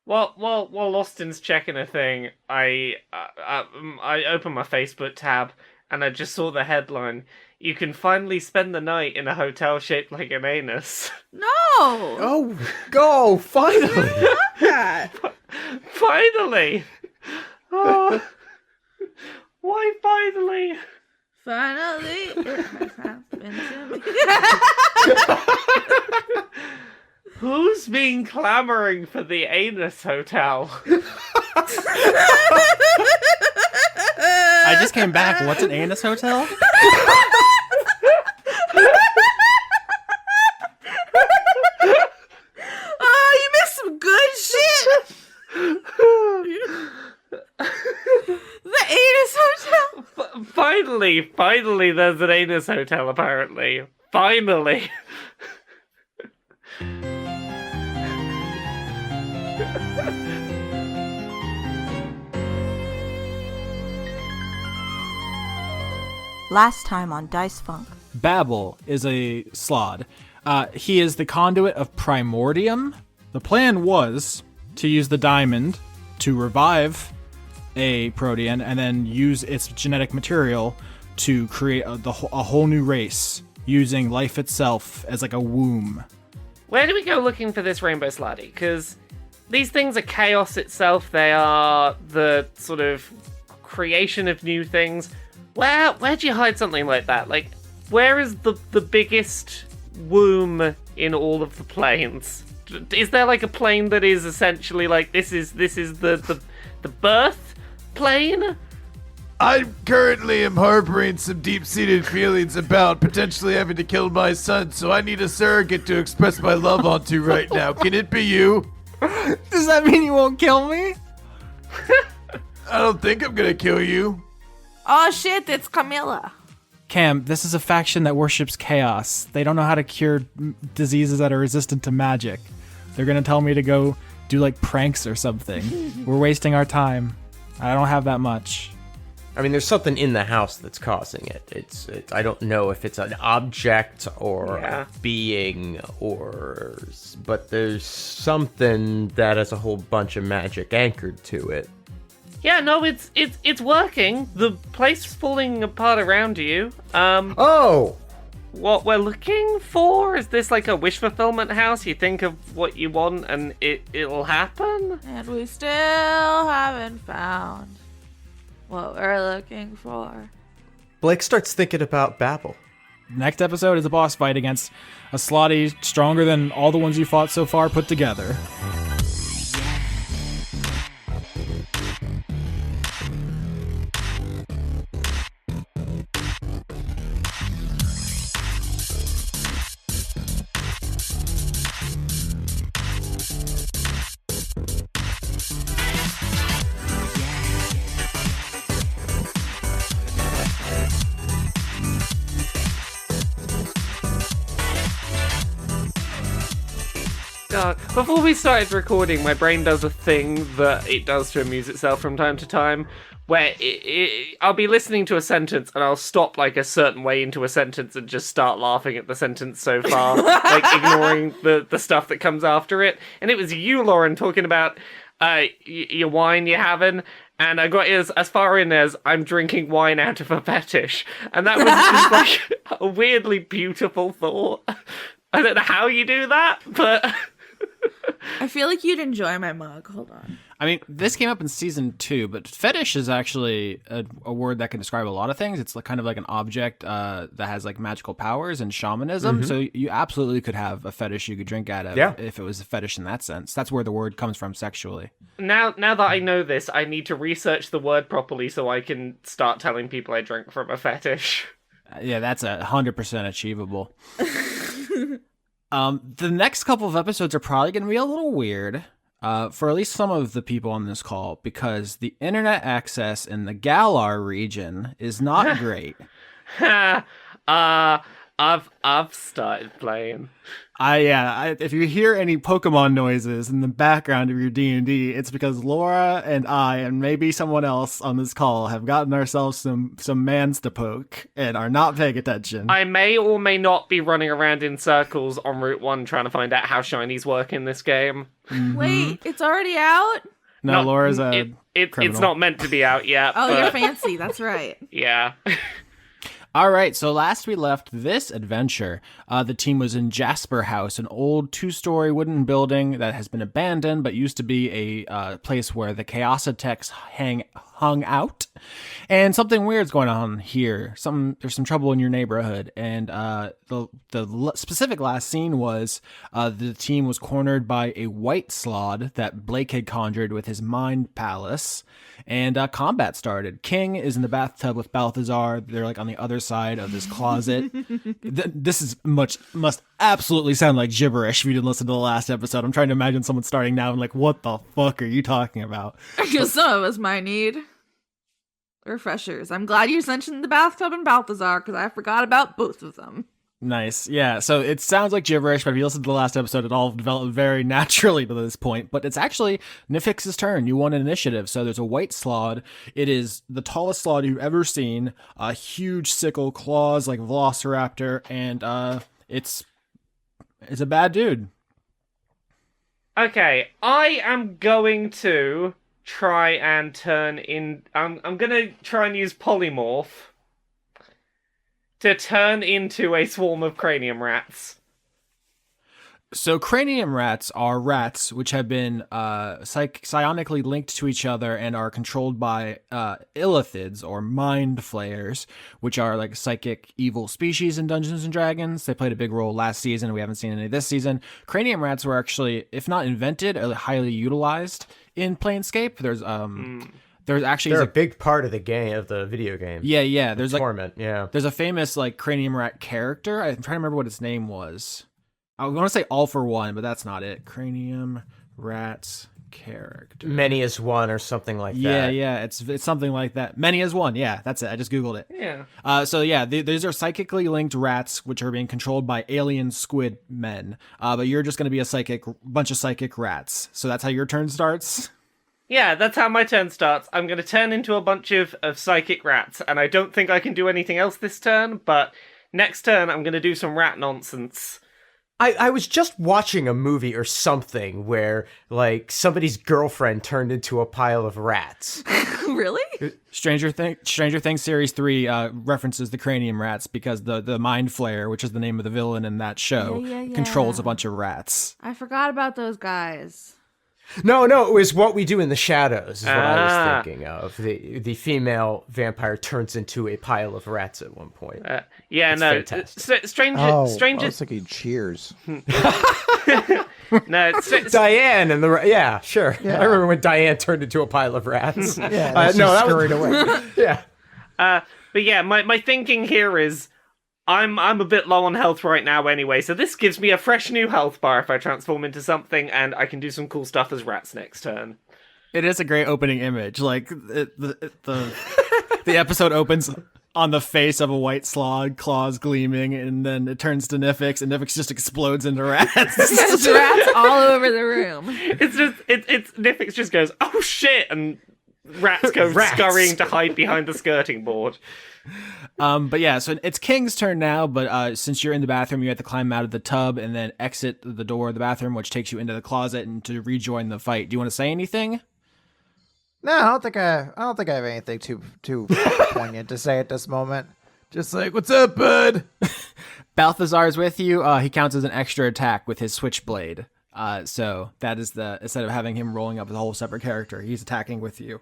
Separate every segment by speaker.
Speaker 1: While Austin's checking a thing, I open my Facebook tab and I just saw the headline. You can finally spend the night in a hotel shaped like an anus.
Speaker 2: No.
Speaker 3: Oh, go! Finally!
Speaker 2: Love that.
Speaker 1: Finally! Oh, why finally?
Speaker 2: Finally, it has happened to me.
Speaker 1: Who's been clamoring for the anus hotel?
Speaker 4: I just came back. What's an anus hotel?
Speaker 2: Oh, you missed some good shit. The anus hotel.
Speaker 1: Finally, there's an anus hotel, apparently. Finally.
Speaker 5: Last time on Dice Funk.
Speaker 4: Babel is a slod. He is the conduit of Primordium. The plan was to use the diamond to revive a protean and then use its genetic material to create a whole new race using life itself as like a womb.
Speaker 1: Where do we go looking for this rainbow sladdy? Because these things are chaos itself. They are the sort of creation of new things. Where'd you hide something like that? Like, where is the biggest womb in all of the planes? Is there like a plane that is essentially like this is the birth plane?
Speaker 6: I currently am harboring some deep-seated feelings about potentially having to kill my son, so I need a surrogate to express my love onto right now. Can it be you?
Speaker 4: Does that mean you won't kill me?
Speaker 6: I don't think I'm gonna kill you.
Speaker 2: Oh shit, it's Camilla.
Speaker 4: Cam, this is a faction that worships chaos. They don't know how to cure diseases that are resistant to magic. They're gonna tell me to go do like pranks or something. We're wasting our time. I don't have that much.
Speaker 3: I mean, there's something in the house that's causing it. It's I don't know if it's an object or a being but there's something that has a whole bunch of magic anchored to it.
Speaker 1: Yeah, no, it's working. The place is falling apart around you.
Speaker 3: Oh!
Speaker 1: What we're looking for? Is this like a wish fulfillment house? You think of what you want and it'll happen?
Speaker 2: And we still haven't found what we're looking for.
Speaker 3: Blake starts thinking about Babel.
Speaker 4: Next episode is a boss fight against a slotty stronger than all the ones you fought so far put together.
Speaker 1: Before we started recording, my brain does a thing that it does to amuse itself from time to time, where I'll be listening to a sentence and I'll stop like a certain way into a sentence and just start laughing at the sentence so far, like ignoring the stuff that comes after it. And it was you, Lauren, talking about your wine you're having, and I got as far in as I'm drinking wine out of a fetish. And that was just like a weirdly beautiful thought. I don't know how you do that, but...
Speaker 2: I feel like you'd enjoy my mug. Hold on.
Speaker 4: I mean, this came up in season 2, but fetish is actually a word that can describe a lot of things. It's like kind of like an object that has like magical powers and shamanism. Mm-hmm. So you absolutely could have a fetish you could drink out of if it was a fetish in that sense. That's where the word comes from sexually.
Speaker 1: Now that I know this, I need to research the word properly so I can start telling people I drink from a fetish.
Speaker 4: Yeah, that's 100% achievable. The next couple of episodes are probably going to be a little weird for at least some of the people on this call, because the internet access in the Galar region is not great.
Speaker 1: I've started playing.
Speaker 4: If you hear any Pokemon noises in the background of your D&D, it's because Laura and I and maybe someone else on this call have gotten ourselves some mans to poke and are not paying attention.
Speaker 1: I may or may not be running around in circles on Route 1 trying to find out how shinies work in this game.
Speaker 2: Wait, it's already out?
Speaker 4: No, Laura's
Speaker 1: it's
Speaker 4: criminal.
Speaker 1: not meant to be out yet.
Speaker 2: Oh,
Speaker 1: but
Speaker 2: you're fancy. That's right.
Speaker 1: yeah.
Speaker 4: All right, so last we left this adventure, the team was in Jasper House, an old 2-story wooden building that has been abandoned but used to be a place where the Chaositechs hung out. And something weird's going on here. There's some trouble in your neighborhood. And the specific last scene was the team was cornered by a white slod that Blake had conjured with his mind palace. And combat started. King is in the bathtub with Balthazar. They're like on the other side of this closet. This must absolutely sound like gibberish if you didn't listen to the last episode. I'm trying to imagine someone starting now and like, what the fuck are you talking about?
Speaker 2: Because some of us might need refreshers. I'm glad you mentioned the bathtub and Balthazar because I forgot about both of them.
Speaker 4: Nice. Yeah. So it sounds like gibberish, but if you listen to the last episode, it all developed very naturally to this point. But it's actually Nifyx's turn. You won an initiative. So there's a white slod. It is the tallest slod you've ever seen. A huge sickle, claws like Velociraptor, and it's a bad dude.
Speaker 1: Okay, I am going to try and turn in. I'm gonna try and use polymorph to turn into a swarm of cranium rats.
Speaker 4: So cranium rats are rats which have been psionically linked to each other and are controlled by illithids or mind flayers, which are like psychic evil species in Dungeons and Dragons. They played a big role last season. We haven't seen any this season. Cranium rats were actually, if not invented, highly utilized in Planescape. There's actually
Speaker 3: They're a big part of the game, of the video game.
Speaker 4: Yeah. There's like
Speaker 3: Torment, yeah.
Speaker 4: There's a famous like cranium rat character. I'm trying to remember what his name was. I want to say All for One, but that's not it. Cranium rats character.
Speaker 3: Many as one or something like that.
Speaker 4: Yeah. It's something like that. Many as one. Yeah, that's it. I just Googled it.
Speaker 1: Yeah.
Speaker 4: These are psychically linked rats which are being controlled by alien squid men. But you're just going to be a bunch of psychic rats. So that's how your turn starts.
Speaker 1: Yeah, that's how my turn starts. I'm going to turn into a bunch of psychic rats, and I don't think I can do anything else this turn, but next turn I'm going to do some rat nonsense.
Speaker 3: I was just watching a movie or something where, like, somebody's girlfriend turned into a pile of rats.
Speaker 2: Really?
Speaker 4: Stranger Things Series 3 references the cranium rats because the Mind Flayer, which is the name of the villain in that show, controls a bunch of rats.
Speaker 2: I forgot about those guys.
Speaker 3: No, it was What We Do in the Shadows is what I was thinking of. The female vampire turns into a pile of rats at one point. It's fantastic.
Speaker 1: Stranger.
Speaker 7: I was thinking Cheers.
Speaker 1: No,
Speaker 3: Diane and yeah, sure. Yeah. I remember when Diane turned into a pile of rats.
Speaker 7: Yeah, that scurried away.
Speaker 3: Yeah.
Speaker 1: But yeah, my thinking here is I'm a bit low on health right now anyway, so this gives me a fresh new health bar if I transform into something, and I can do some cool stuff as rats next turn.
Speaker 4: It is a great opening image. Like the episode opens on the face of a white slog, claws gleaming, and then it turns to Nifyx, and Nifyx just explodes into rats.
Speaker 2: There's rats all over the room.
Speaker 1: It's Nifyx just goes, oh shit, and rats go scurrying to hide behind the skirting board.
Speaker 4: But yeah, so it's King's turn now, but since you're in the bathroom, you have to climb out of the tub and then exit the door of the bathroom, which takes you into the closet and to rejoin the fight. Do you want to say anything?
Speaker 7: No, I don't think I have anything too poignant to say at this moment.
Speaker 6: Just like, what's up, bud?
Speaker 4: Balthazar's with you. He counts as an extra attack with his switchblade. So that is instead of having him rolling up as a whole separate character, he's attacking with you.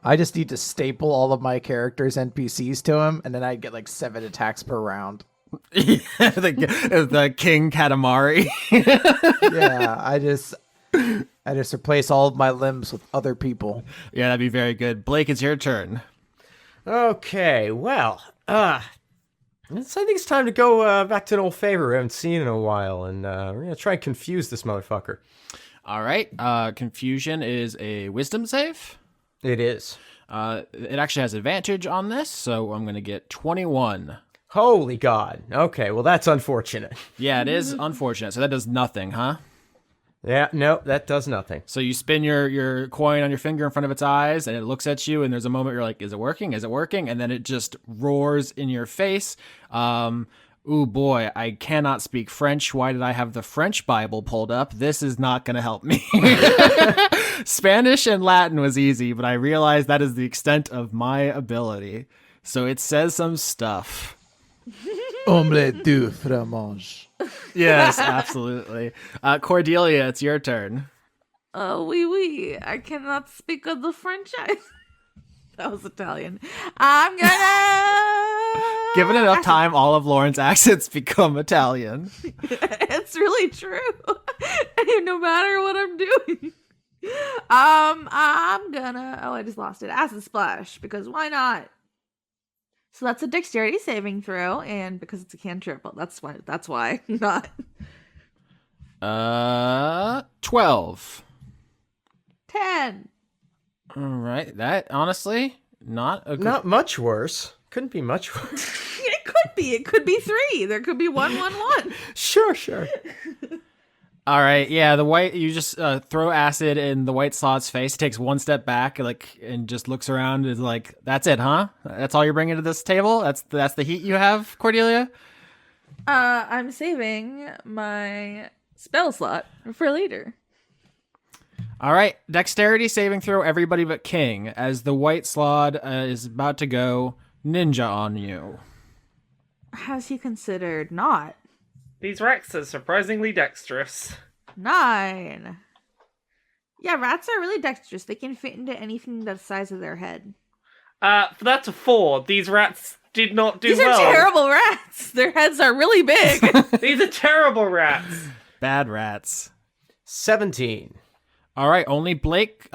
Speaker 7: I just need to staple all of my characters' NPCs to him, and then I'd get like 7 attacks per round.
Speaker 4: the King Katamari.
Speaker 7: Yeah, I just replace all of my limbs with other people.
Speaker 4: Yeah, that'd be very good. Blake, it's your turn.
Speaker 3: Okay, well, I think it's time to go back to an old favorite we haven't seen in a while, and we're going to try and confuse this motherfucker.
Speaker 4: All right, confusion is a wisdom save.
Speaker 3: It is.
Speaker 4: It actually has advantage on this, so I'm going to get 21.
Speaker 3: Holy God. Okay, well, that's unfortunate.
Speaker 4: Yeah, it is unfortunate. So that does nothing, huh?
Speaker 3: Yeah, no, that does nothing.
Speaker 4: So you spin your coin on your finger in front of its eyes, and it looks at you, and there's a moment you're like, is it working? Is it working? And then it just roars in your face. Ooh, boy, I cannot speak French. Why did I have the French Bible pulled up? This is not going to help me. Spanish and Latin was easy, but I realized that is the extent of my ability. So it says some stuff.
Speaker 7: Omelette du fromage.
Speaker 4: Yes, absolutely. Cordelia, it's your turn.
Speaker 2: Oh, oui. I cannot speak of the French. That was Italian. I'm gonna.
Speaker 4: Given enough time, all of Lauren's accents become Italian.
Speaker 2: It's really true. No matter what I'm doing. I'm gonna. Oh, I just lost it. Acid splash, because why not? So that's a dexterity saving throw, and because it's a cantrip, well, that's why not.
Speaker 4: 12.
Speaker 2: 10.
Speaker 4: All right, that honestly not a good...
Speaker 3: Not much worse. Couldn't be much worse.
Speaker 2: It could be. It could be 3. There could be 1, 1, 1.
Speaker 3: Sure.
Speaker 4: All right, yeah, the white, you just throw acid in the white slot's face. He takes one step back, and just looks around. And is like, "That's it, huh? That's all you're bringing to this table? That's the heat you have, Cordelia?"
Speaker 2: I'm saving my spell slot for later.
Speaker 4: All right, dexterity saving throw, everybody but King, as the white slot is about to go ninja on you.
Speaker 2: Has he considered not?
Speaker 1: These rats are surprisingly dexterous.
Speaker 2: 9. Yeah, rats are really dexterous. They can fit into anything the size of their head.
Speaker 1: That's a 4. These rats did not do
Speaker 2: These
Speaker 1: well.
Speaker 2: are terrible rats. Their heads are really big.
Speaker 1: These are terrible rats.
Speaker 4: Bad rats.
Speaker 3: 17.
Speaker 4: All right, only Blake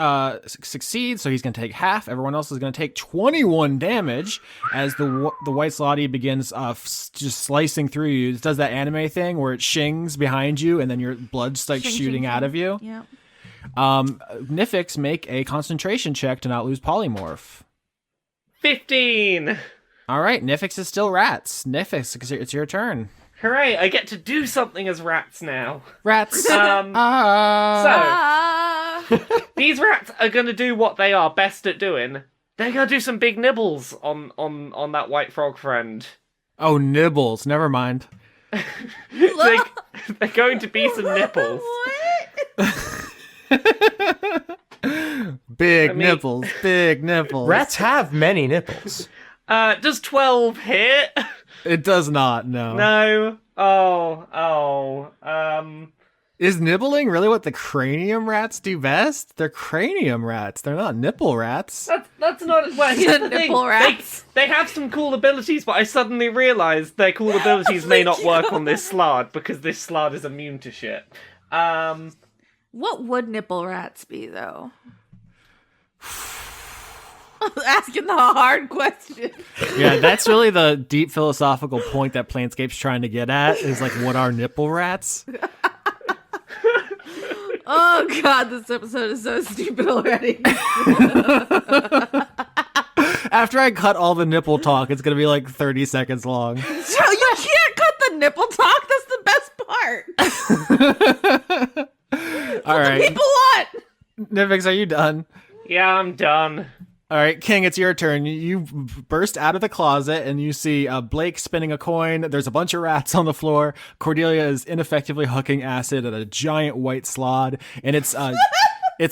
Speaker 4: succeeds, so he's going to take half. Everyone else is going to take 21 damage as the white slotty begins just slicing through you. It does that anime thing where it shings behind you, and then your blood's like shooting out of you.
Speaker 2: Yeah.
Speaker 4: Nifyx, make a concentration check to not lose polymorph.
Speaker 1: 15.
Speaker 4: All right, Nifyx is still rats. Nifyx, it's your turn.
Speaker 1: Hooray, I get to do something as rats now.
Speaker 4: Rats.
Speaker 1: So, these rats are going to do what they are best at doing. They're going to do some big nibbles on that white frog friend.
Speaker 4: Oh, nibbles. Never mind.
Speaker 1: They're going to be some nipples.
Speaker 4: Big nipples. Big nipples.
Speaker 3: Rats have many nipples.
Speaker 1: Does 12 hit?
Speaker 4: It does not, no.
Speaker 1: No.
Speaker 4: Is nibbling really what the cranium rats do best? They're cranium rats. They're not nipple rats.
Speaker 1: That's not... Well, here's the thing.
Speaker 2: Nipple rats.
Speaker 1: They have some cool abilities, but I suddenly realised their cool abilities may not work on this slard, because this slard is immune to shit.
Speaker 2: What would nipple rats be, though? Asking the hard question.
Speaker 4: Yeah, that's really the deep philosophical point that Planescape's trying to get at, is like, what are nipple rats?
Speaker 2: Oh god, this episode is so stupid already.
Speaker 4: After I cut all the nipple talk, it's gonna be like 30 seconds long.
Speaker 2: So you can't cut the nipple talk. That's the best part.
Speaker 4: All right,
Speaker 2: People want.
Speaker 4: Nifyx, are you done?
Speaker 1: Yeah, I'm done.
Speaker 4: All right, King, it's your turn. You burst out of the closet and you see Blake spinning a coin. There's a bunch of rats on the floor. Cordelia is ineffectively hucking acid at a giant white slod, and it's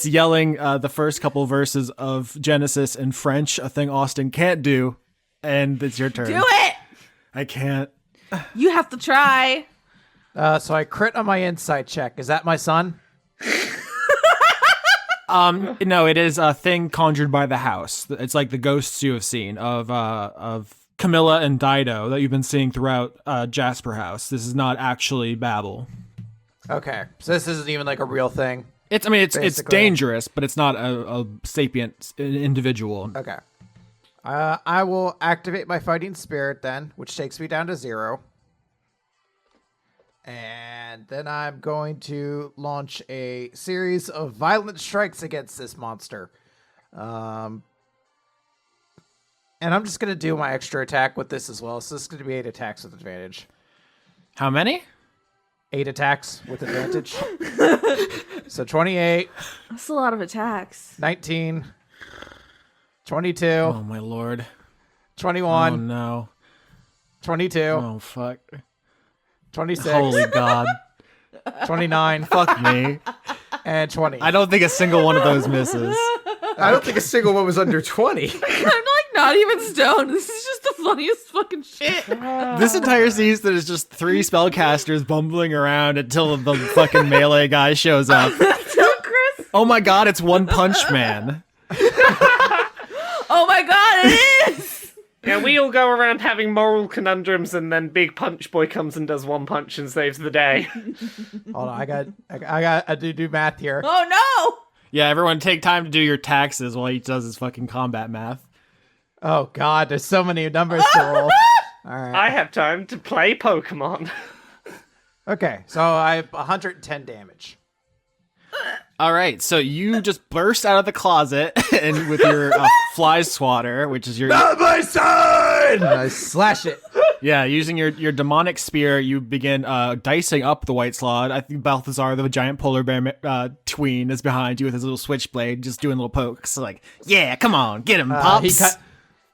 Speaker 4: yelling the first couple verses of Genesis in French, a thing Austin can't do. And it's your turn.
Speaker 2: Do it.
Speaker 4: I can't.
Speaker 2: You have to try.
Speaker 7: So I crit on my insight check. Is that my son?
Speaker 4: No, it is a thing conjured by the house. It's like the ghosts you have seen of Camilla and Dido that you've been seeing throughout Jasper House. This is not actually Babel.
Speaker 7: Okay, so this isn't even like a real thing.
Speaker 4: It's dangerous, but it's not a sapient individual.
Speaker 7: Okay. I will activate my fighting spirit then, which takes me down to 0. And then I'm going to launch a series of violent strikes against this monster. And I'm just going to do my extra attack with this as well. So this is going to be 8 attacks with advantage.
Speaker 4: How many?
Speaker 7: 8 attacks with advantage. So 28,
Speaker 2: That's a lot of attacks.
Speaker 7: 19, 22,
Speaker 4: Oh my lord.
Speaker 7: 21,
Speaker 4: Oh no.
Speaker 7: 22,
Speaker 4: Oh fuck.
Speaker 7: 26,
Speaker 4: Holy god.
Speaker 7: 29,
Speaker 4: Fuck me.
Speaker 7: and 20.
Speaker 4: I don't think a single one of those misses.
Speaker 3: I don't think a single one was under 20.
Speaker 2: I'm like not even stoned. This is just the funniest fucking shit.
Speaker 4: This entire season is just 3 spellcasters bumbling around until the fucking melee guy shows up.
Speaker 2: So Chris.
Speaker 4: Oh my god, it's One Punch Man.
Speaker 2: Oh my god, it is.
Speaker 1: Yeah, we all go around having moral conundrums, and then Big Punch Boy comes and does one punch and saves the day.
Speaker 7: Hold on, I got to do math here.
Speaker 2: Oh no.
Speaker 4: Yeah, everyone take time to do your taxes while he does his fucking combat math.
Speaker 7: Oh god, there's so many numbers to roll. All right.
Speaker 1: I have time to play Pokemon.
Speaker 7: Okay, so I have 110 damage.
Speaker 4: All right, so you just burst out of the closet and with your fly swatter, which is your
Speaker 6: Not my son!
Speaker 7: I slash it.
Speaker 4: using your demonic spear, you begin dicing up the white slot. I think Balthazar, the giant polar bear tween, is behind you with his little switchblade, just doing little pokes. Like, yeah, come on, get him, pops.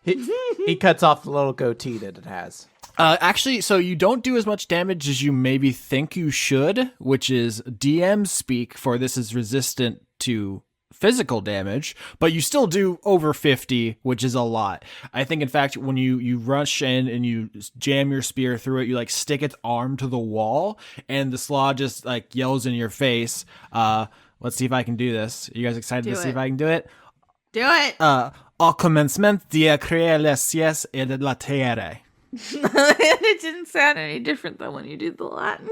Speaker 7: He cuts off the little goatee that it has.
Speaker 4: Actually, so you don't do as much damage as you maybe think you should, which is DM speak for this is resistant to physical damage, but you still do over 50, which is a lot. I think, in fact, when you rush in and you jam your spear through it, you like stick its arm to the wall, and the slaw just like yells in your face. Let's see if I can do this. Are you guys excited to see if I can do it?
Speaker 2: Do it.
Speaker 4: Au commencement de créer les cieux et de la terre.
Speaker 2: It didn't sound any different than when you did the Latin.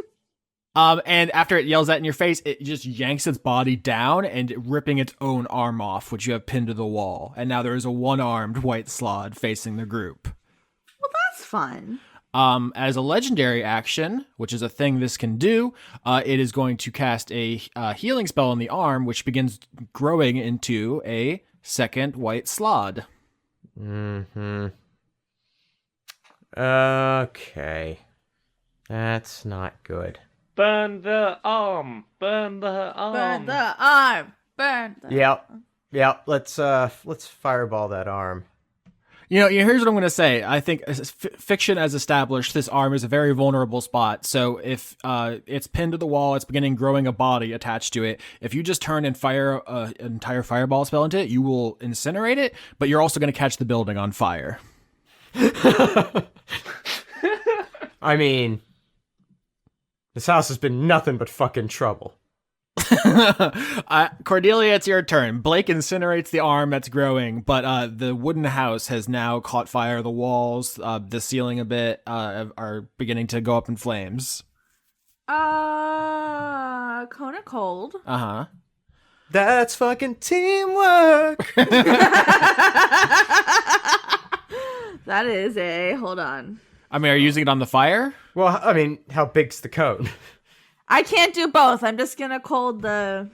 Speaker 4: And after it yells that in your face, it just yanks its body down and ripping its own arm off, which you have pinned to the wall. And now there is a one-armed white slod facing the group.
Speaker 2: Well, that's fun.
Speaker 4: As a legendary action, which is a thing this can do, it is going to cast a healing spell on the arm, which begins growing into a second white slod.
Speaker 3: Mm-hmm. Okay. That's not good.
Speaker 1: Burn the arm. Burn the arm.
Speaker 2: Burn the arm. Burn the
Speaker 3: Yep. Let's fireball that arm.
Speaker 4: You know, here's what I'm going to say. I think fiction has established this arm is a very vulnerable spot. So if it's pinned to the wall, it's beginning growing a body attached to it. If you just turn and fire an entire fireball spell into it, you will incinerate it, but you're also going to catch the building on fire.
Speaker 3: I mean, this house has been nothing but fucking trouble.
Speaker 4: Cordelia, it's your turn. Blake incinerates the arm that's growing, but the wooden house has now caught fire. The walls, the ceiling a bit, are beginning to go up in flames.
Speaker 2: Cone of Cold.
Speaker 4: Uh-huh.
Speaker 3: That's fucking teamwork.
Speaker 2: That is a... Hold on.
Speaker 4: I mean, are you using it on the fire?
Speaker 3: Well, I mean, how big's the cone?
Speaker 2: I can't do both. I'm just gonna cold the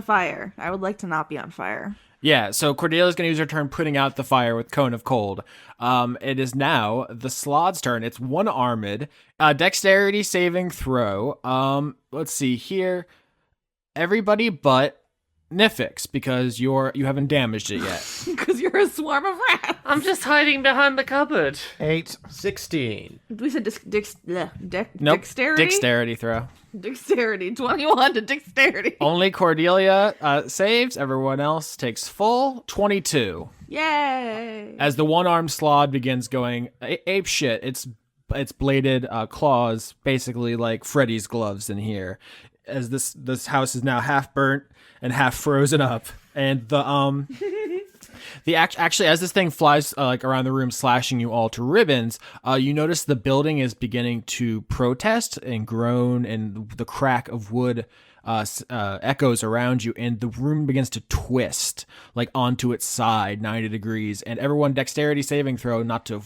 Speaker 2: fire. I would like to not be on fire.
Speaker 4: Yeah, so Cordelia's going to use her turn putting out the fire with Cone of Cold. It is now the Slod's turn. It's one-armed. Dexterity saving throw. Let's see here. Everybody but Nifyx, because you haven't damaged it yet.
Speaker 2: Because you're a swarm of rats.
Speaker 1: I'm just hiding behind the cupboard.
Speaker 3: 8, 16.
Speaker 2: We said
Speaker 4: Nope.
Speaker 2: dexterity?
Speaker 4: Dexterity throw.
Speaker 2: Dexterity. 21 to dexterity.
Speaker 4: Only Cordelia saves. Everyone else takes full. 22.
Speaker 2: Yay.
Speaker 4: As the one-armed Slod begins going ape shit, its bladed claws, basically like Freddy's gloves in here. As this house is now half burnt and half frozen up, and actually as this thing flies like around the room, slashing you all to ribbons, you notice the building is beginning to protest and groan, and the crack of wood echoes around you, and the room begins to twist like onto its side 90 degrees, and everyone dexterity saving throw not to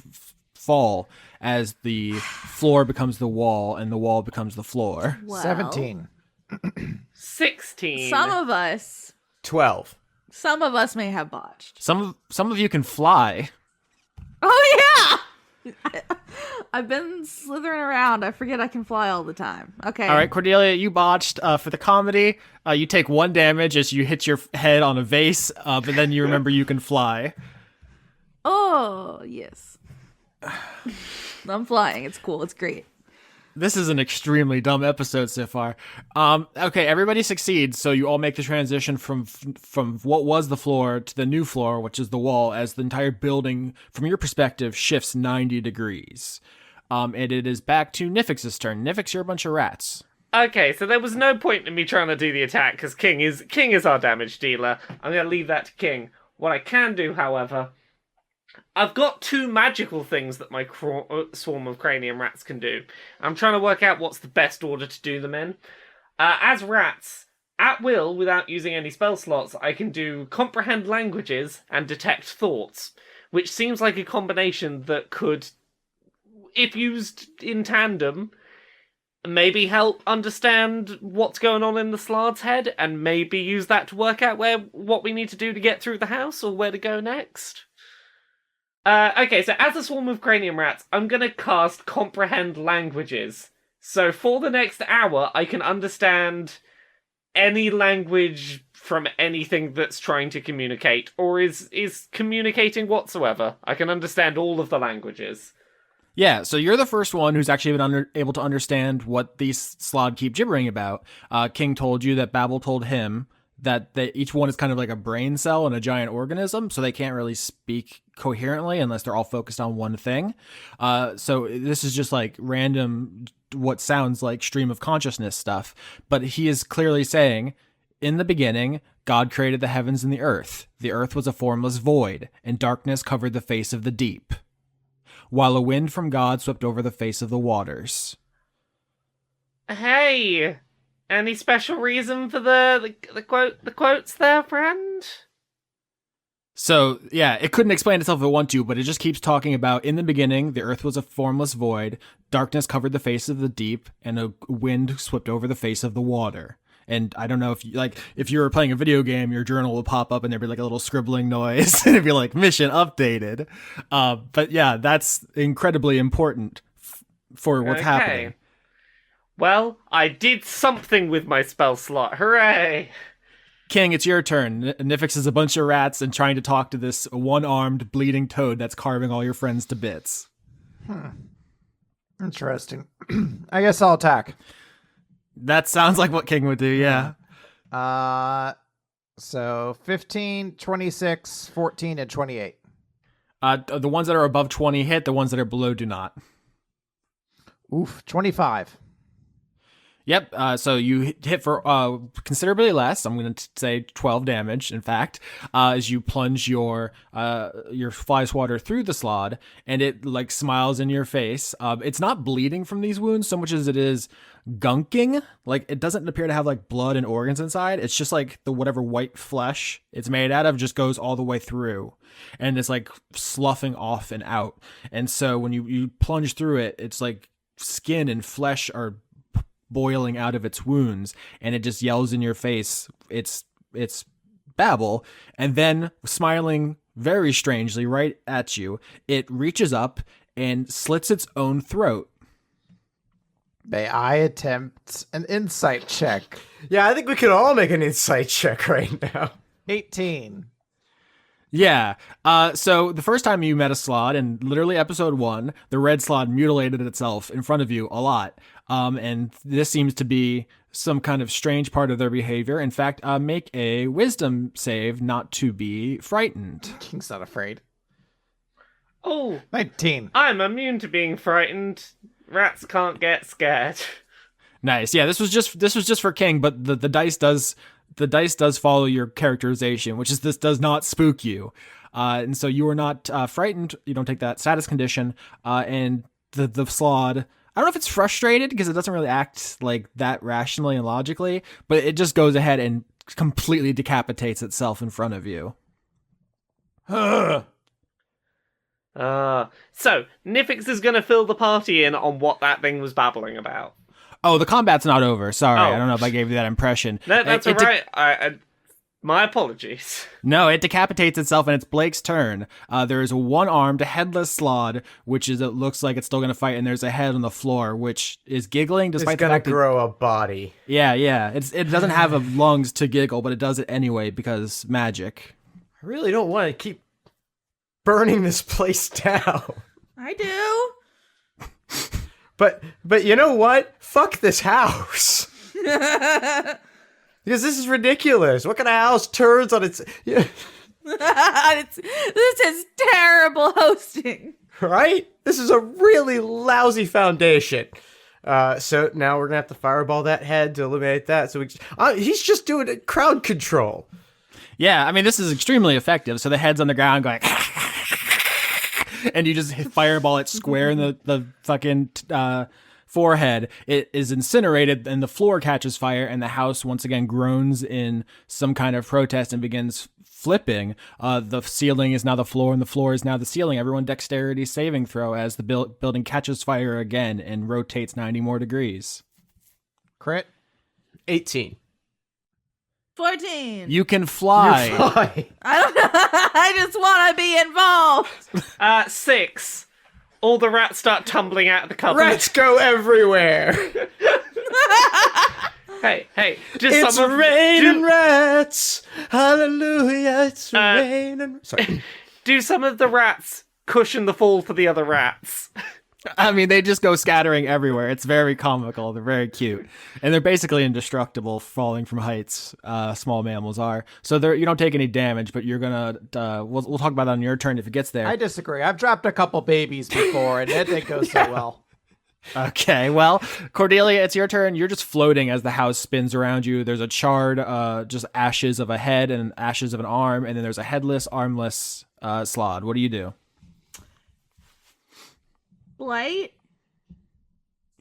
Speaker 4: fall as the floor becomes the wall and the wall becomes the floor.
Speaker 2: Well,
Speaker 7: 17.
Speaker 1: 16.
Speaker 2: Some of us
Speaker 3: 12.
Speaker 2: may have botched.
Speaker 4: Some of you can fly.
Speaker 2: Oh yeah. I've been slithering around. I forget I can fly all the time. Okay.
Speaker 4: All right, Cordelia, you botched. For the comedy, you take 1 damage as you hit your head on a vase, but then you remember you can fly.
Speaker 2: Oh yes. I'm flying. It's cool. It's great.
Speaker 4: This is an extremely dumb episode so far. Okay, everybody succeeds, so you all make the transition from what was the floor to the new floor, which is the wall, as the entire building, from your perspective, shifts 90 degrees. And it is back to Nifyx's turn. Nifyx, you're a bunch of rats.
Speaker 1: Okay, so there was no point in me trying to do the attack, because King is our damage dealer. I'm going to leave that to King. What I can do, however... I've got 2 magical things that my swarm of cranium rats can do. I'm trying to work out what's the best order to do them in. As rats, at will, without using any spell slots, I can do comprehend languages and detect thoughts, which seems like a combination that could, if used in tandem, maybe help understand what's going on in the Slard's head, and maybe use that to work out what we need to do to get through the house, or where to go next. Okay, so as a swarm of cranium rats, I'm gonna cast Comprehend Languages. So for the next hour, I can understand any language from anything that's trying to communicate, or is communicating whatsoever. I can understand all of the languages.
Speaker 4: Yeah, so you're the first one who's actually been able to understand what these Slod keep gibbering about. King told you that Babel told him that each one is kind of like a brain cell and a giant organism, so they can't really speak coherently unless they're all focused on one thing. So this is just like random, what sounds like stream of consciousness stuff. But he is clearly saying, in the beginning, God created the heavens and the earth. The earth was a formless void, and darkness covered the face of the deep, while a wind from God swept over the face of the waters.
Speaker 1: Hey! Any special reason for the quotes there, friend?
Speaker 4: So, yeah, it couldn't explain itself if it wanted to, but it just keeps talking about, in the beginning, the earth was a formless void, darkness covered the face of the deep, and a wind swept over the face of the water. And I don't know if you were playing a video game, your journal will pop up and there'd be like a little scribbling noise, and it'd be like, mission updated. But yeah, that's incredibly important for what's happening.
Speaker 1: Well, I did something with my spell slot. Hooray!
Speaker 4: King, it's your turn. Nifyx is a bunch of rats and trying to talk to this one-armed bleeding toad that's carving all your friends to bits.
Speaker 7: Interesting. I guess I'll attack.
Speaker 4: That sounds like what King would do, yeah.
Speaker 7: So 15, 26, 14, and 28.
Speaker 4: The ones that are above 20 hit, the ones that are below do not.
Speaker 7: Oof, 25.
Speaker 4: Yep, so you hit for considerably less. I'm going to say 12 damage, in fact, as you plunge your fly swatter through the Slod, and it like smiles in your face. It's not bleeding from these wounds so much as it is gunking. Like, it doesn't appear to have like blood and organs inside. It's just like the whatever white flesh it's made out of just goes all the way through, and it's like sloughing off and out. And so when you plunge through it, it's like skin and flesh are boiling out of its wounds, and it just yells in your face, it's Babel, and then smiling very strangely right at you, it reaches up and slits its own throat.
Speaker 7: May I attempt an insight check?
Speaker 3: Yeah, I think we can all make an insight check right now.
Speaker 7: 18.
Speaker 4: Yeah. So the first time you met a Slod, in literally episode 1, the red Slod mutilated itself in front of you a lot. And this seems to be some kind of strange part of their behavior. In fact, make a wisdom save not to be frightened.
Speaker 7: King's not afraid.
Speaker 1: Oh,
Speaker 7: 19.
Speaker 1: I'm immune to being frightened. Rats can't get scared.
Speaker 4: Nice. Yeah, this was just for King, but the dice does follow your characterization, which is this does not spook you. And so you are not frightened. You don't take that status condition. And the Slod, I don't know if it's frustrated because it doesn't really act like that rationally and logically, but it just goes ahead and completely decapitates itself in front of you.
Speaker 1: So Nifyx is going to fill the party in on what that thing was babbling about.
Speaker 4: Oh, the combat's not over. Sorry,
Speaker 1: Oh.
Speaker 4: I don't know if I gave you that impression.
Speaker 1: No, that's all right. My apologies.
Speaker 4: No, it decapitates itself, and it's Blake's turn. There is a one-armed, headless slod, which is it looks like it's still going to fight, and there's a head on the floor, which is giggling despite
Speaker 3: It's
Speaker 4: the
Speaker 3: gonna
Speaker 4: fact that...
Speaker 3: grow a body.
Speaker 4: Yeah. It doesn't have a lungs to giggle, but it does it anyway because magic.
Speaker 3: I really don't want to keep burning this place down.
Speaker 2: I do.
Speaker 3: But you know what? Fuck this house. Because this is ridiculous. What kind of house turns on its... Yeah,
Speaker 2: This is terrible hosting.
Speaker 3: right? This is a really lousy foundation. So now we're going to have to fireball that head to eliminate that. So he's just doing crowd control.
Speaker 4: Yeah, I mean, this is extremely effective. So the head's on the ground going... and you just fireball it square in the fucking... forehead. It is incinerated and the floor catches fire and the house once again groans in some kind of protest and begins flipping. The ceiling is now the floor and the floor is now the ceiling. Everyone dexterity saving throw as the building catches fire again and rotates 90 more degrees.
Speaker 7: Crit.
Speaker 3: 18.
Speaker 2: 14.
Speaker 4: You can fly.
Speaker 3: You're fine.
Speaker 2: I don't know. I just want to be involved.
Speaker 1: 6. All the rats start tumbling out of the cupboard.
Speaker 3: Rats go everywhere.
Speaker 1: Hey,
Speaker 3: It's raining rats. Hallelujah, it's raining. Sorry.
Speaker 1: Do some of the rats cushion the fall for the other rats?
Speaker 4: I mean, they just go scattering everywhere. It's very comical. They're very cute. And they're basically indestructible falling from heights. Small mammals are. So you don't take any damage, but you're going to... We'll talk about that on your turn if it gets there.
Speaker 7: I disagree. I've dropped a couple babies before, and it didn't go so well.
Speaker 4: Okay, well, Cordelia, it's your turn. You're just floating as the house spins around you. There's a charred, just ashes of a head and ashes of an arm, and then there's a headless, armless slod. What do you do?
Speaker 2: Blight.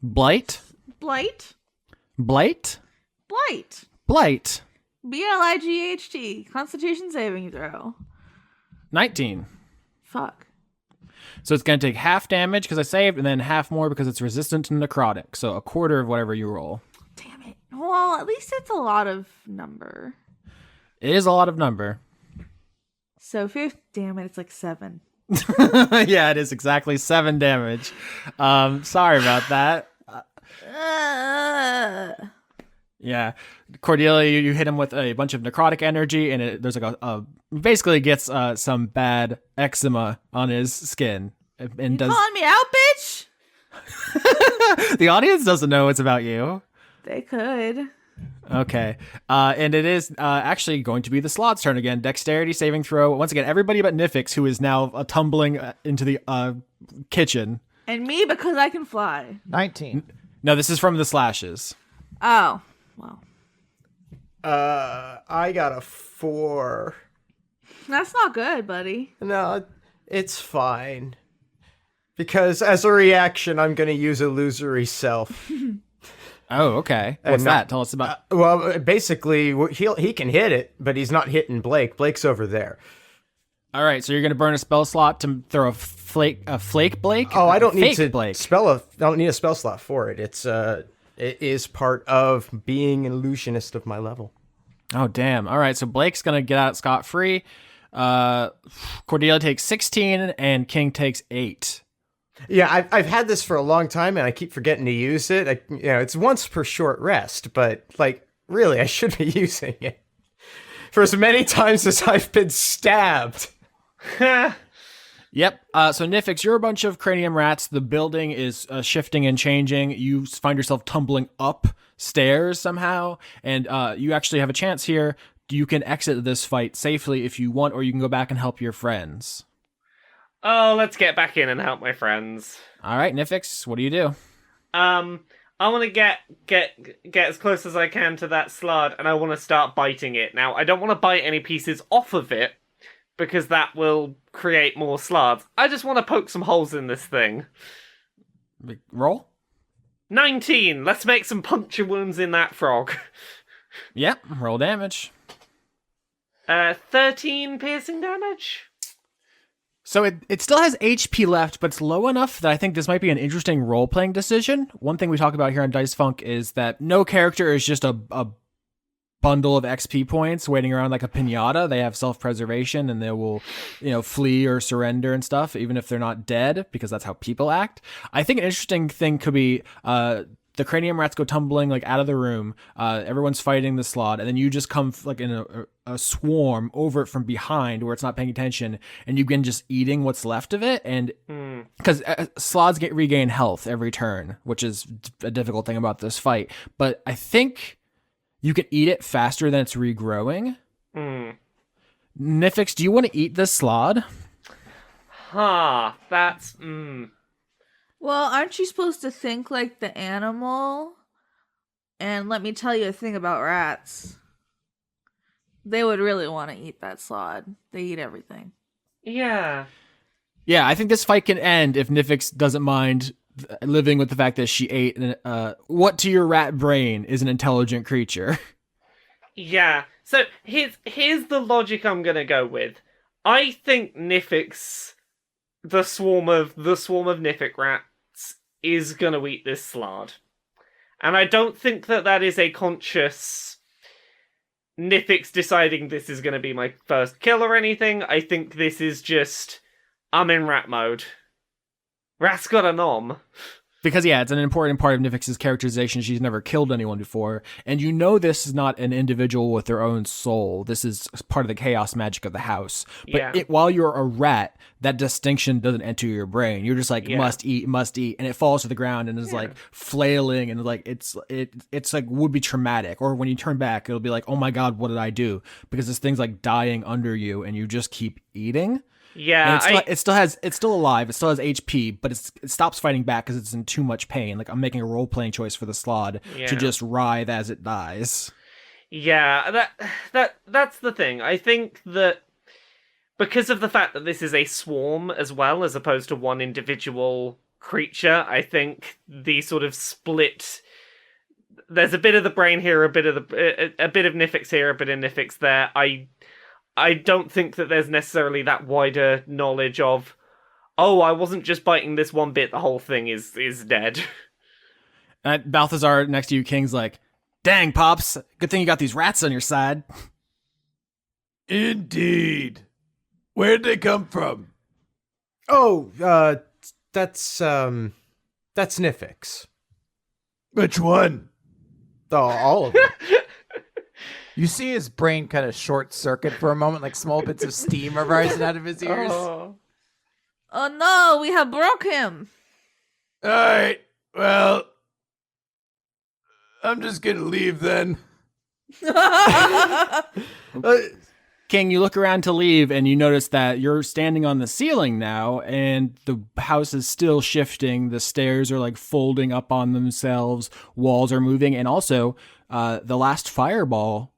Speaker 4: Blight?
Speaker 2: Blight.
Speaker 4: Blight?
Speaker 2: Blight.
Speaker 4: Blight.
Speaker 2: BLIGHT. Constitution saving throw.
Speaker 4: 19.
Speaker 2: Fuck.
Speaker 4: So it's going to take half damage because I saved, and then half more because it's resistant to necrotic. So a quarter of whatever you roll.
Speaker 2: Damn it. Well, at least it's a lot of number.
Speaker 4: It is a lot of number.
Speaker 2: So damn it, it's like 7.
Speaker 4: Yeah, it is exactly 7 damage. Sorry about that. Yeah, Cordelia, you hit him with a bunch of necrotic energy, and there's like basically gets some bad eczema on his skin. And does
Speaker 2: Calling me out, bitch?
Speaker 4: the audience doesn't know it's about you?
Speaker 2: They could.
Speaker 4: Okay, and it is actually going to be the slot's turn again. Dexterity saving throw. Once again, everybody but Nifyx, who is now tumbling into the kitchen.
Speaker 2: And me because I can fly.
Speaker 7: 19.
Speaker 4: No, this is from the slashes.
Speaker 2: Oh, well.
Speaker 3: I got a 4.
Speaker 2: That's not good, buddy.
Speaker 3: No, it's fine. Because as a reaction, I'm going to use illusory self.
Speaker 4: Oh, okay. What's that? Tell us about.
Speaker 3: Well, basically, he can hit it, but he's not hitting Blake. Blake's over there.
Speaker 4: All right, so you're gonna burn a spell slot to throw a flake Blake.
Speaker 3: Oh, I don't need
Speaker 4: Fake
Speaker 3: to
Speaker 4: Blake.
Speaker 3: I don't need a spell slot for it. It is part of being an illusionist of my level.
Speaker 4: Oh, damn. All right, so Blake's gonna get out scot-free. Cordelia takes 16, and King takes 8.
Speaker 3: Yeah, I've had this for a long time, and I keep forgetting to use it. It's once per short rest, but really, I should be using it for as many times as I've been stabbed.
Speaker 4: Yep. So Nifyx, you're a bunch of cranium rats. The building is shifting and changing. You find yourself tumbling upstairs somehow, and you actually have a chance here. You can exit this fight safely if you want, or you can go back and help your friends.
Speaker 1: Oh, let's get back in and help my friends.
Speaker 4: All right, Nifyx, what do you do?
Speaker 1: I want to get as close as I can to that slud, and I want to start biting it. Now, I don't want to bite any pieces off of it, because that will create more sluds. I just want to poke some holes in this thing.
Speaker 4: Roll?
Speaker 1: 19! Let's make some puncture wounds in that frog.
Speaker 4: Yep, roll damage.
Speaker 1: 13 piercing damage?
Speaker 4: So it still has HP left, but it's low enough that I think this might be an interesting role-playing decision. One thing we talk about here on Dice Funk is that no character is just a bundle of XP points waiting around like a pinata. They have self-preservation and they will, flee or surrender and stuff, even if they're not dead, because that's how people act. I think an interesting thing could be the cranium rats go tumbling like out of the room. Everyone's fighting the slot, and then you just come like in a swarm over it from behind where it's not paying attention, and you begin just eating what's left of it. And because slots regain health every turn, which is a difficult thing about this fight. But I think you can eat it faster than it's regrowing. Nifyx, do you want to eat this slod?
Speaker 1: That's
Speaker 2: Well, aren't you supposed to think like the animal? And let me tell you a thing about rats. They would really want to eat that slod. They eat everything.
Speaker 1: Yeah.
Speaker 4: Yeah, I think this fight can end if Nifyx doesn't mind living with the fact that she ate what to your rat brain is an intelligent creature.
Speaker 1: Yeah. So here's the logic I'm gonna go with. I think Nifyx, the swarm of Nifyx rats, is gonna eat this slard. And I don't think that is a conscious Nifyx deciding this is gonna be my first kill or anything. I think this is just, I'm in rat mode. Rat's got a nom.
Speaker 4: Because, yeah, it's an important part of Nifyx's characterization. She's never killed anyone before. And this is not an individual with their own soul. This is part of the chaos magic of the house. But while you're a rat, that distinction doesn't enter your brain. You're just like, must eat. And it falls to the ground and is like flailing. And like it's like would be traumatic. Or when you turn back, it'll be like, oh my God, what did I do? Because this thing's like dying under you and you just keep eating.
Speaker 1: Yeah,
Speaker 4: and it's still alive. It still has HP, but it stops fighting back because it's in too much pain. Like I'm making a role playing choice for the slod to just writhe as it dies.
Speaker 1: Yeah, that's the thing. I think that because of the fact that this is a swarm as well, as opposed to one individual creature, I think the sort of split. There's a bit of the brain here, a bit of Nifyx here, a bit of Nifyx there. I don't think that there's necessarily that wider knowledge of, oh, I wasn't just biting this one bit, the whole thing is dead.
Speaker 4: Balthazar next to you, King's like, dang, Pops, good thing you got these rats on your side.
Speaker 6: Indeed. Where'd they come from?
Speaker 3: Oh, that's Nifyx.
Speaker 6: Which one?
Speaker 3: Oh, all of them.
Speaker 7: You see his brain kind of short circuit for a moment, like small bits of steam are rising out of his ears.
Speaker 2: Oh no, we have broke him.
Speaker 6: All right, well, I'm just gonna leave then.
Speaker 4: King, you look around to leave and you notice that you're standing on the ceiling now and the house is still shifting. The stairs are like folding up on themselves. Walls are moving. And also, the last fireball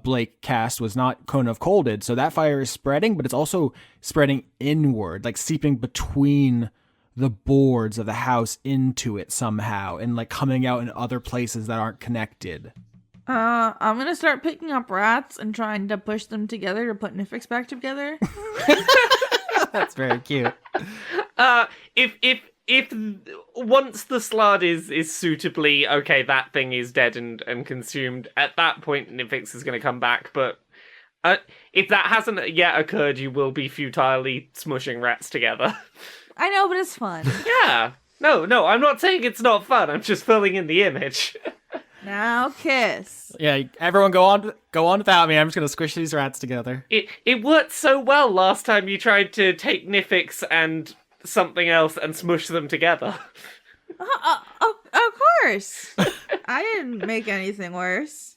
Speaker 4: Blake cast was not Cone of Colded. So that fire is spreading, but it's also spreading inward, like seeping between the boards of the house into it somehow and like coming out in other places that aren't connected.
Speaker 2: I'm gonna start picking up rats and trying to push them together to put Nifyx back together.
Speaker 4: That's very cute.
Speaker 1: If once the slard is suitably okay, that thing is dead and consumed. At that point, Nifyx is going to come back. But if that hasn't yet occurred, you will be futilely smushing rats together.
Speaker 2: I know, but it's fun.
Speaker 1: Yeah. No, I'm not saying it's not fun. I'm just filling in the image.
Speaker 2: Now kiss.
Speaker 4: Yeah, everyone go on without me. I'm just gonna squish these rats together.
Speaker 1: It worked so well last time you tried to take Nifyx and something else and smush them together.
Speaker 2: Of course. I didn't make anything worse.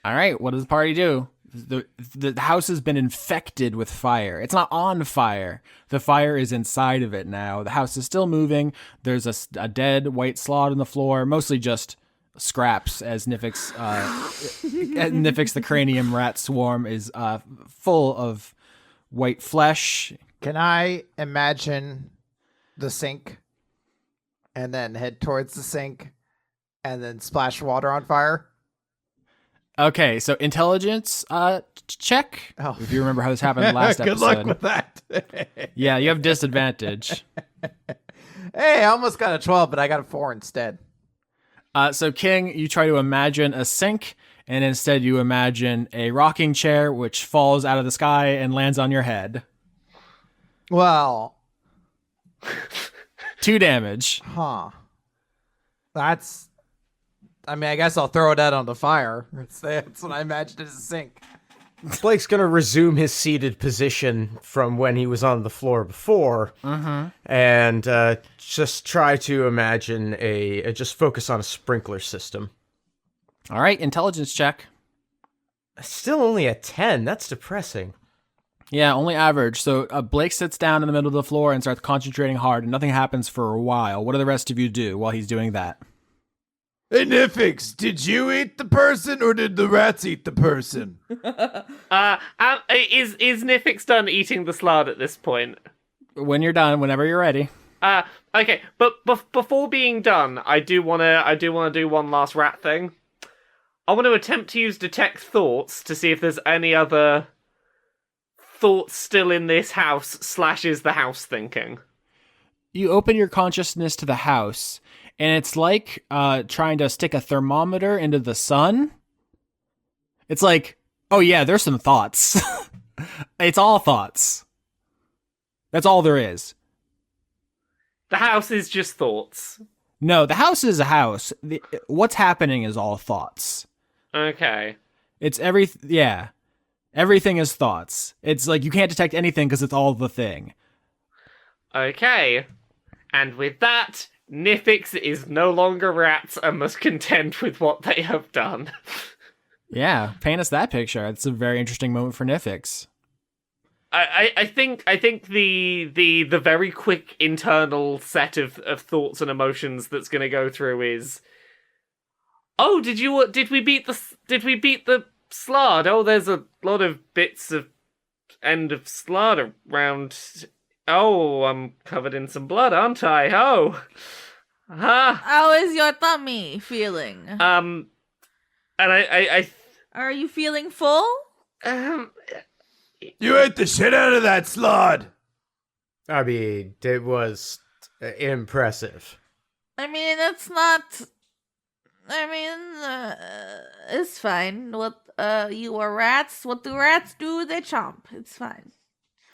Speaker 4: All right, what does the party do? The house has been infected with fire. It's not on fire. The fire is inside of it now. The house is still moving. There's a dead white slot on the floor, mostly just scraps as Nifyx, the cranium rat swarm is full of white flesh.
Speaker 7: Can I imagine the sink and then head towards the sink and then splash water on fire?
Speaker 4: Okay, so intelligence check.
Speaker 7: Oh.
Speaker 4: If you remember how this happened last
Speaker 6: Good
Speaker 4: episode.
Speaker 6: luck with that.
Speaker 4: Yeah, you have disadvantage.
Speaker 7: Hey, I almost got a 12, but I got a 4 instead.
Speaker 4: So King, you try to imagine a sink and instead you imagine a rocking chair which falls out of the sky and lands on your head.
Speaker 7: Well,
Speaker 4: 2 damage.
Speaker 7: huh. That's... I mean, I guess I'll throw that on the fire. That's what I imagined as a sink.
Speaker 3: Blake's gonna resume his seated position from when he was on the floor before, and just try to imagine just focus on a sprinkler system.
Speaker 4: All right, intelligence check.
Speaker 3: Still only a 10. That's depressing.
Speaker 4: Yeah, only average. So Blake sits down in the middle of the floor and starts concentrating hard, and nothing happens for a while. What do the rest of you do while he's doing that?
Speaker 6: Hey, Nifyx, did you eat the person or did the rats eat the person?
Speaker 1: Is Nifyx done eating the slard at this point?
Speaker 4: When you're done, whenever you're ready.
Speaker 1: Okay, but before being done, I do wanna do one last rat thing. I want to attempt to use detect thoughts to see if there's any other thoughts still in this house / is the house thinking.
Speaker 4: You open your consciousness to the house, and it's like trying to stick a thermometer into the sun. It's like, oh yeah, there's some thoughts. It's all thoughts. That's all there is.
Speaker 1: The house is just thoughts.
Speaker 4: No, the house is a house. What's happening is all thoughts.
Speaker 1: Okay.
Speaker 4: It's yeah. Everything is thoughts. It's like you can't detect anything because it's all the thing.
Speaker 1: Okay. And with that, Nifyx is no longer rats and must contend with what they have done.
Speaker 4: Yeah, paint us that picture. It's a very interesting moment for Nifyx.
Speaker 1: I think the very quick internal set of thoughts and emotions that's going to go through is, oh, did we beat the slard? Oh, there's a lot of bits of end of slard around. Oh, I'm covered in some blood, aren't I? Oh,
Speaker 2: How is your tummy feeling?
Speaker 1: and I
Speaker 2: Are you feeling full?
Speaker 6: You ate the shit out of that slod.
Speaker 3: I mean, it was impressive.
Speaker 2: I mean, it's not. I mean, it's fine. What? You are rats. What do rats do? They chomp. It's fine.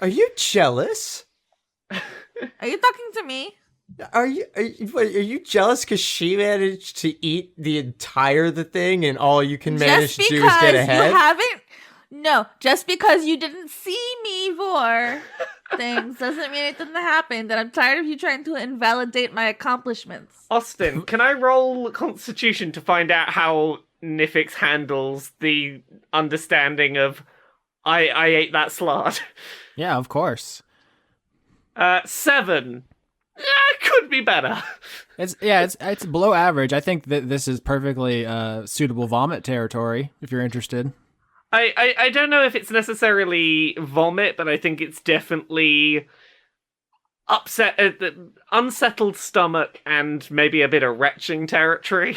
Speaker 3: Are you jealous?
Speaker 2: Are you talking to me?
Speaker 3: Are you jealous because she managed to eat the thing and all you can manage to do is get ahead?
Speaker 2: You haven't. No, just because you didn't see me for things doesn't mean it didn't happen. That I'm tired of you trying to invalidate my accomplishments.
Speaker 1: Austin, can I roll Constitution to find out how Nifyx handles the understanding of I ate that slard?
Speaker 4: Yeah, of course.
Speaker 1: 7. Could be better.
Speaker 4: It's below average. I think that this is perfectly suitable vomit territory, if you're interested.
Speaker 1: I don't know if it's necessarily vomit, but I think it's definitely unsettled stomach and maybe a bit of retching territory.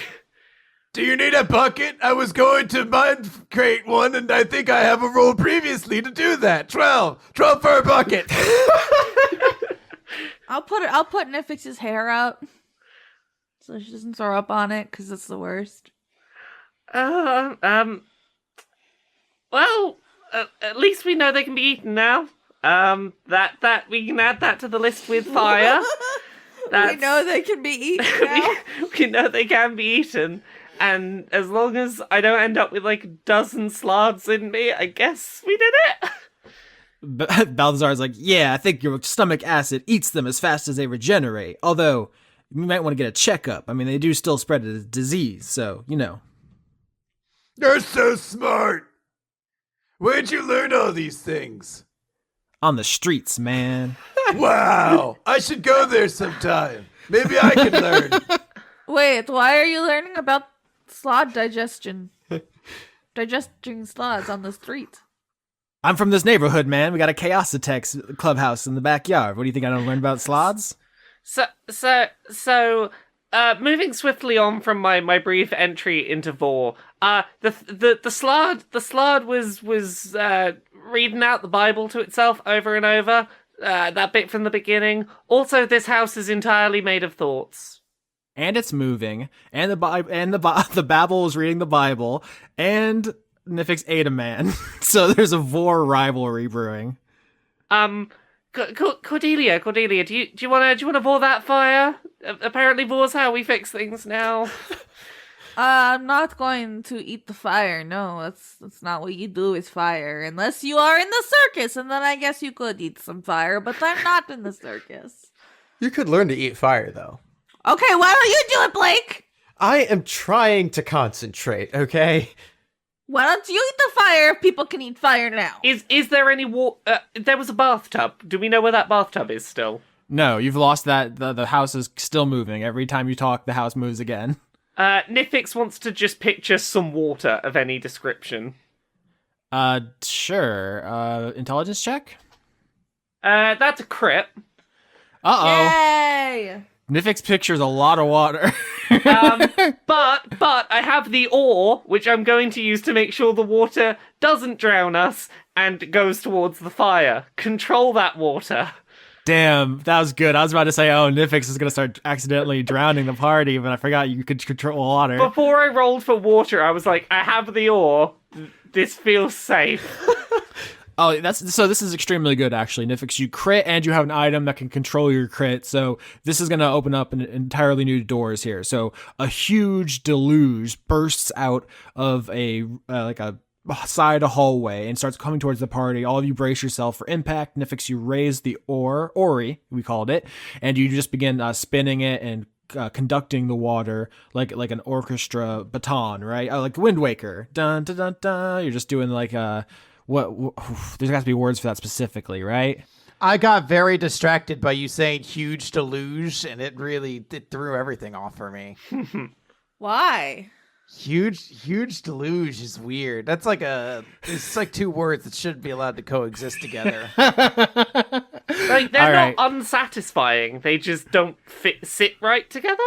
Speaker 6: Do you need a bucket? I was going to mind create one, and I think I have a roll previously to do that. 12 for a bucket.
Speaker 2: I'll put Nifyx's hair out so she doesn't throw up on it because it's the worst.
Speaker 1: Well, at least we know they can be eaten now. That we can add that to the list with fire.
Speaker 2: We know they can be eaten now.
Speaker 1: we know they can be eaten, and as long as I don't end up with like a dozen slards in me, I guess we did it.
Speaker 4: Balthazar's like, yeah, I think your stomach acid eats them as fast as they regenerate. Although, you might want to get a checkup. I mean, they do still spread a disease, so, you know.
Speaker 6: You're so smart. Where'd you learn all these things?
Speaker 4: On the streets, man.
Speaker 6: Wow, I should go there sometime. Maybe I can learn.
Speaker 2: Wait, why are you learning about slod digestion? Digesting slods on the street.
Speaker 4: I'm from this neighborhood, man. We got a Chaositex clubhouse in the backyard. What do you think I don't learn about slods?
Speaker 1: So, moving swiftly on from my brief entry into Vor, the slard was reading out the Bible to itself over and over. That bit from the beginning. Also, this house is entirely made of thoughts.
Speaker 4: and it's moving, and the Babel is reading the Bible, and Nifyx ate a man. So there's a vor rivalry brewing.
Speaker 1: Cordelia, do you want to vor that fire? Apparently, vor's how we fix things now.
Speaker 2: I'm not going to eat the fire. No, that's not what you do with fire. Unless you are in the circus, and then I guess you could eat some fire, but I'm not in the circus.
Speaker 3: You could learn to eat fire, though.
Speaker 2: Okay, why don't you do it, Blake?
Speaker 3: I am trying to concentrate, okay?
Speaker 2: Why don't you eat the fire if people can eat fire now?
Speaker 1: Is there any there was a bathtub. Do we know where that bathtub is still?
Speaker 4: No, you've lost that. The house is still moving. Every time you talk, the house moves again.
Speaker 1: Nifyx wants to just picture some water of any description.
Speaker 4: Sure. Intelligence check?
Speaker 1: That's a crit.
Speaker 4: Uh-oh.
Speaker 2: Yay!
Speaker 4: Nifyx pictures a lot of water.
Speaker 1: But I have the ore, which I'm going to use to make sure the water doesn't drown us and goes towards the fire. Control that water.
Speaker 4: Damn, that was good. I was about to say, oh, Nifyx is going to start accidentally drowning the party, but I forgot you could control water.
Speaker 1: Before I rolled for water, I was like, I have the ore. This feels safe.
Speaker 4: Oh, this is extremely good, actually. Nifyx, you crit and you have an item that can control your crit, so this is going to open up an entirely new doors here. So a huge deluge bursts out of a side hallway and starts coming towards the party. All of you brace yourself for impact. Nifyx, you raise the ori, we called it, and you just begin spinning it and conducting the water like an orchestra baton, right? Like Wind Waker. Dun dun dun dun. You're just doing like what there's got to be words for that specifically, right?
Speaker 7: I got very distracted by you saying huge deluge, and it threw everything off for me.
Speaker 2: Why?
Speaker 7: Huge deluge is weird. It's like two words that shouldn't be allowed to coexist together.
Speaker 1: Like, they're
Speaker 4: All right.
Speaker 1: not unsatisfying. They just don't sit right together.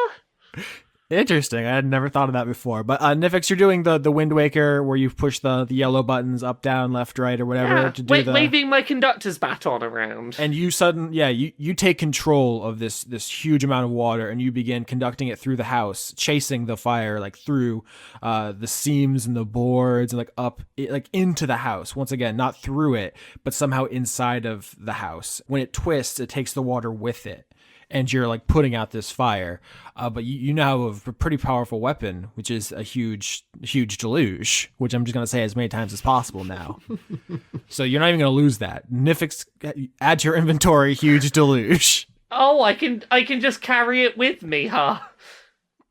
Speaker 4: Interesting. I had never thought of that before. But Nifyx, you're doing the Wind Waker where you push the yellow buttons up, down, left, right, or whatever to do
Speaker 1: waving my conductor's baton around.
Speaker 4: And you you take control of this huge amount of water and you begin conducting it through the house, chasing the fire like through the seams and the boards and like up like into the house. Once again, not through it, but somehow inside of the house. When it twists, it takes the water with it. And you're like putting out this fire, but you now have a pretty powerful weapon, which is a huge deluge, which I'm just gonna say as many times as possible now. So you're not even gonna lose that. Nifyx, add to your inventory, huge deluge.
Speaker 1: Oh, I can just carry it with me, huh?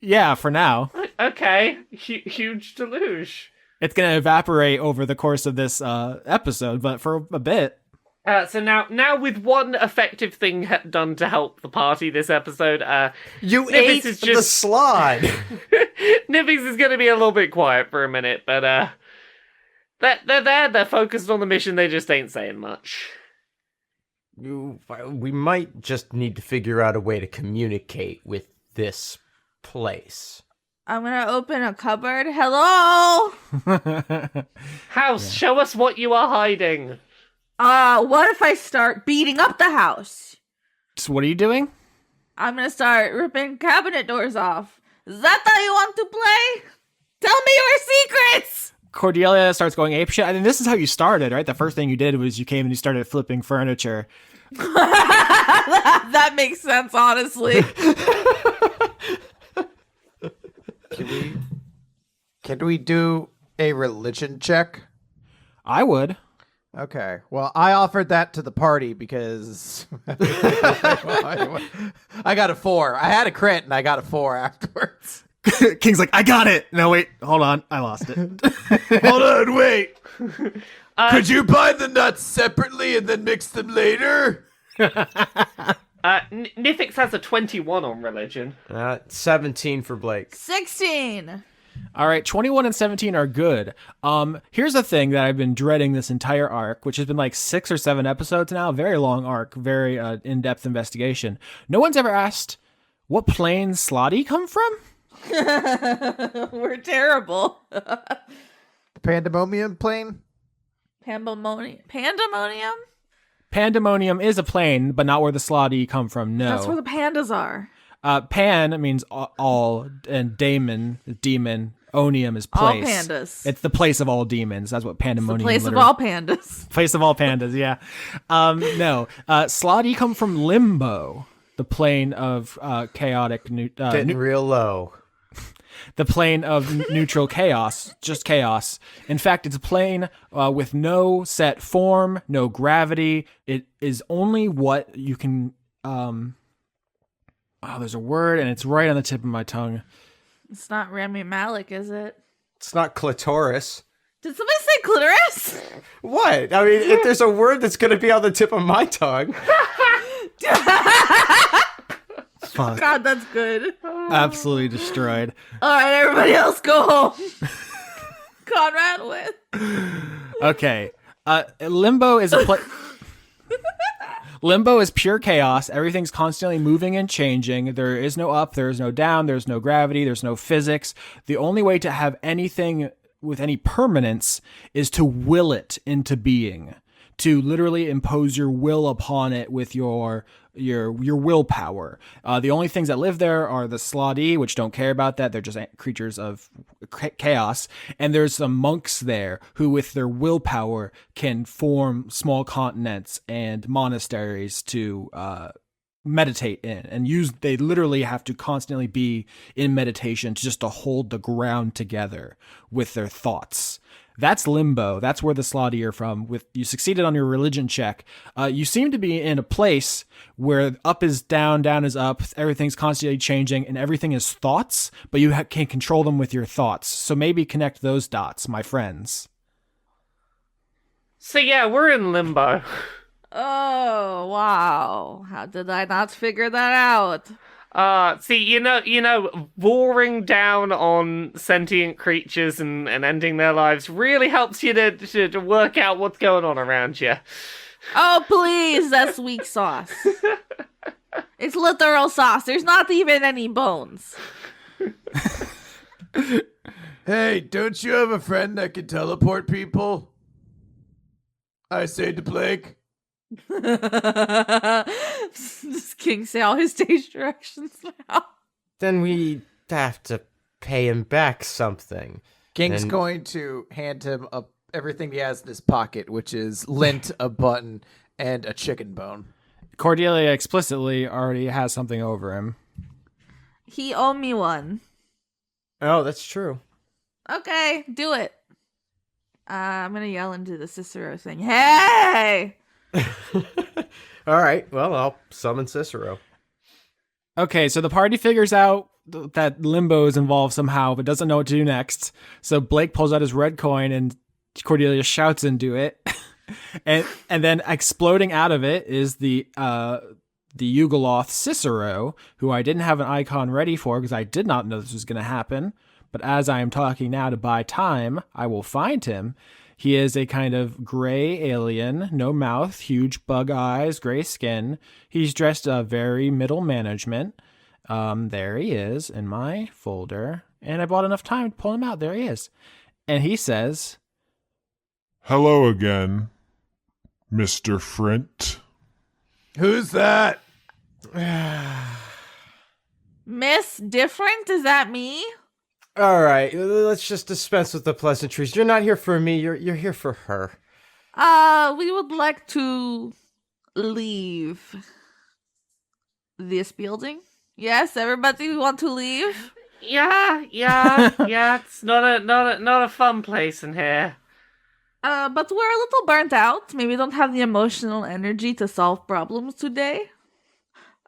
Speaker 4: Yeah, for now.
Speaker 1: Okay, huge deluge.
Speaker 4: It's gonna evaporate over the course of this episode, but for a bit.
Speaker 1: So now with one effective thing done to help the party this episode,
Speaker 3: You
Speaker 1: Nifyx
Speaker 3: ate
Speaker 1: is
Speaker 3: the
Speaker 1: just-
Speaker 3: slide.
Speaker 1: Nifyx is going to be a little bit quiet for a minute, but they're focused on the mission. They just ain't saying much.
Speaker 3: We might just need to figure out a way to communicate with this place.
Speaker 2: I'm gonna open a cupboard. Hello?
Speaker 1: House, show us what you are hiding.
Speaker 2: What if I start beating up the house?
Speaker 4: So what are you doing?
Speaker 2: I'm gonna start ripping cabinet doors off. Is that how you want to play? Tell me your secrets!
Speaker 4: Cordelia starts going apeshit. I mean, this is how you started, right? The first thing you did was you came and you started flipping furniture.
Speaker 2: That makes sense, honestly.
Speaker 7: Can we do a religion check?
Speaker 4: I would.
Speaker 7: Okay. Well, I offered that to the party because I got a 4. I had a crit and I got a 4 afterwards.
Speaker 4: King's like, I got it. No, wait, hold on. I lost it.
Speaker 6: Hold on, wait. Could you buy the nuts separately and then mix them later?
Speaker 1: Nifyx has a 21 on religion.
Speaker 3: 17 for Blake.
Speaker 2: 16.
Speaker 4: All right, 21 and 17 are good. Here's the thing that I've been dreading this entire arc, which has been like 6 or 7 episodes now. Very long arc, very in-depth investigation. No one's ever asked, what plane Slotty come from?
Speaker 2: We're terrible.
Speaker 7: The Pandemonium plane?
Speaker 2: Pandemonium?
Speaker 4: Pandemonium is a plane, but not where the Slotty come from, no.
Speaker 2: That's where the pandas are.
Speaker 4: Pan means all, and demon, onium is
Speaker 2: All
Speaker 4: place.
Speaker 2: pandas.
Speaker 4: It's the place of all demons. That's what pandemonium.
Speaker 2: The place of
Speaker 4: literally-
Speaker 2: all pandas.
Speaker 4: Place of all pandas. Yeah. No. Slotty come from limbo, the plane of chaotic.
Speaker 3: Getting real low.
Speaker 4: The plane of neutral chaos, just chaos. In fact, it's a plane with no set form, no gravity. It is only what you can. There's a word, and it's right on the tip of my tongue.
Speaker 2: It's not Rami Malek, is it?
Speaker 3: It's not clitoris.
Speaker 2: Did somebody say clitoris?
Speaker 3: What? I mean, if there's a word that's going to be on the tip of my tongue.
Speaker 4: Fuck.
Speaker 2: God, that's good.
Speaker 4: Absolutely destroyed.
Speaker 2: All right, everybody else go home. Conrad wins.
Speaker 4: Okay. Limbo is a Limbo is pure chaos. Everything's constantly moving and changing. There is no up, there is no down, there's no gravity, there's no physics. The only way to have anything with any permanence is to will it into being, to literally impose your will upon it with your willpower. The only things that live there are the Slotty, which don't care about that. They're just creatures of chaos. And there's some monks there who, with their willpower, can form small continents and monasteries to meditate in and use. They literally have to constantly be in meditation just to hold the ground together with their thoughts. That's limbo. That's where the Slotty are from. With you succeeded on your religion check. You seem to be in a place where up is down, down is up. Everything's constantly changing, and everything is thoughts. But you can control them with your thoughts. So maybe connect those dots, my friends.
Speaker 1: So yeah, we're in limbo.
Speaker 2: Oh, wow. How did I not figure that out?
Speaker 1: See, you know, boring down on sentient creatures and ending their lives really helps you to work out what's going on around you.
Speaker 2: Oh, please, that's weak sauce. It's literal sauce. There's not even any bones.
Speaker 6: Hey, don't you have a friend that can teleport people? I say to Blake.
Speaker 2: Does King say all his stage directions now?
Speaker 3: Then we have to pay him back something.
Speaker 7: King's
Speaker 3: And-
Speaker 7: going to hand him everything he has in his pocket, which is lint, a button, and a chicken bone.
Speaker 4: Cordelia explicitly already has something over him.
Speaker 2: He owed me one.
Speaker 3: Oh, that's true.
Speaker 2: Okay, do it. I'm gonna yell into the Cicero thing. Hey!
Speaker 3: All right. Well, I'll summon Cicero.
Speaker 4: Okay, so the party figures out that Limbo is involved somehow, but doesn't know what to do next. So Blake pulls out his red coin, and Cordelia shouts into it, and then exploding out of it is the Yugoloth Cicero, who I didn't have an icon ready for because I did not know this was going to happen. But as I am talking now to buy time, I will find him. He is a kind of gray alien, no mouth, huge bug eyes, gray skin. He's dressed very middle management. There he is in my folder. And I bought enough time to pull him out. There he is. And he says,
Speaker 8: "Hello again, Mr. Frint."
Speaker 6: Who's that?
Speaker 2: Miss Different? Is that me?
Speaker 3: All right. Let's just dispense with the pleasantries. You're not here for me. You're here for her.
Speaker 2: We would like to leave this building. Yes, everybody want to leave?
Speaker 1: Yeah. It's not a fun place in here.
Speaker 2: But we're a little burnt out. Maybe we don't have the emotional energy to solve problems today.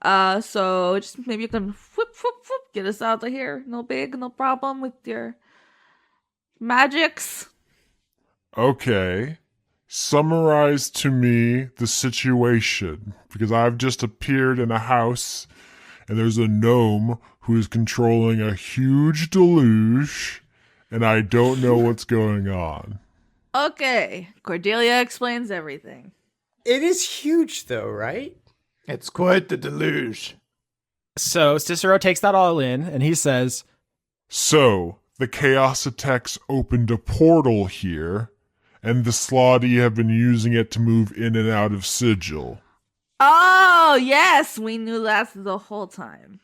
Speaker 2: So just maybe you can whoop, get us out of here. No problem with your magics.
Speaker 8: Okay. Summarize to me the situation, because I've just appeared in a house and there's a gnome who is controlling a huge deluge and I don't know what's going on.
Speaker 2: Okay, Cordelia explains everything.
Speaker 3: It is huge, though, right?
Speaker 6: It's quite the deluge.
Speaker 4: so Cicero takes that all in, and he says,
Speaker 8: So, the Chaos Attacks opened a portal here, and the Slotty have been using it to move in and out of Sigil.
Speaker 2: Oh, yes, we knew that the whole time.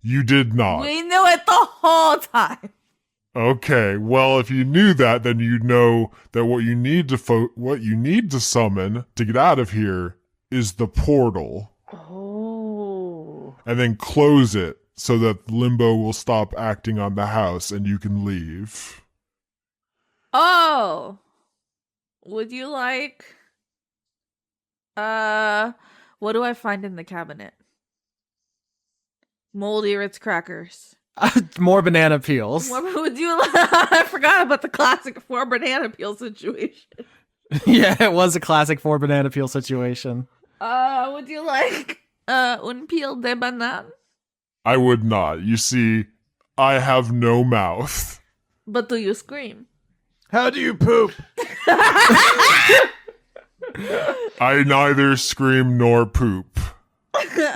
Speaker 8: You did not.
Speaker 2: We knew it the whole time.
Speaker 8: Okay, well, if you knew that, then you'd know that what you need to summon to get out of here is the portal.
Speaker 1: Oh.
Speaker 8: And then close it so that Limbo will stop acting on the house and you can leave.
Speaker 2: Oh. Would you like... what do I find in the cabinet? Moldy Ritz crackers.
Speaker 4: More banana peels.
Speaker 2: What would you like? I forgot about the classic 4 banana peel situation.
Speaker 4: Yeah, it was a classic 4 banana peel situation.
Speaker 2: Would you like un peel de banane?
Speaker 8: I would not. You see, I have no mouth.
Speaker 2: But do you scream?
Speaker 6: How do you poop?
Speaker 8: I neither scream nor poop.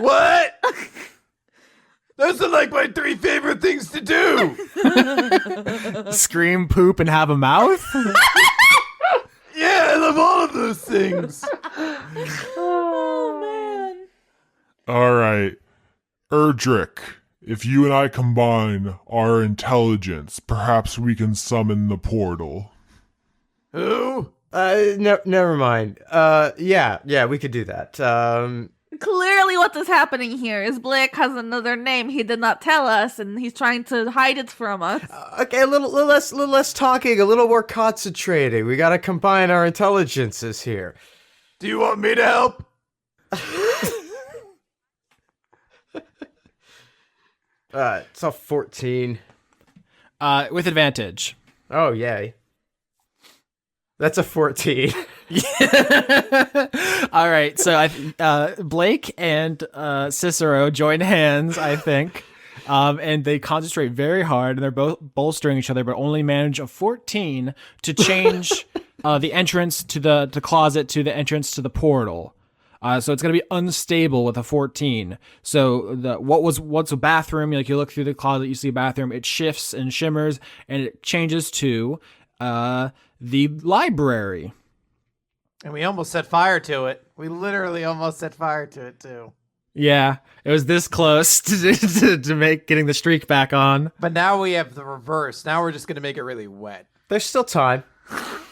Speaker 6: What? Those are like my 3 favorite things to do.
Speaker 4: Scream, poop, and have a mouth?
Speaker 6: Yeah, I love all of those things.
Speaker 2: Oh, man.
Speaker 8: All right. Erdrick, if you and I combine our intelligence, perhaps we can summon the portal.
Speaker 6: Who?
Speaker 3: No, never mind. Yeah, we could do that.
Speaker 2: Clearly what is happening here is Blake has another name he did not tell us, and he's trying to hide it from us.
Speaker 3: Okay, a little less talking, a little more concentrating. We gotta combine our intelligences here.
Speaker 6: Do you want me to help?
Speaker 3: It's a 14.
Speaker 4: With advantage.
Speaker 3: Oh, yay. That's a 14.
Speaker 4: All right, so Blake and Cicero join hands, I think, and they concentrate very hard, and they're both bolstering each other, but only manage a 14 to change the entrance to the closet to the entrance to the portal. So it's going to be unstable with a 14. So what's a bathroom? Like, you look through the closet, you see a bathroom. It shifts and shimmers, and it changes to the library.
Speaker 7: And we almost set fire to it. We literally almost set fire to it, too.
Speaker 4: Yeah, it was this close to getting the streak back on.
Speaker 7: But now we have the reverse. Now we're just going to make it really wet.
Speaker 3: There's still time.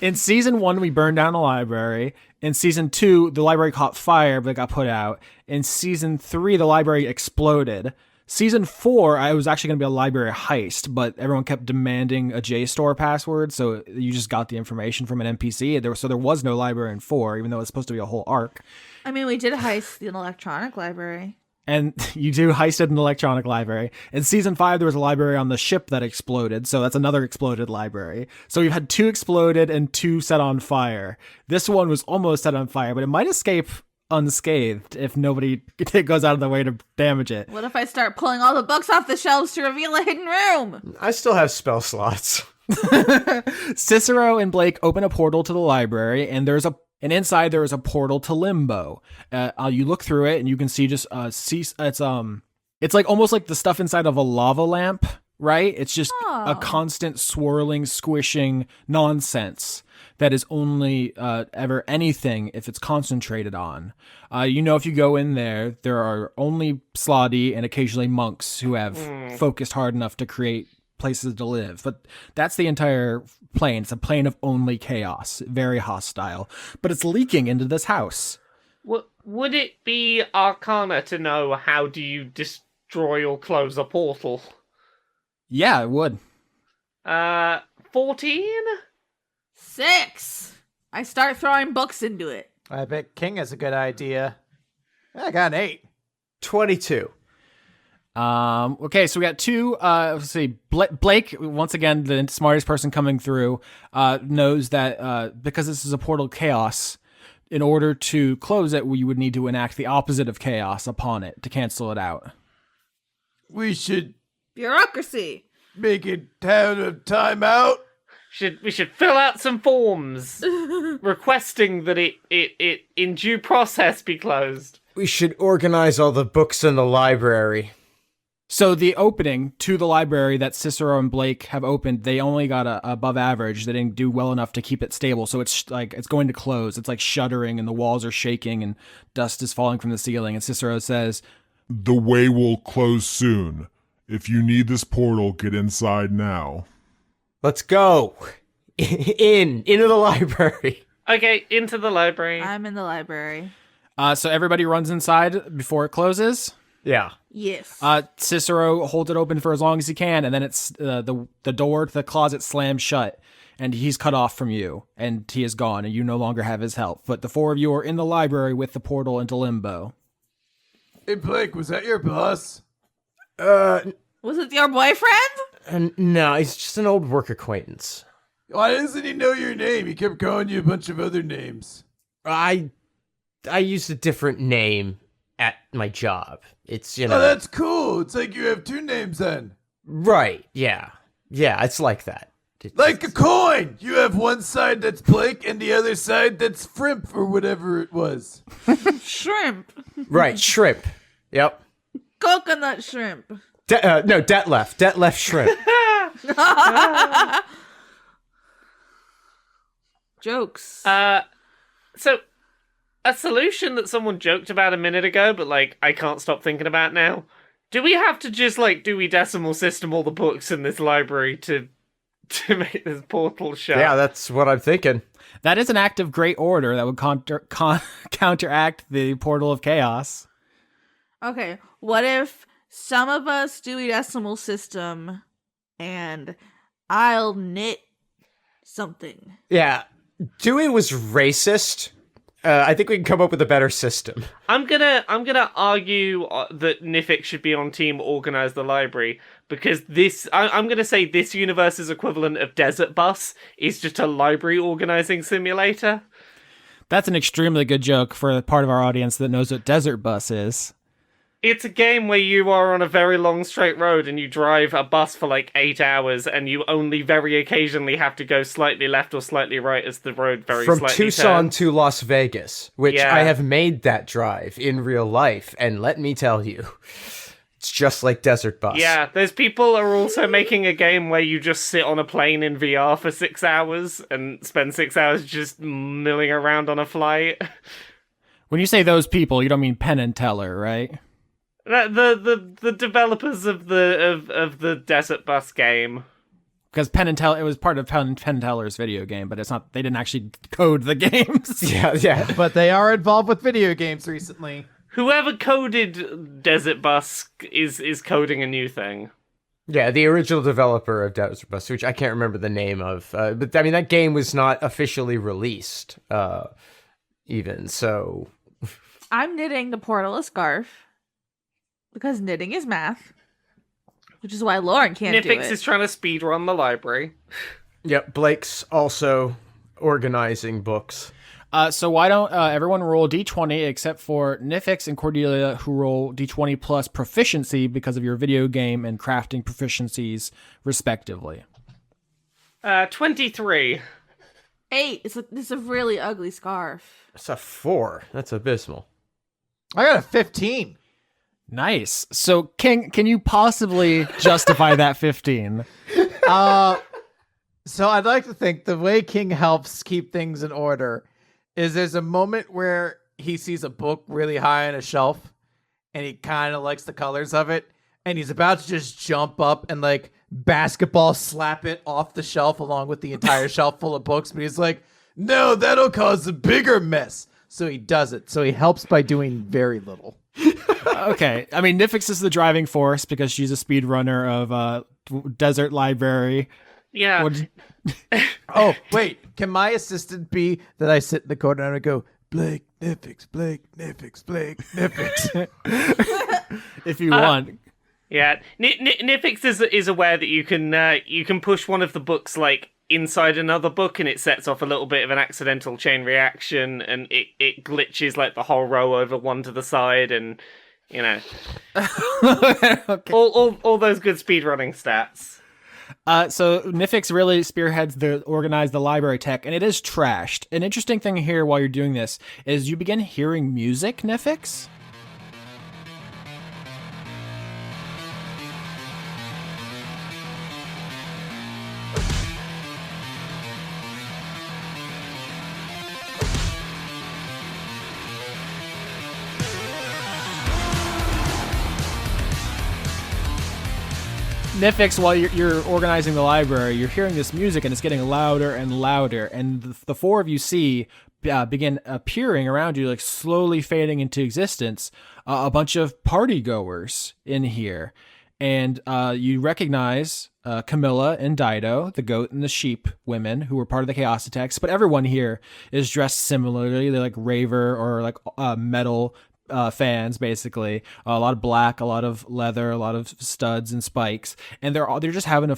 Speaker 4: In season 1, we burned down a library. In season 2, the library caught fire, but it got put out. In season 3, the library exploded. Season 4, I was actually going to be a library heist, but everyone kept demanding a JSTOR password, so you just got the information from an NPC. So there was no library in 4, even though it's supposed to be a whole arc.
Speaker 2: I mean, we did heist the electronic library.
Speaker 4: And you do heisted an electronic library. In season 5, there was a library on the ship that exploded, so that's another exploded library. So we've had 2 exploded and 2 set on fire. This one was almost set on fire, but it might escape unscathed if nobody goes out of the way to damage it.
Speaker 2: What if I start pulling all the books off the shelves to reveal a hidden room?
Speaker 3: I still have spell slots.
Speaker 4: Cicero and Blake open a portal to the library, and inside there is a portal to Limbo. You look through it, and you can see it's like almost like the stuff inside of a lava lamp, right? It's just a constant swirling, squishing nonsense that is only ever anything if it's concentrated on. If you go in there, there are only Slotty and occasionally monks who have focused hard enough to create places to live. But that's the entire plane. It's a plane of only chaos. Very hostile. But it's leaking into this house.
Speaker 1: Would it be Arcana to know how do you destroy or close a portal?
Speaker 4: Yeah, it would.
Speaker 1: 14?
Speaker 2: 6. I start throwing books into it.
Speaker 7: I bet King has a good idea. I got an 8.
Speaker 3: 22.
Speaker 4: Okay, so we got 2. Let's see. Blake, once again, the smartest person coming through, knows that because this is a portal chaos, in order to close it, we would need to enact the opposite of chaos upon it to cancel it out.
Speaker 6: We should
Speaker 2: Bureaucracy.
Speaker 6: make it have a timeout.
Speaker 1: We should fill out some forms requesting that it in due process be closed.
Speaker 3: We should organize all the books in the library.
Speaker 4: So the opening to the library that Cicero and Blake have opened, they only got above average. They didn't do well enough to keep it stable. So it's going to close. It's like shuddering and the walls are shaking and dust is falling from the ceiling. And Cicero says,
Speaker 8: The way will close soon, If you need this portal, get inside now.
Speaker 3: Let's go. Into the library.
Speaker 1: Okay, into the library.
Speaker 2: I'm in the library.
Speaker 4: So everybody runs inside before it closes.
Speaker 3: Yeah.
Speaker 2: Yes.
Speaker 4: Cicero holds it open for as long as he can, and then it's the door to the closet slams shut, and he's cut off from you, and he is gone, and you no longer have his help. But the four of you are in the library with the portal into limbo.
Speaker 6: Hey, Blake, was that your boss?
Speaker 2: Was it your boyfriend?
Speaker 3: No, he's just an old work acquaintance.
Speaker 6: Why doesn't he know your name? He kept calling you a bunch of other names.
Speaker 3: I used a different name at my job. It's, you know.
Speaker 6: Oh, that's cool. It's like you have two names then.
Speaker 3: Right, yeah. Yeah, it's like that.
Speaker 6: Like a coin! You have one side that's Blake and the other side that's Frimp or whatever it was.
Speaker 2: Shrimp.
Speaker 3: Right, shrimp. Yep.
Speaker 2: Coconut shrimp.
Speaker 3: No, Detlef. Detlef shrimp.
Speaker 2: Jokes.
Speaker 1: So, a solution that someone joked about a minute ago, but, like, I can't stop thinking about now. Do we have to just, like, Dewey Decimal System all the books in this library to make this portal shut?
Speaker 3: Yeah, that's what I'm thinking.
Speaker 4: That is an act of great order that would counteract the portal of chaos.
Speaker 2: Okay, what if some of us do a decimal system and I'll knit something?
Speaker 3: Yeah, Dewey was racist. I think we can come up with a better system.
Speaker 1: I'm gonna argue that Nifyx should be on team organize the library, because I'm gonna say this universe's equivalent of Desert Bus is just a library organizing simulator.
Speaker 4: That's an extremely good joke for the part of our audience that knows what Desert Bus is.
Speaker 1: It's a game where you are on a very long straight road and you drive a bus for like 8 hours and you only very occasionally have to go slightly left or slightly right as the road very
Speaker 3: From
Speaker 1: slightly
Speaker 3: Tucson
Speaker 1: turns.
Speaker 3: to Las Vegas, which
Speaker 1: Yeah.
Speaker 3: I have made that drive in real life, and let me tell you, it's just like Desert Bus.
Speaker 1: Yeah, there's people are also making a game where you just sit on a plane in VR for 6 hours and spend 6 hours just milling around on a flight.
Speaker 4: When you say those people, you don't mean Penn and Teller, right?
Speaker 1: The developers of the Desert Bus game.
Speaker 4: Because Penn and Teller, it was part of Penn and Teller's video game, but it's not. They didn't actually code the games.
Speaker 3: Yeah.
Speaker 7: But they are involved with video games recently.
Speaker 1: Whoever coded Desert Bus is coding a new thing.
Speaker 3: Yeah, the original developer of Desert Bus, which I can't remember the name of. But, I mean, that game was not officially released, even, so...
Speaker 2: I'm knitting the portal a scarf because knitting is math, which is why Lauren can't do
Speaker 1: Nifyx
Speaker 2: it.
Speaker 1: is trying to speedrun the library.
Speaker 3: Yep, Blake's also organizing books.
Speaker 4: So why don't everyone roll D20 except for Nifyx and Cordelia, who roll D20 plus proficiency because of your video game and crafting proficiencies, respectively.
Speaker 1: 23.
Speaker 2: 8. It's a really ugly scarf.
Speaker 3: That's a 4. That's abysmal.
Speaker 7: I got a 15.
Speaker 4: Nice. So, King, can you possibly justify that 15?
Speaker 7: So I'd like to think the way King helps keep things in order is there's a moment where he sees a book really high on a shelf and he kind of likes the colors of it and he's about to just jump up and like basketball slap it off the shelf along with the entire shelf full of books, but he's like, no, that'll cause a bigger mess. So he does it. So he helps by doing very little.
Speaker 4: Okay. I mean, Nifyx is the driving force because she's a speedrunner of Desert Library.
Speaker 1: Yeah.
Speaker 7: Oh, wait. Can my assistant be that I sit in the corner and I go, Blake, Nifyx, Blake, Nifyx, Blake, Nifyx?
Speaker 4: If you want.
Speaker 1: Yeah. Nifyx is aware that you can push one of the books like inside another book and it sets off a little bit of an accidental chain reaction and it glitches like the whole row over one to the side and, you know,
Speaker 4: Okay.
Speaker 1: all those good speedrunning stats.
Speaker 4: So Nifyx really spearheads organize the library tech, and it is trashed. An interesting thing here while you're doing this is you begin hearing music, Nifyx. Nifyx, while you're organizing the library, you're hearing this music and it's getting louder and louder. And the four of you see begin appearing around you, like slowly fading into existence, a bunch of party goers in here. And you recognize Camilla and Dido, the goat and the sheep women who were part of the Chaositex. But everyone here is dressed similarly. They're like raver or like metal fans, basically. A lot of black, a lot of leather, a lot of studs and spikes. And they're just having a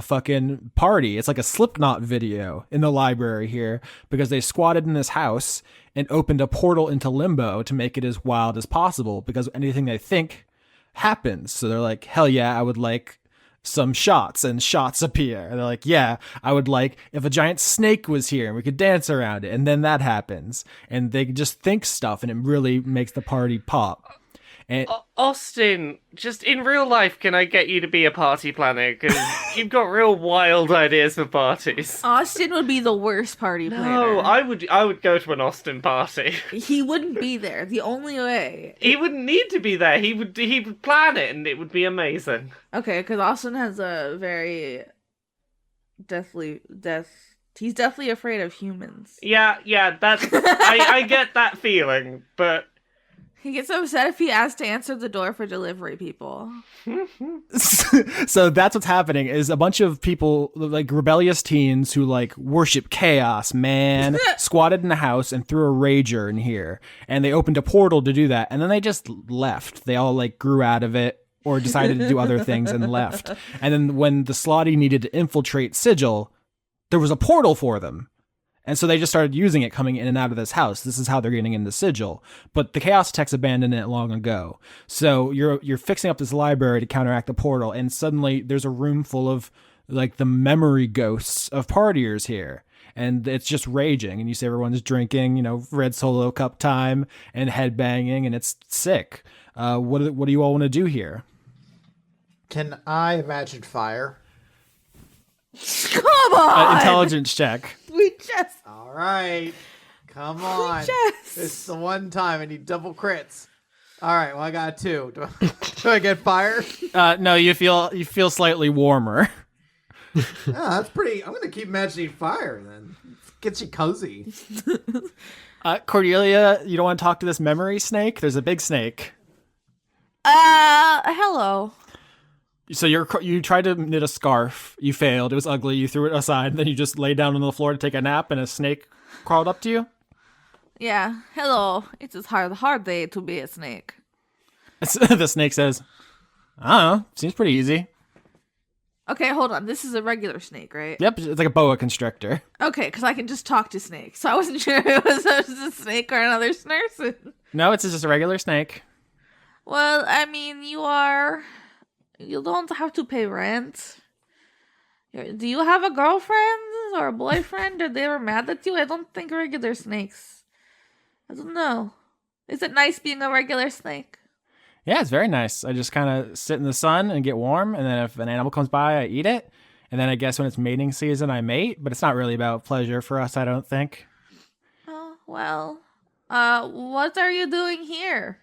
Speaker 4: fucking party. It's like a Slipknot video in the library here because they squatted in this house and opened a portal into limbo to make it as wild as possible because anything they think happens. So they're like, hell yeah, I would like some shots, and shots appear. And they're like, yeah, I would like if a giant snake was here and we could dance around it. And then that happens. And they just think stuff and it really makes the party pop. And
Speaker 1: Austin, just in real life, can I get you to be a party planner? Because you've got real wild ideas for parties.
Speaker 2: Austin would be the worst party planner.
Speaker 1: No, I would go to an Austin party.
Speaker 2: He wouldn't be there. The only way.
Speaker 1: He wouldn't need to be there. He would plan it, and it would be amazing.
Speaker 2: Okay, because Austin has a very He's deathly afraid of humans.
Speaker 1: Yeah, that's I get that feeling, but.
Speaker 2: He gets upset if he has to answer the door for delivery people.
Speaker 4: So that's what's happening is a bunch of people, like rebellious teens who like worship chaos, man, squatted in the house and threw a rager in here. And they opened a portal to do that. And then they just left. They all like grew out of it or decided to do other things and left. And then when the Slotty needed to infiltrate Sigil, there was a portal for them. And so they just started using it coming in and out of this house. This is how they're getting into Sigil. But the Chaos Techs abandoned it long ago. So you're fixing up this library to counteract the portal, and suddenly there's a room full of like the memory ghosts of partiers here. And it's just raging. And you see everyone's drinking, red Solo cup time and headbanging, and it's sick. What do you all want to do here?
Speaker 7: Can I imagine fire?
Speaker 2: Come on!
Speaker 4: Intelligence check.
Speaker 2: We just...
Speaker 7: All right. Come on.
Speaker 2: Yes.
Speaker 7: This is the one time I need double crits. All right, well, I got 2. Do I get fire?
Speaker 4: No, you feel slightly warmer.
Speaker 7: That's pretty... I'm going to keep imagining fire, then. Gets you cozy.
Speaker 4: Cordelia, you don't want to talk to this memory snake? There's a big snake.
Speaker 2: Hello.
Speaker 4: So you tried to knit a scarf. You failed. It was ugly. You threw it aside. Then you just lay down on the floor to take a nap, and a snake crawled up to you.
Speaker 2: Yeah. Hello. It is hard day to be a snake.
Speaker 4: The snake says, "I don't know. Seems pretty easy."
Speaker 2: Okay, hold on. This is a regular snake, right?
Speaker 4: Yep, it's like a boa constrictor.
Speaker 2: Okay, because I can just talk to snakes, so I wasn't sure if it was a snake or another snurson.
Speaker 4: No, it's just a regular snake.
Speaker 2: Well, I mean, you don't have to pay rent. Do you have a girlfriend or a boyfriend? Are they ever mad at you? I don't think regular snakes. I don't know. Is it nice being a regular snake?
Speaker 4: Yeah, it's very nice. I just kind of sit in the sun and get warm, and then if an animal comes by, I eat it. And then I guess when it's mating season, I mate. But it's not really about pleasure for us, I don't think.
Speaker 2: Oh, well. What are you doing here?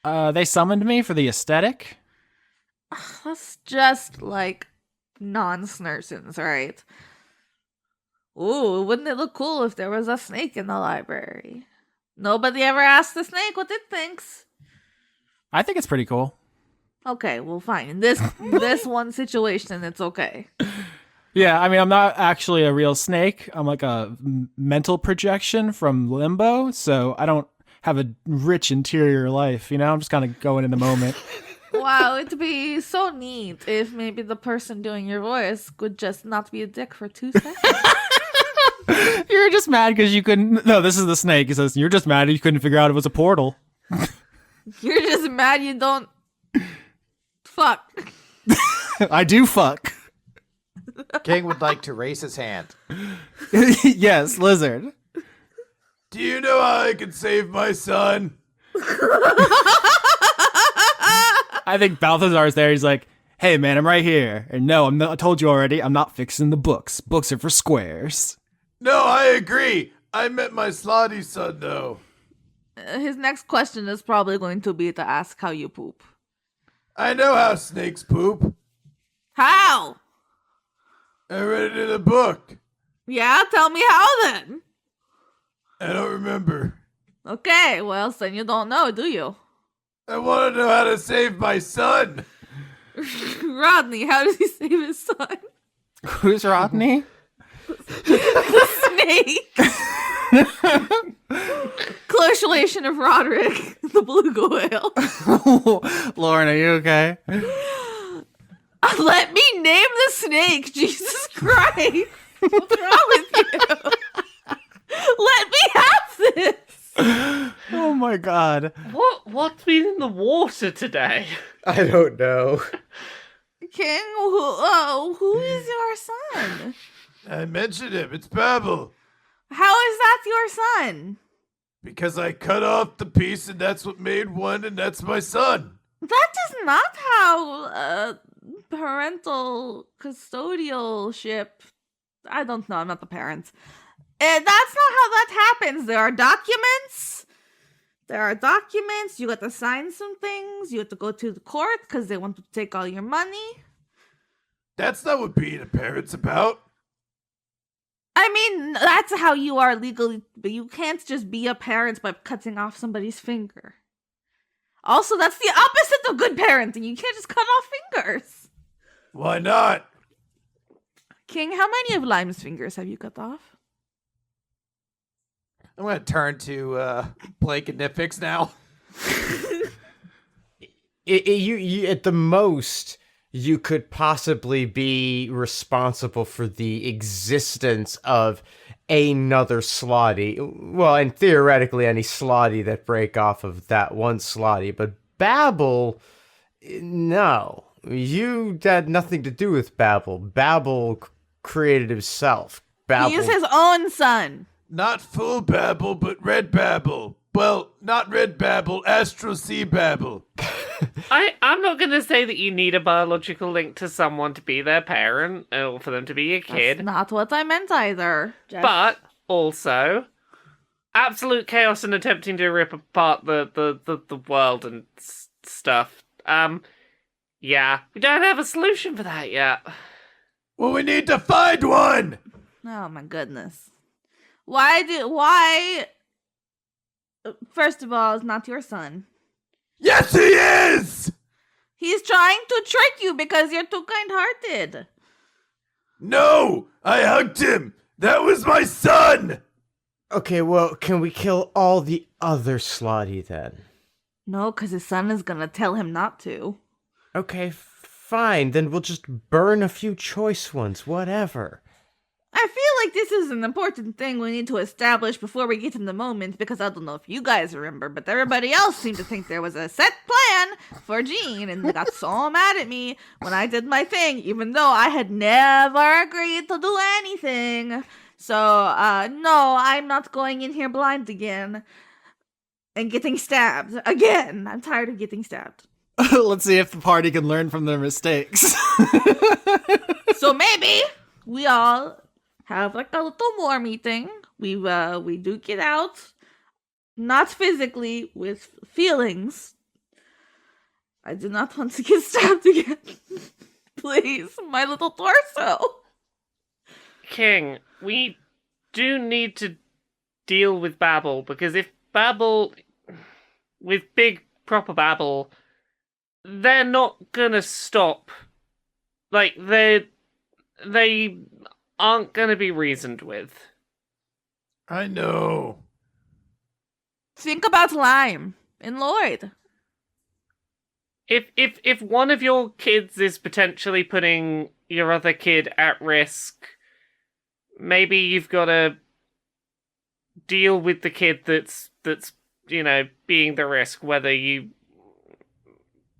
Speaker 4: They summoned me for the aesthetic.
Speaker 2: That's just like non-snursons, right? Ooh, wouldn't it look cool if there was a snake in the library? Nobody ever asked the snake what it thinks.
Speaker 4: I think it's pretty cool.
Speaker 2: Okay, well, fine. In this one situation, it's okay.
Speaker 4: Yeah, I mean, I'm not actually a real snake. I'm like a mental projection from Limbo, so I don't have a rich interior life, I'm just kind of going in the moment.
Speaker 2: Wow, it'd be so neat if maybe the person doing your voice could just not be a dick for 2 seconds.
Speaker 4: You're just mad because you couldn't... No, this is the snake. He says, you're just mad you couldn't figure out it was a portal.
Speaker 2: You're just mad you don't... Fuck.
Speaker 4: I do fuck.
Speaker 7: King would like to raise his hand.
Speaker 4: Yes, lizard.
Speaker 6: Do you know how I can save my son?
Speaker 4: I think Balthazar's there. He's like, hey, man, I'm right here. And no, I told you already, I'm not fixing the books. Books are for squares.
Speaker 6: No, I agree. I met my slotty son, though.
Speaker 2: His next question is probably going to be to ask how you poop.
Speaker 6: I know how snakes poop.
Speaker 2: How?
Speaker 6: I read it in a book.
Speaker 2: Yeah, tell me how then.
Speaker 6: I don't remember.
Speaker 2: Okay, well, then you don't know, do you?
Speaker 6: I want to know how to save my son.
Speaker 2: Rodney, how does he save his son?
Speaker 4: Who's Rodney?
Speaker 2: Snake. Close relation of Roderick, the beluga whale.
Speaker 4: Lauren, are you okay?
Speaker 2: Let me name the snake, Jesus Christ. What's wrong with you? Let me have this.
Speaker 4: Oh my god.
Speaker 1: What's been in the water today?
Speaker 3: I don't know.
Speaker 2: King, who is your son?
Speaker 6: I mentioned him. It's Babel.
Speaker 2: How is that your son?
Speaker 6: Because I cut off the piece and that's what made one and that's my son.
Speaker 2: That is not how parental custodialship. I don't know. I'm not the parent. That's not how that happens. There are documents. You have to sign some things. You have to go to the court because they want to take all your money.
Speaker 6: That's not what being a parent's about.
Speaker 2: I mean, that's how you are legally, but you can't just be a parent by cutting off somebody's finger. Also, that's the opposite of good parenting. You can't just cut off fingers.
Speaker 6: Why not?
Speaker 2: King, how many of Lime's fingers have you cut off?
Speaker 7: I'm going to turn to Blake and Nifyx now.
Speaker 3: You at the most, you could possibly be responsible for the existence of another slotty. Well, and theoretically, any slotty that break off of that one slotty. But Babel, no. You had nothing to do with Babel. Babel created himself. Babel.
Speaker 2: He is his own son.
Speaker 6: Not full Babel, but red Babel. Well, not red Babel, Astral Sea Babel.
Speaker 1: I'm not going to say that you need a biological link to someone to be their parent or for them to be your kid.
Speaker 2: That's not what I meant either.
Speaker 1: But also, absolute chaos and attempting to rip apart the world and stuff. Yeah, we don't have a solution for that yet.
Speaker 6: Well, we need to find one!
Speaker 2: Oh my goodness. Why? First of all, it's not your son.
Speaker 6: Yes, he is!
Speaker 2: He's trying to trick you because you're too kind-hearted.
Speaker 6: No! I hugged him! That was my son!
Speaker 3: Okay, well, can we kill all the other slotty then?
Speaker 2: No, because his son is gonna tell him not to.
Speaker 3: Okay, fine. Then we'll just burn a few choice ones, whatever.
Speaker 2: I feel like this is an important thing we need to establish before we get in the moment, because I don't know if you guys remember, but everybody else seemed to think there was a set plan for Jean, and they got so mad at me when I did my thing, even though I had never agreed to do anything. So, no, I'm not going in here blind again and getting stabbed again. I'm tired of getting stabbed.
Speaker 4: Let's see if the party can learn from their mistakes.
Speaker 2: So maybe we all have like a little more meeting. We do get out, not physically, with feelings. I do not want to get stabbed again. Please, my little torso.
Speaker 1: King, we do need to deal with Babel, because if Babel, with big proper Babel, they're not gonna stop. Like, they aren't gonna be reasoned with.
Speaker 6: I know.
Speaker 2: Think about Lime and Lloyd.
Speaker 1: If one of your kids is potentially putting your other kid at risk, maybe you've got to deal with the kid that's being the risk, whether you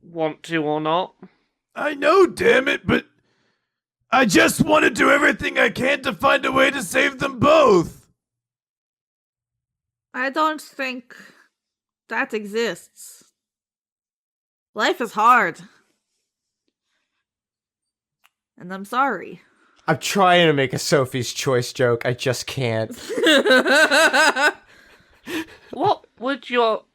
Speaker 1: want to or not.
Speaker 6: I know, damn it, but I just want to do everything I can to find a way to save them both.
Speaker 2: I don't think that exists. Life is hard. And I'm sorry.
Speaker 3: I'm trying to make a Sophie's Choice joke. I just can't.
Speaker 1: What would your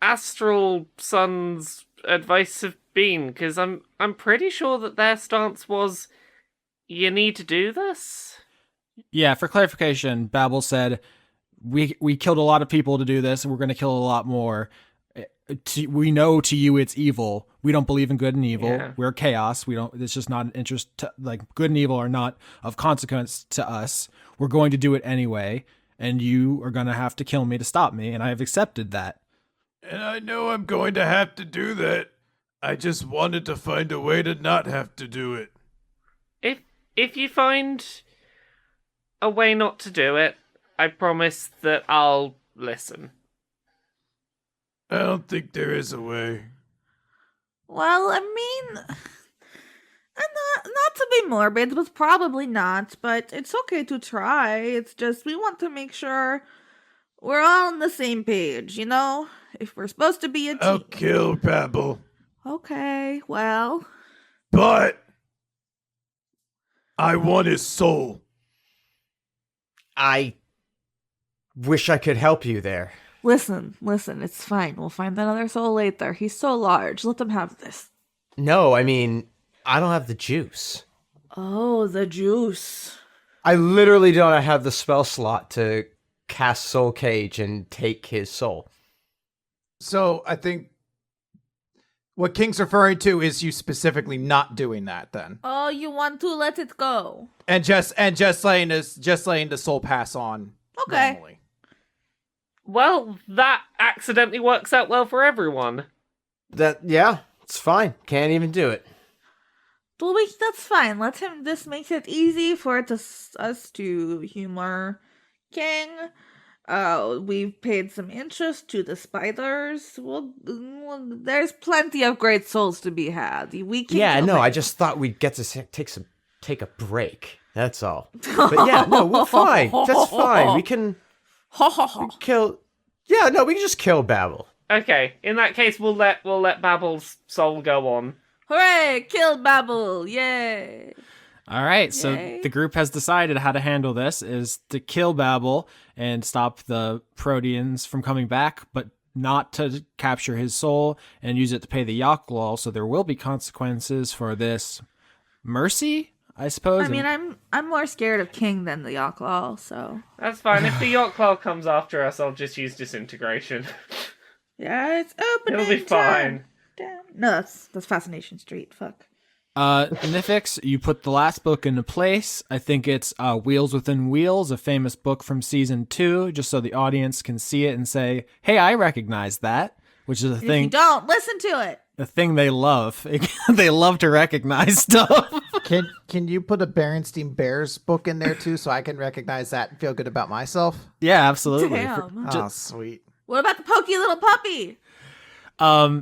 Speaker 1: astral son's advice have been? Because I'm pretty sure that their stance was, you need to do this.
Speaker 4: Yeah, for clarification, Babel said, we killed a lot of people to do this, and we're going to kill a lot more. We know to you it's evil. We don't believe in good and evil.
Speaker 1: Yeah.
Speaker 4: We're chaos. We don't. It's just not an interest. Like good and evil are not of consequence to us. We're going to do it anyway, and you are going to have to kill me to stop me, and I have accepted that.
Speaker 6: And I know I'm going to have to do that. I just wanted to find a way to not have to do it.
Speaker 1: If you find a way not to do it, I promise that I'll listen.
Speaker 6: I don't think there is a way.
Speaker 2: Well, I mean, not to be morbid, but probably not. But it's okay to try. It's just we want to make sure we're all on the same page. You know, if we're supposed to be a team.
Speaker 6: I'll kill Babel.
Speaker 2: Okay, well.
Speaker 6: But I want his soul.
Speaker 3: I wish I could help you there.
Speaker 2: Listen, it's fine. We'll find that other soul later. He's so large. Let them have this.
Speaker 3: No, I mean, I don't have the juice.
Speaker 2: Oh, the juice.
Speaker 3: I literally don't have the spell slot to cast Soul Cage and take his soul.
Speaker 7: So I think what King's referring to is you specifically not doing that then.
Speaker 2: Oh, you want to let it go.
Speaker 7: And just letting the soul pass on.
Speaker 2: Okay.
Speaker 7: Normally.
Speaker 1: Well, that accidentally works out well for everyone.
Speaker 3: Yeah, it's fine. Can't even do it.
Speaker 2: Well, that's fine. Let him. This makes it easy for us to humor King. We've paid some interest to the spiders. Well, there's plenty of great souls to be had. We can.
Speaker 3: Yeah, no, I just thought we'd get to take a break. That's all. But yeah, no, we're fine. That's fine. We can kill. Yeah, no, we can just kill Babel.
Speaker 1: Okay, in that case, we'll let Babel's soul go on.
Speaker 2: Hooray! Kill Babel! Yay!
Speaker 4: All right, so
Speaker 2: Yay.
Speaker 4: the group has decided how to handle this is to kill Babel and stop the Proteans from coming back, but not to capture his soul and use it to pay the Yochlol, so there will be consequences for this. Mercy, I suppose?
Speaker 2: I mean, I'm more scared of King than the Yochlol, so...
Speaker 1: That's fine. If the Yochlol comes after us, I'll just use disintegration.
Speaker 2: Yeah, it's opening
Speaker 1: It'll be
Speaker 2: time.
Speaker 1: fine.
Speaker 2: Damn. No, that's Fascination Street. Fuck.
Speaker 4: Nifyx, you put the last book into place. I think it's Wheels Within Wheels, a famous book from season 2, just so the audience can see it and say, hey, I recognize that, which is a
Speaker 2: If
Speaker 4: thing.
Speaker 2: you don't, listen to it.
Speaker 4: A thing they love. They love to recognize stuff.
Speaker 7: Can you put a Berenstein Bears book in there too, so I can recognize that and feel good about myself?
Speaker 4: Yeah, absolutely.
Speaker 2: Damn.
Speaker 7: Oh, sweet.
Speaker 2: What about the pokey little puppy?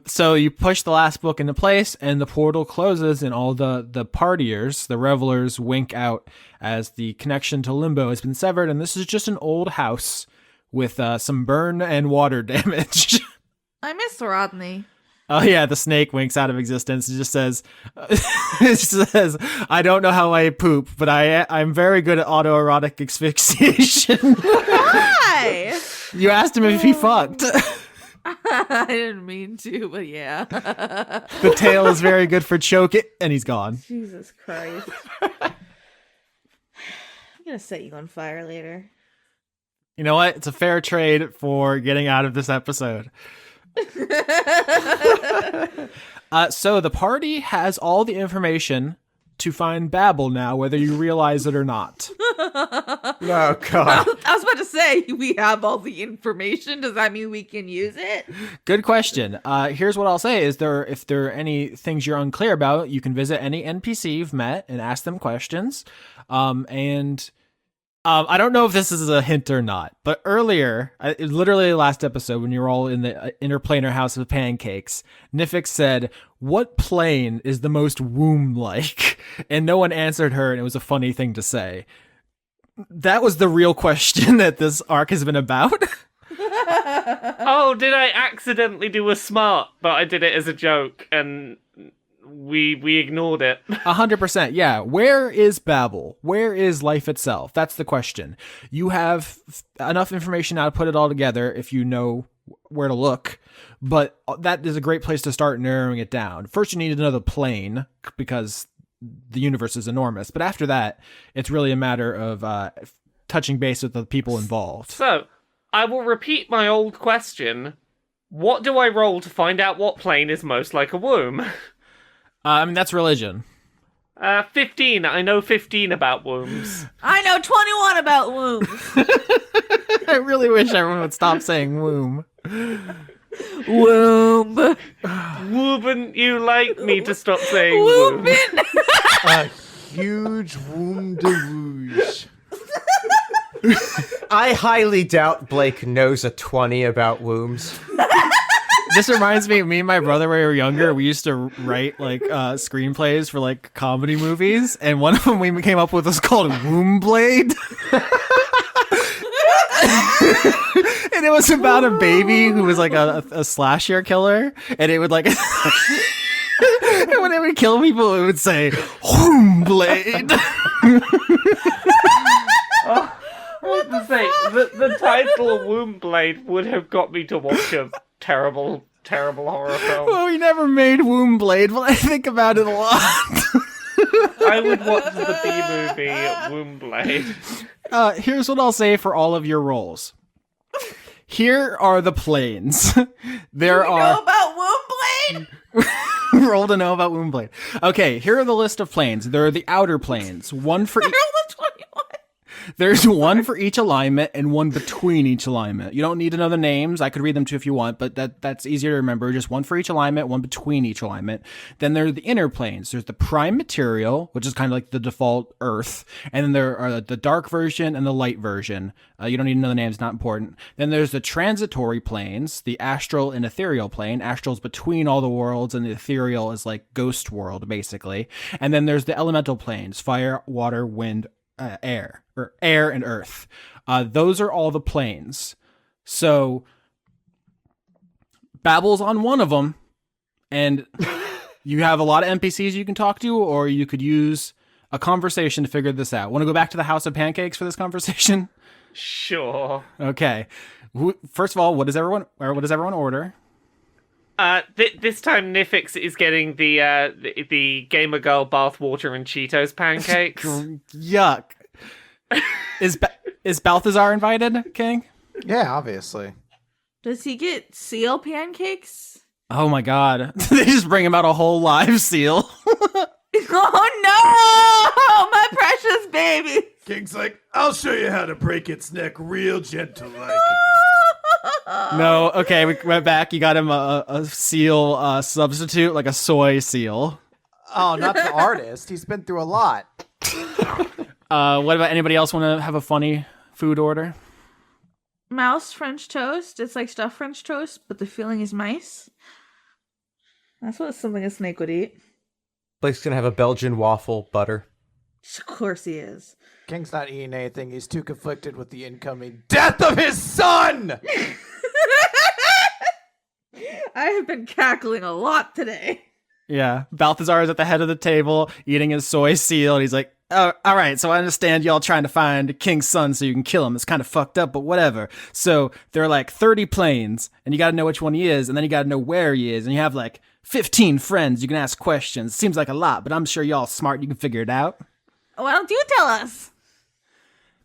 Speaker 4: So you push the last book into place, and the portal closes, and all the partiers, the revelers, wink out as the connection to Limbo has been severed, and this is just an old house with some burn and water damage.
Speaker 2: I miss Rodney.
Speaker 4: Oh yeah, the snake winks out of existence. It just says, I don't know how I poop, but I'm very good at autoerotic asphyxiation.
Speaker 2: Why?
Speaker 4: You asked him if he fucked.
Speaker 2: I didn't mean to, but yeah.
Speaker 4: The tail is very good for choke it, and he's gone.
Speaker 2: Jesus Christ. I'm gonna set you on fire later.
Speaker 4: You know what? It's a fair trade for getting out of this episode. So the party has all the information to find Babel now, whether you realize it or not.
Speaker 3: Oh, God.
Speaker 2: I was about to say, we have all the information. Does that mean we can use it?
Speaker 4: Good question. Here's what I'll say is if there are any things you're unclear about, you can visit any NPC you've met and ask them questions. I don't know if this is a hint or not, but earlier, literally last episode, when you were all in the Interplanar House of Pancakes, Nifyx said, what plane is the most womb-like? And no one answered her, and it was a funny thing to say. That was the real question that this arc has been about.
Speaker 1: Oh, did I accidentally do a smart, but I did it as a joke, and we ignored it.
Speaker 4: 100%, yeah. Where is Babel? Where is life itself? That's the question. You have enough information now to put it all together if you know where to look, but that is a great place to start narrowing it down. First, you need to know the plane because the universe is enormous. But after that, it's really a matter of touching base with the people involved.
Speaker 1: So, I will repeat my old question. What do I roll to find out what plane is most like a womb?
Speaker 4: I mean, that's religion.
Speaker 1: 15. I know 15 about wombs.
Speaker 2: I know 21 about wombs.
Speaker 4: I really wish everyone would stop saying womb.
Speaker 2: Womb.
Speaker 1: Wouldn't you like me to stop saying womb?
Speaker 7: A huge womb deluge.
Speaker 3: I highly doubt Blake knows a 20 about wombs.
Speaker 4: This reminds me and my brother, when we were younger, we used to write like screenplays for like comedy movies, and one of them we came up with was called Womb Blade. And it was about a baby who was like a slasher killer, and it would like and when it would kill people, it would say Womb Blade.
Speaker 1: I was to say, the title Womb Blade would have got me to watch a terrible horror film.
Speaker 4: Well, we never made Womb Blade, but I think about it a lot.
Speaker 1: I would watch the B-movie Womb Blade.
Speaker 4: Here's what I'll say for all of your roles. Here are the planes. There are.
Speaker 2: Know about womb blade?
Speaker 4: Roll to know about Womb Blade. Okay, here are the list of planes. There are the outer planes. One for each. There's one for each alignment and one between each alignment. You don't need to know the names. I could read them too if you want, but that's easier to remember. Just one for each alignment, one between each alignment. Then there are the inner planes. There's the prime material, which is kind of like the default Earth. And then there are the dark version and the light version. You don't need to know the names, not important. Then there's the transitory planes, the astral and ethereal plane. Astral is between all the worlds, and the ethereal is like ghost world, basically. And then there's the elemental planes, fire, water, wind, air and earth. Those are all the planes. So Babbel's on one of them, and you have a lot of NPCs you can talk to, or you could use a conversation to figure this out. Want to go back to the House of Pancakes for this conversation?
Speaker 1: Sure.
Speaker 4: Okay. First of all, what does everyone order?
Speaker 1: This time Nifyx is getting the Gamer Girl bathwater and Cheetos pancakes.
Speaker 4: Yuck. Is Balthazar invited, King?
Speaker 7: Yeah, obviously.
Speaker 2: Does he get seal pancakes?
Speaker 4: Oh my god. They just bring him out a whole live seal.
Speaker 2: Oh no! My precious baby!
Speaker 6: King's like, I'll show you how to break its neck real gentle like.
Speaker 4: No, okay, we went back. You got him a seal substitute, like a soy seal.
Speaker 7: Oh, not the artist. He's been through a lot.
Speaker 4: What about anybody else want to have a funny food order?
Speaker 2: Mouse French toast. It's like stuffed French toast, but the filling is mice. That's what something a snake would eat.
Speaker 3: Blake's gonna have a Belgian waffle butter.
Speaker 2: Of course he is.
Speaker 7: King's not eating anything. He's too conflicted with the incoming death of his son!
Speaker 2: I have been cackling a lot today.
Speaker 4: Yeah, Balthazar is at the head of the table eating his soy seal, and he's like, oh, all right, so I understand y'all trying to find the king's son so you can kill him. It's kind of fucked up, but whatever. So there are like 30 planes, and you got to know which one he is, and then you got to know where he is, and you have like 15 friends you can ask questions. Seems like a lot, but I'm sure y'all smart. You can figure it out.
Speaker 2: Why don't you tell us?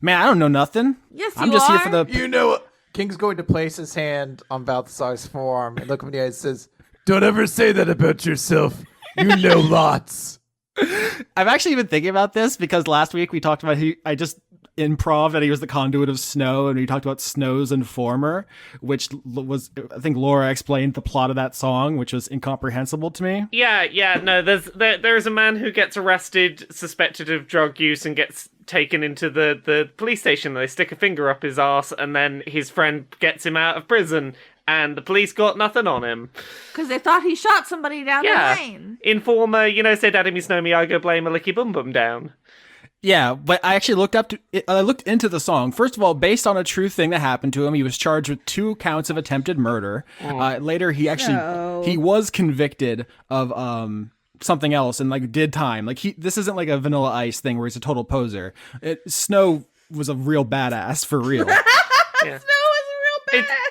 Speaker 4: Man, I don't know nothing.
Speaker 2: Yes,
Speaker 4: I'm just here for the...
Speaker 6: You know what?
Speaker 7: King's going to place his hand on Balthazar's forearm and look him in the eye and says,
Speaker 6: Don't ever say that about yourself. You know lots.
Speaker 4: I've actually been thinking about this because last week we talked about I just improv that he was the conduit of Snow, and we talked about Snow's Informer, which was, I think Laura explained the plot of that song, which was incomprehensible to me.
Speaker 1: Yeah, no, there's a man who gets arrested, suspected of drug use, and gets taken into the police station. They stick a finger up his arse, and then his friend gets him out of prison, and the police got nothing on him.
Speaker 2: Because they thought he shot somebody down the lane.
Speaker 1: Informer, say daddy me snow me, I go blame a licky bum bum down.
Speaker 4: Yeah, but I actually looked into the song. First of all, based on a true thing that happened to him, he was charged with 2 counts of attempted murder. Later, he was convicted of something else and like did time. Like this isn't like a Vanilla Ice thing where he's a total poser. Snow was a real badass for real.
Speaker 1: Yeah.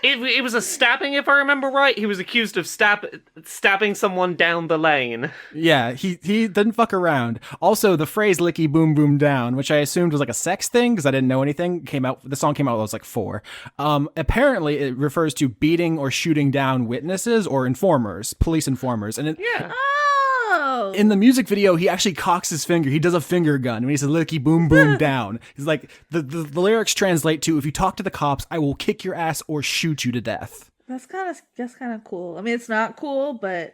Speaker 1: It was a stabbing, if I remember right. He was accused of stabbing someone down the lane.
Speaker 4: Yeah, he didn't fuck around. Also, the phrase "licky boom boom down," which I assumed was like a sex thing because I didn't know anything, the song came out when I was like 4. Apparently, it refers to beating or shooting down witnesses or informers, police informers, and in the music video, he actually cocks his finger. He does a finger gun when he says "licky boom boom down." He's like the lyrics translate to, "If you talk to the cops, I will kick your ass or shoot you to death."
Speaker 2: That's kind of cool. I mean, it's not cool, but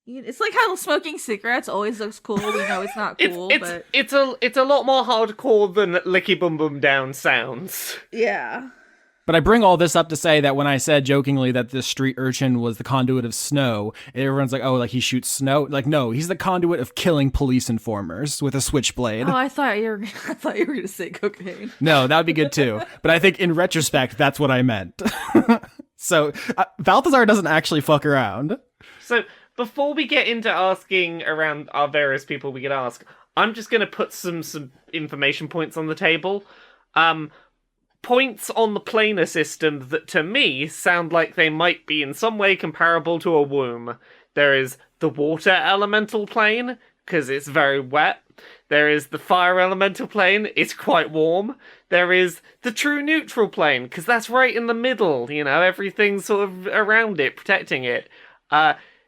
Speaker 2: it's like how smoking cigarettes always looks cool. We know it's not cool, but
Speaker 1: it's a lot more hardcore than "licky boom boom down" sounds.
Speaker 2: Yeah.
Speaker 4: But I bring all this up to say that when I said jokingly that this street urchin was the conduit of snow, everyone's like, oh, like he shoots snow? Like, no, he's the conduit of killing police informers with a switchblade.
Speaker 2: Oh, I thought you were going to say cocaine.
Speaker 4: No, that would be good too. But I think in retrospect, that's what I meant. So Balthazar doesn't actually fuck around.
Speaker 1: So before we get into asking around our various people we could ask, I'm just going to put some information points on the table. Points on the planar system that to me sound like they might be in some way comparable to a womb. There is the water elemental plane, because it's very wet. There is the fire elemental plane, it's quite warm. There is the true neutral plane, because that's right in the middle, everything's sort of around it, protecting it.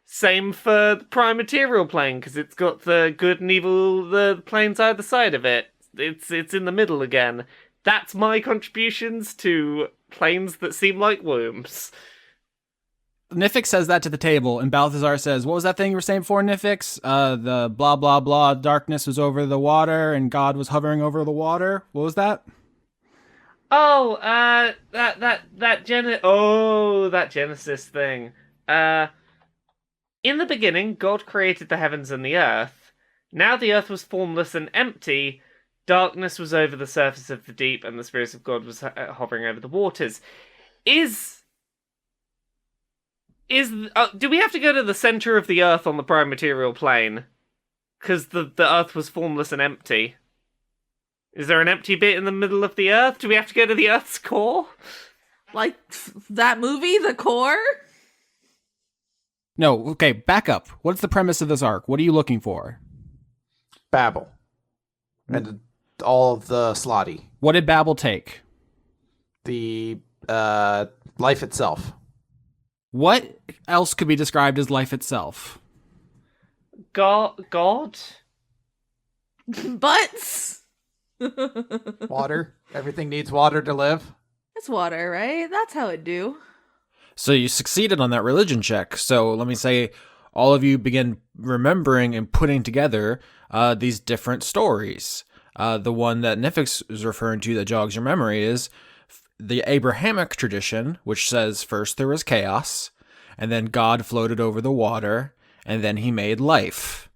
Speaker 1: Same for the prime material plane, because it's got the good and evil, the planes either side of it. It's in the middle again. That's my contributions to planes that seem like wombs.
Speaker 4: Nifyx says that to the table, and Balthazar says, what was that thing you were saying before, Nifyx? The blah, blah, blah, darkness was over the water, and God was hovering over the water? What was that?
Speaker 1: Oh, that Genesis thing. In the beginning, God created the heavens and the earth. Now the earth was formless and empty. Darkness was over the surface of the deep, and the Spirit of God was hovering over the waters. Do we have to go to the center of the Earth on the prime material plane? Because the Earth was formless and empty. Is there an empty bit in the middle of the Earth? Do we have to go to the Earth's core?
Speaker 2: Like that movie, The Core?
Speaker 4: No, okay, back up. What's the premise of this arc? What are you looking for?
Speaker 7: Babel. And all of the slotty.
Speaker 4: What did Babel take?
Speaker 7: The life itself.
Speaker 4: What else could be described as life itself?
Speaker 1: God?
Speaker 2: Butts?
Speaker 7: Water. Everything needs water to live.
Speaker 2: It's water, right? That's how it do.
Speaker 4: So you succeeded on that religion check. So let me say, all of you begin remembering and putting together these different stories. The one that Nifyx is referring to that jogs your memory is the Abrahamic tradition, which says first there was chaos, and then God floated over the water, and then he made life.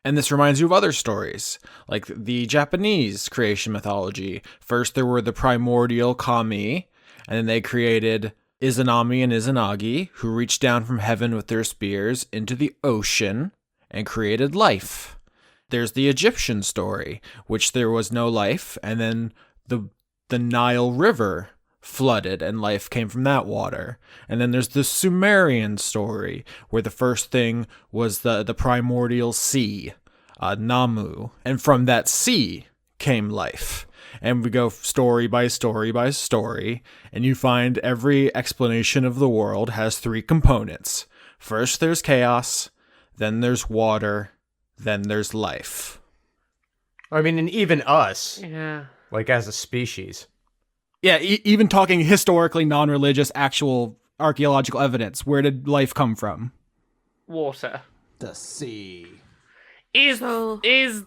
Speaker 4: And this reminds you of other stories, like the Japanese creation mythology. First there were the primordial kami, and then they created Izanami and Izanagi, who reached down from heaven with their spears into the ocean and created life. There's the Egyptian story, which there was no life, and then the Nile River flooded and life came from that water. And then there's the Sumerian story, where the first thing was the primordial sea, Namu, and from that sea came life. And we go story by story by story, and you find every explanation of the world has 3 components. First there's chaos, then there's water, then there's life.
Speaker 3: I mean, and even us,
Speaker 1: Yeah.
Speaker 3: like as a species.
Speaker 4: Yeah, even talking historically non-religious, actual archaeological evidence. Where did life come from?
Speaker 1: Water.
Speaker 7: The sea.
Speaker 1: Is the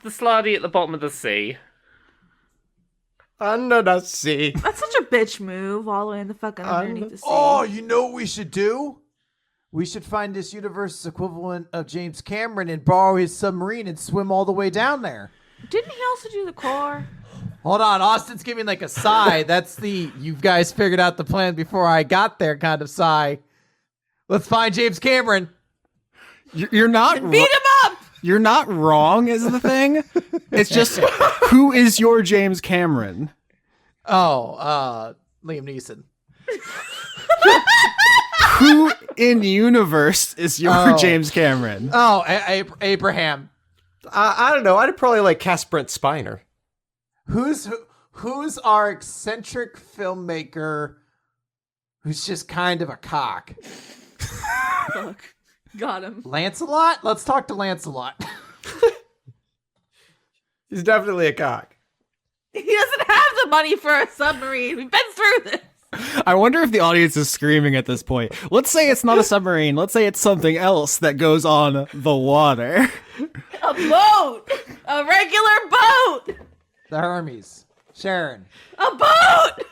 Speaker 1: slotty at the bottom of the sea?
Speaker 3: Under the sea.
Speaker 2: That's such a bitch move, all the way in the fucking underneath the sea.
Speaker 6: Oh, you know what we should do? We should find this universe's equivalent of James Cameron and borrow his submarine and swim all the way down there.
Speaker 2: Didn't he also do The Core?
Speaker 7: Hold on, Austin's giving like a sigh. That's the you guys figured out the plan before I got there kind of sigh. Let's find James Cameron.
Speaker 4: You're not
Speaker 2: Beat him up!
Speaker 4: You're not wrong, is the thing. It's just, who is your James Cameron?
Speaker 7: Oh, Liam Neeson.
Speaker 4: in universe is your James Cameron?
Speaker 7: Oh, Abraham.
Speaker 3: I don't know. I'd probably like cast Brent Spiner.
Speaker 7: Who's our eccentric filmmaker who's just kind of a cock?
Speaker 2: Fuck. Got him.
Speaker 7: Lancelot? Let's talk to Lancelot.
Speaker 3: He's definitely a cock.
Speaker 2: He doesn't have the money for a submarine. We've been through this.
Speaker 4: I wonder if the audience is screaming at this point. Let's say it's not a submarine. Let's say it's something else that goes on the water.
Speaker 2: A boat. A regular boat.
Speaker 7: The Hermes. Sharon.
Speaker 2: A boat.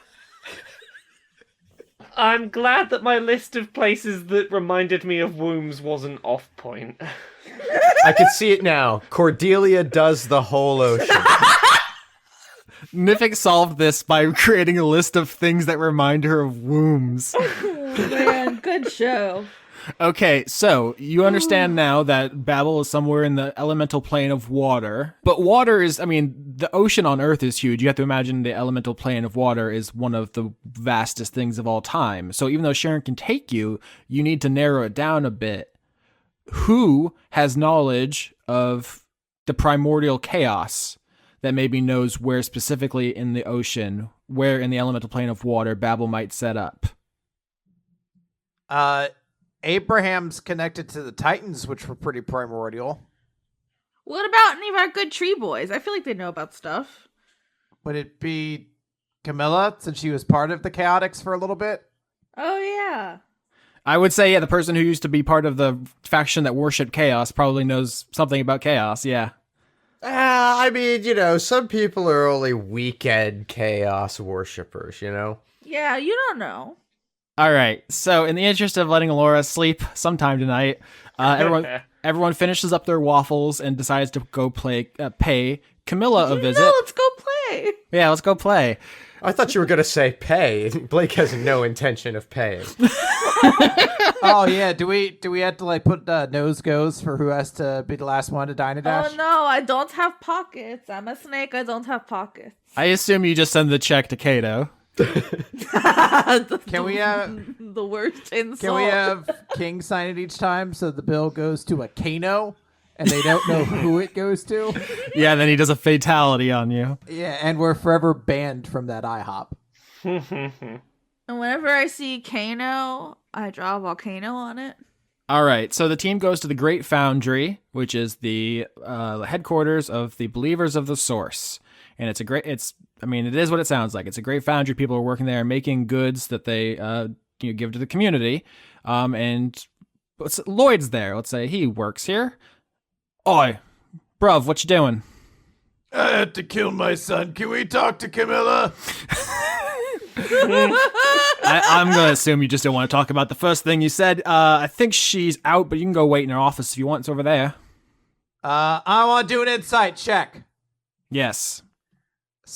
Speaker 1: I'm glad that my list of places that reminded me of wombs wasn't off point.
Speaker 3: I can see it now. Cordelia does the whole ocean.
Speaker 4: Nifyx solved this by creating a list of things that remind her of wombs.
Speaker 2: Oh, man, good show.
Speaker 4: Okay, so you understand now that Babel is somewhere in the elemental plane of water. But water is, I mean, the ocean on Earth is huge. You have to imagine the elemental plane of water is one of the vastest things of all time. So even though Sharon can take you, you need to narrow it down a bit. Who has knowledge of the primordial chaos that maybe knows where specifically in the ocean, where in the elemental plane of water Babel might set up?
Speaker 7: Abraham's connected to the Titans, which were pretty primordial.
Speaker 2: What about any of our good tree boys? I feel like they know about stuff.
Speaker 7: Would it be Camilla, since she was part of the Chaotix for a little bit?
Speaker 2: Oh, yeah.
Speaker 4: I would say, yeah, the person who used to be part of the faction that worshipped chaos probably knows something about chaos, yeah.
Speaker 3: I mean, you know, some people are only weekend chaos worshippers, you know?
Speaker 2: Yeah, you don't know.
Speaker 4: All right, so in the interest of letting Laura sleep sometime tonight, everyone finishes up their waffles and decides to go pay Camilla a visit.
Speaker 2: No, let's go play.
Speaker 4: Yeah, let's go play.
Speaker 3: I thought you were going to say pay. Blake has no intention of paying.
Speaker 7: Oh, yeah. Do we have to, like, put nose goes for who has to be the last one to dine and dash?
Speaker 2: Oh, no, I don't have pockets. I'm a snake. I don't have pockets.
Speaker 4: I assume you just send the check to Kato.
Speaker 7: Can we have
Speaker 2: the worst insult?
Speaker 7: Can we have King sign it each time so the bill goes to a Kano and they don't know who it goes to?
Speaker 4: Yeah, then he does a fatality on you.
Speaker 7: Yeah, and we're forever banned from that IHOP.
Speaker 2: And whenever I see Kano, I draw a volcano on it.
Speaker 4: All right, so the team goes to the Great Foundry, which is the headquarters of the Believers of the Source. And it is what it sounds like. It's a great foundry. People are working there making goods that they give to the community. And Lloyd's there. Let's say he works here. Oi, bruv, what you doing?
Speaker 6: I had to kill my son. Can we talk to Camilla?
Speaker 4: I'm going to assume you just don't want to talk about the first thing you said. I think she's out, but you can go wait in her office if you want. It's over there.
Speaker 7: I want to do an insight check.
Speaker 4: Yes.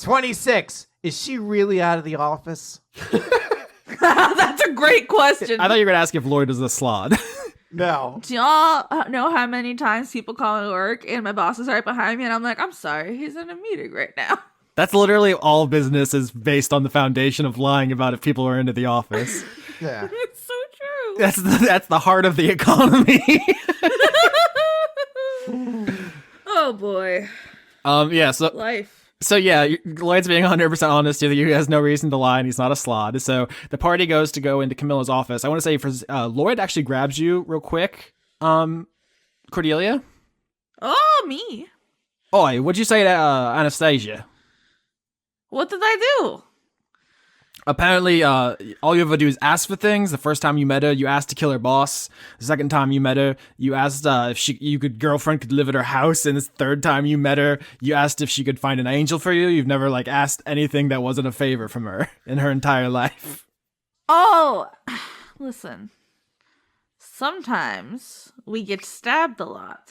Speaker 7: 26. Is she really out of the office?
Speaker 2: That's a great question.
Speaker 4: I thought you were going to ask if Lloyd is a slod.
Speaker 7: No.
Speaker 2: Do y'all know how many times people call me to work and my boss is right behind me and I'm like, I'm sorry, he's in a meeting right now.
Speaker 4: That's literally all business is based on the foundation of lying about if people are into the office.
Speaker 7: Yeah.
Speaker 2: It's so true.
Speaker 4: That's the heart of the economy.
Speaker 2: Oh boy.
Speaker 4: Yeah, so
Speaker 2: Life.
Speaker 4: So yeah, Lloyd's being 100% honest with you. He has no reason to lie, and he's not a slod. So the party goes to go into Camilla's office. I want to say, for Lloyd actually grabs you real quick. Cordelia?
Speaker 2: Oh, me.
Speaker 4: Oi, what'd you say to Anastasia?
Speaker 2: What did I do?
Speaker 4: Apparently, all you ever do is ask for things. The first time you met her, you asked to kill her boss. The second time you met her, you asked if girlfriend could live at her house. And this third time you met her, you asked if she could find an angel for you. You've never asked anything that wasn't a favor from her in her entire life.
Speaker 2: Oh, listen. Sometimes we get stabbed a lot.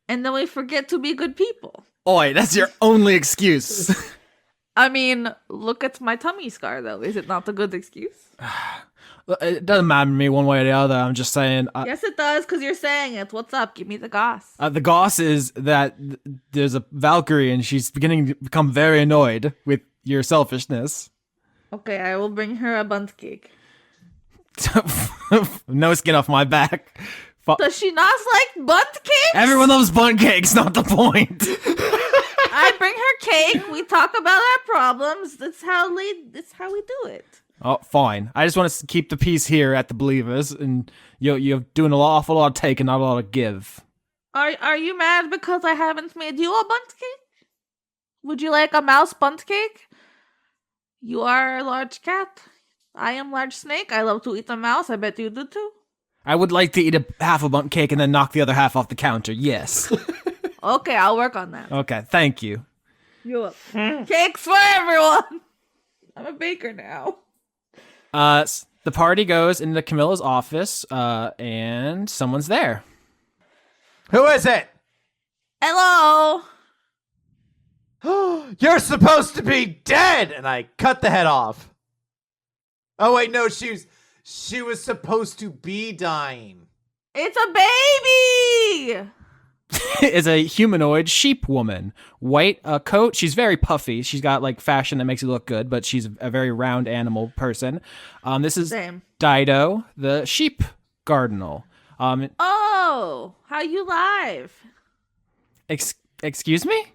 Speaker 2: And then we forget to be good people.
Speaker 4: Oi, that's your only excuse.
Speaker 2: I mean, look at my tummy scar, though. Is it not a good excuse?
Speaker 4: It doesn't matter to me one way or the other. I'm just saying.
Speaker 2: Yes, it does, because you're saying it. What's up? Give me the goss.
Speaker 4: The goss is that there's a Valkyrie, and she's beginning to become very annoyed with your selfishness.
Speaker 2: Okay, I will bring her a bunt cake.
Speaker 4: No skin off my back.
Speaker 2: Does she not like bunt cakes?
Speaker 4: Everyone loves bunt cakes, not the point.
Speaker 2: I bring her cake. We talk about our problems. That's how we do it.
Speaker 4: Oh, fine. I just want to keep the peace here at the Believers, and you're doing an awful lot of take and not a lot of give.
Speaker 2: Are you mad because I haven't made you a bunt cake? Would you like a mouse bunt cake? You are a large cat. I am large snake. I love to eat a mouse. I bet you do too.
Speaker 4: I would like to eat half a bunt cake and then knock the other half off the counter. Yes.
Speaker 2: Okay, I'll work on that.
Speaker 4: Okay, thank you.
Speaker 2: You're welcome. Cakes for everyone. I'm a baker now.
Speaker 4: The party goes into Camilla's office, and someone's there.
Speaker 7: Who is it?
Speaker 2: Hello.
Speaker 7: You're supposed to be dead! And I cut the head off. Oh, wait, no, she was supposed to be dying.
Speaker 2: It's a baby.
Speaker 4: Is a humanoid sheep woman. White coat. She's very puffy. She's got like fashion that makes you look good, but she's a very round animal person. This is
Speaker 2: Same.
Speaker 4: Dido, the sheep cardinal.
Speaker 2: Oh, how you live?
Speaker 4: Excuse me?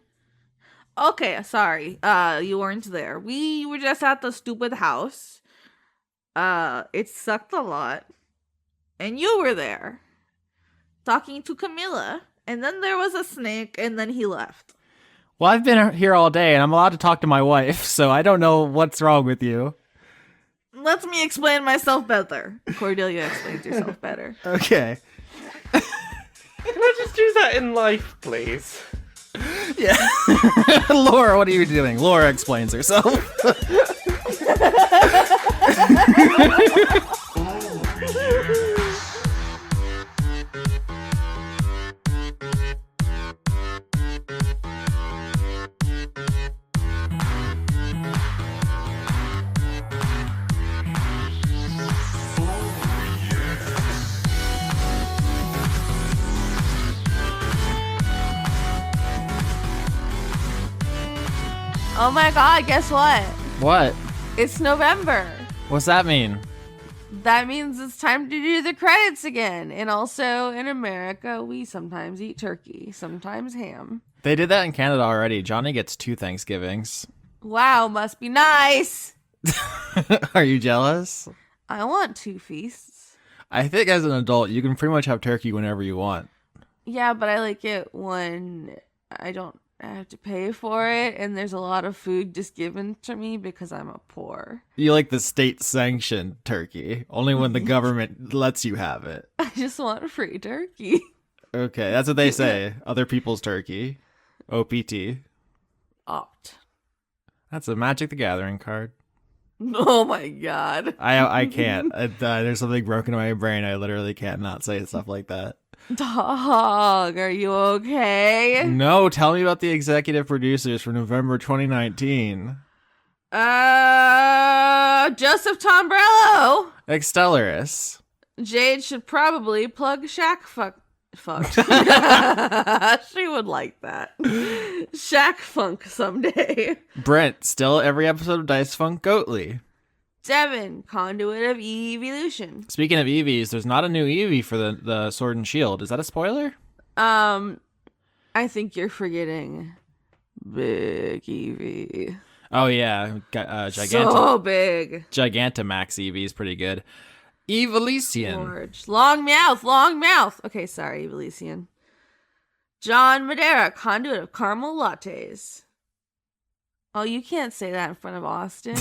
Speaker 2: Okay, sorry. You weren't there. We were just at the stupid house. It sucked a lot. And you were there. Talking to Camilla. And then there was a snake, and then he left.
Speaker 4: Well, I've been here all day, and I'm allowed to talk to my wife, so I don't know what's wrong with you.
Speaker 2: Let me explain myself better. Cordelia explains herself better.
Speaker 4: Okay.
Speaker 1: Can I just do that in life, please?
Speaker 4: Yeah. Laura, what are you doing? Laura explains herself.
Speaker 2: Oh my god, guess what?
Speaker 4: What?
Speaker 2: It's November.
Speaker 4: What's that mean?
Speaker 2: That means it's time to do the credits again. And also, in America, we sometimes eat turkey, sometimes ham.
Speaker 4: They did that in Canada already. Johnny gets 2 Thanksgivings.
Speaker 2: Wow, must be nice.
Speaker 4: Are you jealous?
Speaker 2: I want 2 feasts.
Speaker 4: I think as an adult, you can pretty much have turkey whenever you want.
Speaker 2: Yeah, but I like it when I don't have to pay for it, and there's a lot of food just given to me because I'm a poor.
Speaker 4: You like the state-sanctioned turkey, only when the government lets you have it.
Speaker 2: I just want free turkey.
Speaker 4: Okay, that's what they say. Other people's turkey. OPT.
Speaker 2: Opt.
Speaker 4: That's a Magic the Gathering card.
Speaker 2: Oh my god.
Speaker 4: I can't. There's something broken in my brain. I literally can't not say stuff like that.
Speaker 2: Dog, are you okay?
Speaker 4: No, tell me about the executive producers for November 2019.
Speaker 2: Joseph Tombrello.
Speaker 4: Extellaris.
Speaker 2: Jade should probably plug Shaq fuck. She would like that. Shaq Funk someday.
Speaker 4: Brent, still every episode of Dice Funk Goatly.
Speaker 2: Devin, conduit of evolution.
Speaker 4: Speaking of EVs, there's not a new EV for the Sword and Shield. Is that a spoiler?
Speaker 2: I think you're forgetting Big EV.
Speaker 4: Oh yeah,
Speaker 2: So big.
Speaker 4: Gigantamax EV is pretty good. Evolution.
Speaker 2: George. Long mouth. Okay, sorry, Evolution. John Madera, conduit of caramel lattes. Oh, you can't say that in front of Austin.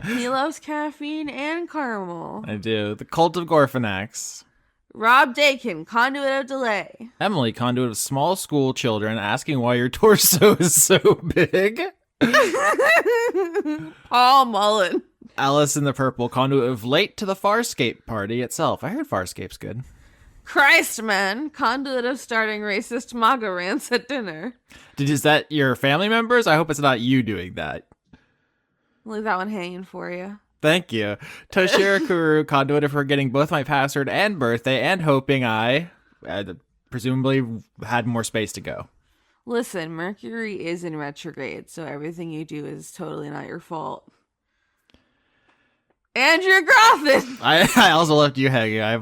Speaker 2: He loves caffeine and caramel.
Speaker 4: I do. The Cult of Gorfanax.
Speaker 2: Rob Dakin, conduit of delay.
Speaker 4: Emily, conduit of small school children, asking why your torso is so big.
Speaker 2: Paul Mullen.
Speaker 4: Alice in the Purple, conduit of late to the Farscape party itself. I heard Farscape's good.
Speaker 2: Christman, conduit of starting racist MAGA rants at dinner.
Speaker 4: Is that your family members? I hope it's not you doing that.
Speaker 2: Leave that one hanging for you.
Speaker 4: Thank you. Toshiro Kuru, conduit of forgetting both my password and birthday and hoping I presumably had more space to go.
Speaker 2: Listen, Mercury is in retrograde, so everything you do is totally not your fault. Andrew Grothin.
Speaker 4: I also left you hanging. I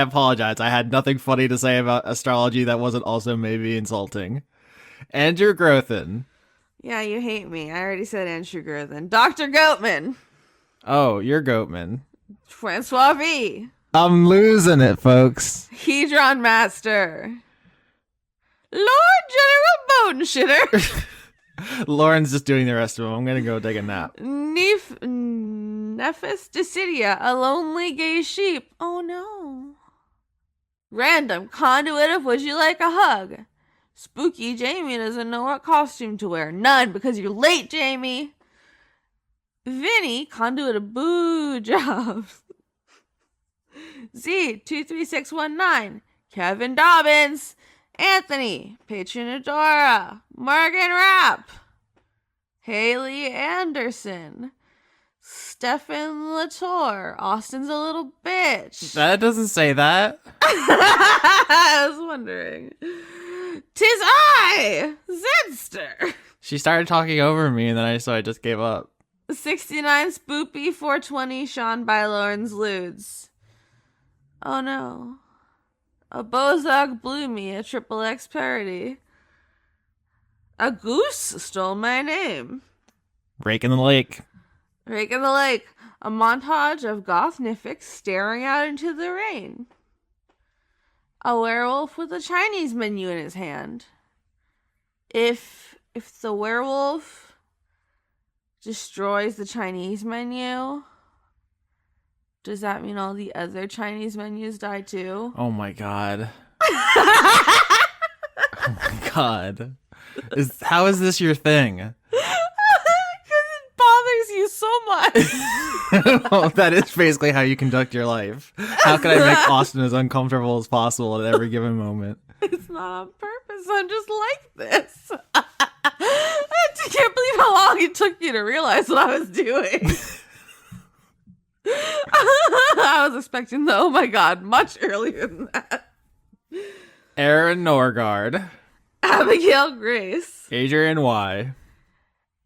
Speaker 4: apologize. I had nothing funny to say about astrology that wasn't also maybe insulting. Andrew Grothin.
Speaker 2: Yeah, you hate me. I already said Andrew Grothin. Dr. Goatman.
Speaker 4: Oh, you're Goatman.
Speaker 2: Francois V.
Speaker 4: I'm losing it, folks.
Speaker 2: Hedron Master. Lord General Boneshitter.
Speaker 4: Lauren's just doing the rest of them. I'm gonna go take a nap.
Speaker 2: Nifyx Decidia, a lonely gay sheep. Oh no. Random conduit of Would You Like a Hug? Spooky Jamie doesn't know what costume to wear. None, because you're late, Jamie. Vinny, conduit of boo jobs. Z23619, Kevin Dobbins. Anthony, patron of Dora. Morgan Rapp. Haley Anderson. Stefan Latour. Austin's a little bitch.
Speaker 4: That doesn't say that.
Speaker 2: I was wondering. 'Tis I, Zedster.
Speaker 4: She started talking over me, and then I just gave up.
Speaker 2: 69 Spoopy 420 Sean by Lauren's Ludes. Oh no. A Bozog blew me, a triple X parody. A goose stole my name.
Speaker 4: Rake in the lake.
Speaker 2: Rake in the Lake. A montage of goth Nifyx staring out into the rain. A werewolf with a Chinese menu in his hand. If the werewolf destroys the Chinese menu, does that mean all the other Chinese menus die too?
Speaker 4: Oh my god. Oh my god. How is this your thing?
Speaker 2: Because it bothers you so much.
Speaker 4: Well, that is basically how you conduct your life. How can I make Austin as uncomfortable as possible at every given moment?
Speaker 2: It's not on purpose. I'm just like this. I can't believe how long it took you to realize what I was doing. I was expecting the oh my god much earlier than that.
Speaker 4: Aaron Norgard.
Speaker 2: Abigail Grace.
Speaker 4: Adrian Y.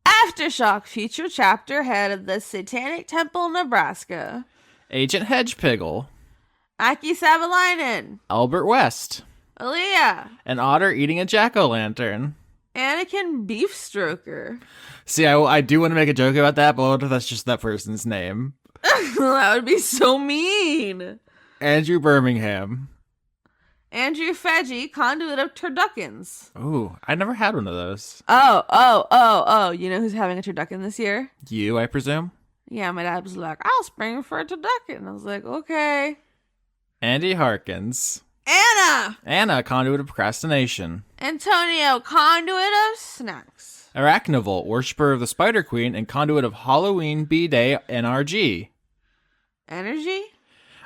Speaker 2: Aftershock feature chapter head of the Satanic Temple, Nebraska.
Speaker 4: Agent Hedgepiggle.
Speaker 2: Aki Savalainen.
Speaker 4: Albert West.
Speaker 2: Aaliyah.
Speaker 4: An otter eating a jack-o'-lantern.
Speaker 2: Anakin Beefstroker.
Speaker 4: See, I do want to make a joke about that, but what if that's just that person's name?
Speaker 2: That would be so mean.
Speaker 4: Andrew Birmingham.
Speaker 2: Andrew Fedgy, conduit of turduckens.
Speaker 4: Ooh, I never had one of those.
Speaker 2: Oh. You know who's having a turducken this year?
Speaker 4: You, I presume?
Speaker 2: Yeah, my dad was like, I'll spring for a turducken. I was like, okay.
Speaker 4: Andy Harkins.
Speaker 2: Anna,
Speaker 4: conduit of procrastination.
Speaker 2: Antonio, conduit of snacks.
Speaker 4: Arachnival, worshipper of the Spider Queen and conduit of Halloween B-Day NRG.
Speaker 2: Energy?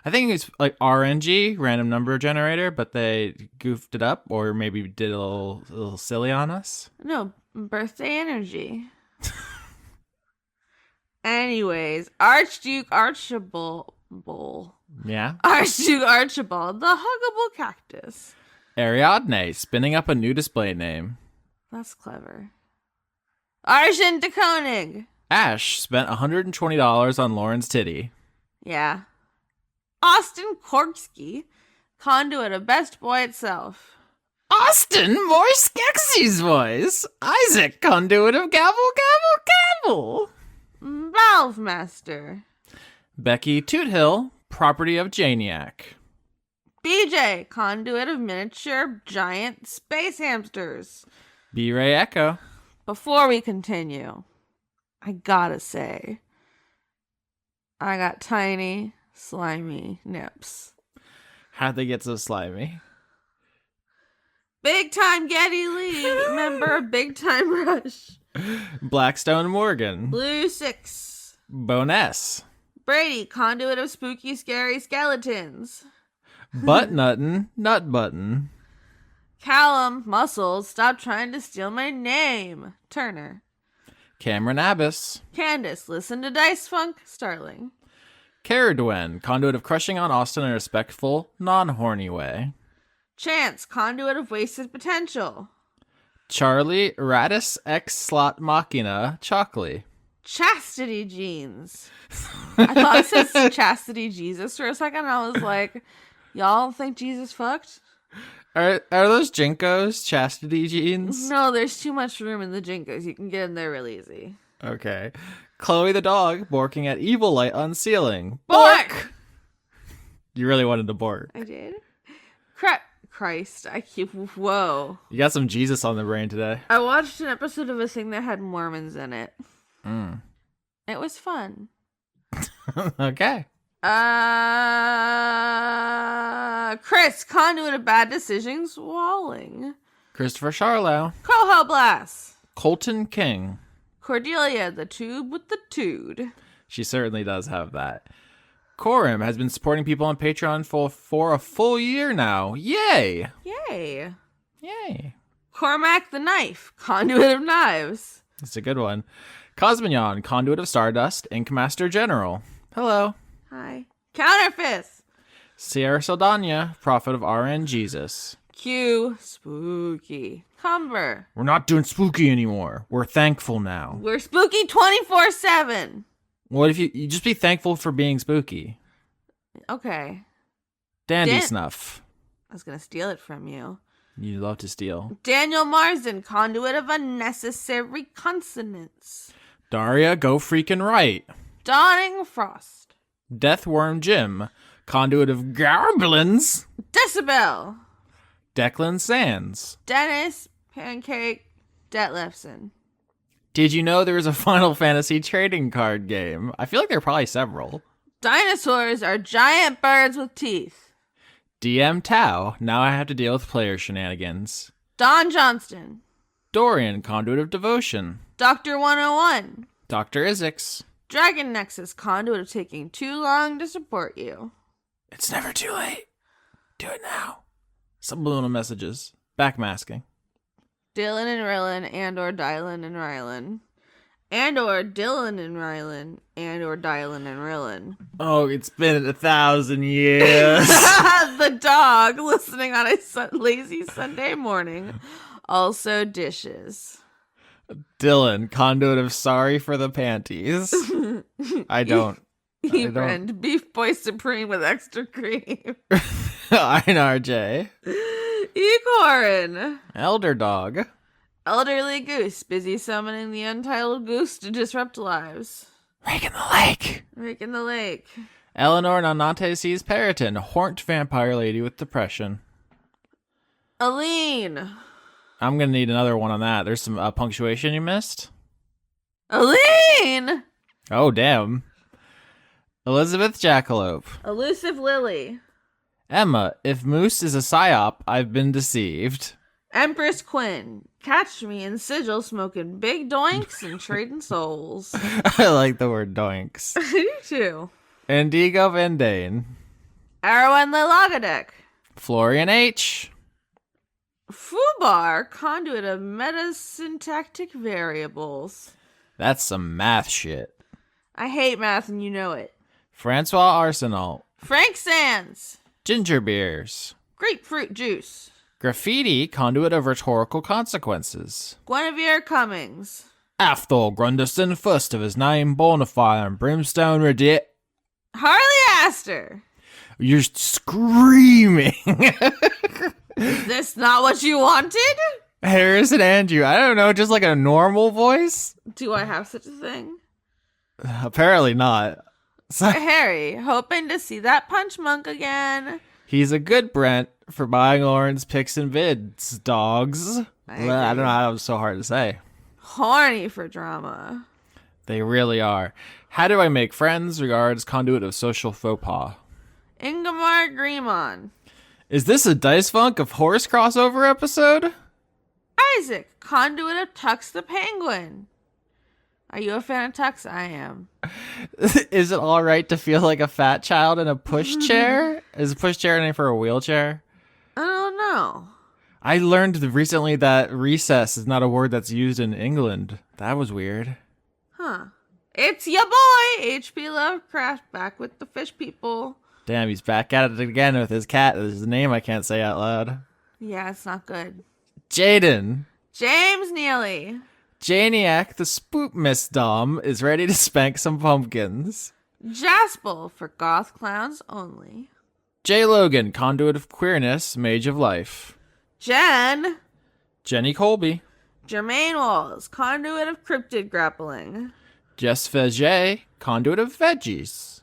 Speaker 4: I think it's like RNG, random number generator, but they goofed it up or maybe did a little silly on us.
Speaker 2: No, birthday energy. Anyways, Archduke Archibald.
Speaker 4: Yeah.
Speaker 2: Archduke Archibald, the huggable cactus.
Speaker 4: Ariadne, spinning up a new display name.
Speaker 2: That's clever. Arjun de Koning.
Speaker 4: Ash spent $120 on Lauren's titty.
Speaker 2: Yeah. Austin Korksky, conduit of Best Boy itself.
Speaker 4: Austin, more Skeksy's voice. Isaac, conduit of Gabble Gabble Gabble.
Speaker 2: Valve Master.
Speaker 4: Becky Toothill, property of Janiac.
Speaker 2: BJ, conduit of miniature giant space hamsters.
Speaker 4: B-Ray Echo.
Speaker 2: Before we continue, I gotta say, I got tiny, slimy nips.
Speaker 4: How'd they get so slimy?
Speaker 2: Big Time Geddy Lee, member of Big Time Rush.
Speaker 4: Blackstone Morgan.
Speaker 2: Blue 6.
Speaker 4: Boness.
Speaker 2: Brady, conduit of spooky, scary skeletons.
Speaker 4: Butt Nuttin, Nut Button.
Speaker 2: Callum, Muscles, stop trying to steal my name. Turner.
Speaker 4: Cameron Abbas.
Speaker 2: Candace, listen to Dice Funk. Starling.
Speaker 4: Caradwen, conduit of crushing on Austin in a respectful, non-horny way.
Speaker 2: Chance, conduit of wasted potential.
Speaker 4: Charlie, Radis X Slot Machina, Chalkley.
Speaker 2: Chastity jeans. I thought it said chastity Jesus for a second. I was like, y'all think Jesus fucked?
Speaker 4: Are those Jinkos chastity jeans?
Speaker 2: No, there's too much room in the Jinkos. You can get in there real easy.
Speaker 4: Okay. Chloe the dog barking at evil light on ceiling.
Speaker 2: Bork!
Speaker 4: You really wanted to bork.
Speaker 2: I did. Christ, I keep. Whoa.
Speaker 4: You got some Jesus on the brain today.
Speaker 2: I watched an episode of a thing that had Mormons in it.
Speaker 4: Mm.
Speaker 2: It was fun.
Speaker 4: Okay.
Speaker 2: Chris, conduit of bad decisions, Walling.
Speaker 4: Christopher Charlow.
Speaker 2: Coho Blast.
Speaker 4: Colton King.
Speaker 2: Cordelia, the tube with the tude.
Speaker 4: She certainly does have that. Corim has been supporting people on Patreon for a full year now. Yay!
Speaker 2: Yay.
Speaker 4: Yay.
Speaker 2: Cormac the Knife, conduit of knives.
Speaker 4: That's a good one. Cosmignon, conduit of Stardust, Ink Master General. Hello.
Speaker 2: Hi. Counterfist.
Speaker 4: Sierra Saldana, prophet of RN Jesus.
Speaker 2: Q, spooky. Cumber.
Speaker 4: We're not doing spooky anymore. We're thankful now.
Speaker 2: We're spooky 24/7.
Speaker 4: What if you just be thankful for being spooky?
Speaker 2: Okay.
Speaker 4: Dandy Snuff.
Speaker 2: I was going to steal it from you.
Speaker 4: You love to steal.
Speaker 2: Daniel Marsden, conduit of unnecessary consonants.
Speaker 4: Daria, go freaking right.
Speaker 2: Dawning Frost.
Speaker 4: Deathworm Jim, conduit of goblins.
Speaker 2: Decibel.
Speaker 4: Declan Sands.
Speaker 2: Dennis Pancake Detlefson.
Speaker 4: Did you know there is a Final Fantasy trading card game? I feel like there are probably several.
Speaker 2: Dinosaurs are giant birds with teeth.
Speaker 4: DM Tau, now I have to deal with player shenanigans.
Speaker 2: Don Johnston.
Speaker 4: Dorian, conduit of devotion.
Speaker 2: Dr. 101.
Speaker 4: Dr. Isix.
Speaker 2: Dragon Nexus, conduit of taking too long to support you.
Speaker 4: It's never too late. Do it now. Subliminal messages. Backmasking.
Speaker 2: Dylan and Rylan and/or Dylan and Rylan. And/or Dylan and Rylan and/or Dylan and Rylan.
Speaker 4: Oh, it's been 1,000 years.
Speaker 2: The dog listening on a lazy Sunday morning. Also dishes.
Speaker 4: Dylan, conduit of sorry for the panties. I don't.
Speaker 2: Friend, beef boy supreme with extra cream.
Speaker 4: INRJ.
Speaker 2: Ecorin.
Speaker 4: Elder dog.
Speaker 2: Elderly goose, busy summoning the untitled goose to disrupt lives.
Speaker 4: Rake in the lake.
Speaker 2: Rake in the lake.
Speaker 4: Eleanor Nanate sees Periton, horned vampire lady with depression.
Speaker 2: Aline.
Speaker 4: I'm gonna need another one on that. There's some punctuation you missed.
Speaker 2: Aline.
Speaker 4: Oh, damn. Elizabeth Jackalope.
Speaker 2: Elusive Lily.
Speaker 4: Emma, if Moose is a psyop, I've been deceived.
Speaker 2: Empress Quinn. Catch me in Sigil smoking big doinks and trading souls.
Speaker 4: I like the word doinks.
Speaker 2: I do too.
Speaker 4: Indigo Vendane.
Speaker 2: Arwen Lilagadek.
Speaker 4: Florian H.
Speaker 2: Fubar, conduit of metasyntactic variables.
Speaker 4: That's some math shit.
Speaker 2: I hate math and you know it.
Speaker 4: Francois Arsenal.
Speaker 2: Frank Sands.
Speaker 4: Ginger beers.
Speaker 2: Grapefruit juice.
Speaker 4: Graffiti, conduit of rhetorical consequences.
Speaker 2: Guinevere Cummings.
Speaker 4: Athol Grunderson, first of his name, born of fire and brimstone, Reddit.
Speaker 2: Harley Astor.
Speaker 4: You're screaming.
Speaker 2: Is this not what you wanted?
Speaker 4: Harris and Andrew, I don't know, just like a normal voice?
Speaker 2: Do I have such a thing?
Speaker 4: Apparently not.
Speaker 2: Harry, hoping to see that punch monk again.
Speaker 4: He's a good Brent for buying Lauren's picks and vids, dogs. I don't know how it was so hard to say.
Speaker 2: Horny for drama.
Speaker 4: They really are. How do I make friends? Regards, conduit of social faux pas.
Speaker 2: Ingemar Greemon.
Speaker 4: Is this a Dice Funk of Horse crossover episode?
Speaker 2: Isaac, conduit of Tux the Penguin. Are you a fan of Tux? I am.
Speaker 4: Is it all right to feel like a fat child in a pushchair? Is a pushchair a name for a wheelchair?
Speaker 2: I don't know.
Speaker 4: I learned recently that recess is not a word that's used in England. That was weird.
Speaker 2: Huh. It's ya boy, H.P. Lovecraft, back with the fish people.
Speaker 4: Damn, he's back at it again with his cat. His name I can't say out loud.
Speaker 2: Yeah, it's not good.
Speaker 4: Jaden.
Speaker 2: James Neely.
Speaker 4: Janiac, the spook Miss Dom, is ready to spank some pumpkins.
Speaker 2: Jasper, for goth clowns only.
Speaker 4: J. Logan, conduit of queerness, mage of life.
Speaker 2: Jenny
Speaker 4: Colby.
Speaker 2: Jermaine Walls, conduit of cryptid grappling.
Speaker 4: Jess Veget, conduit of veggies.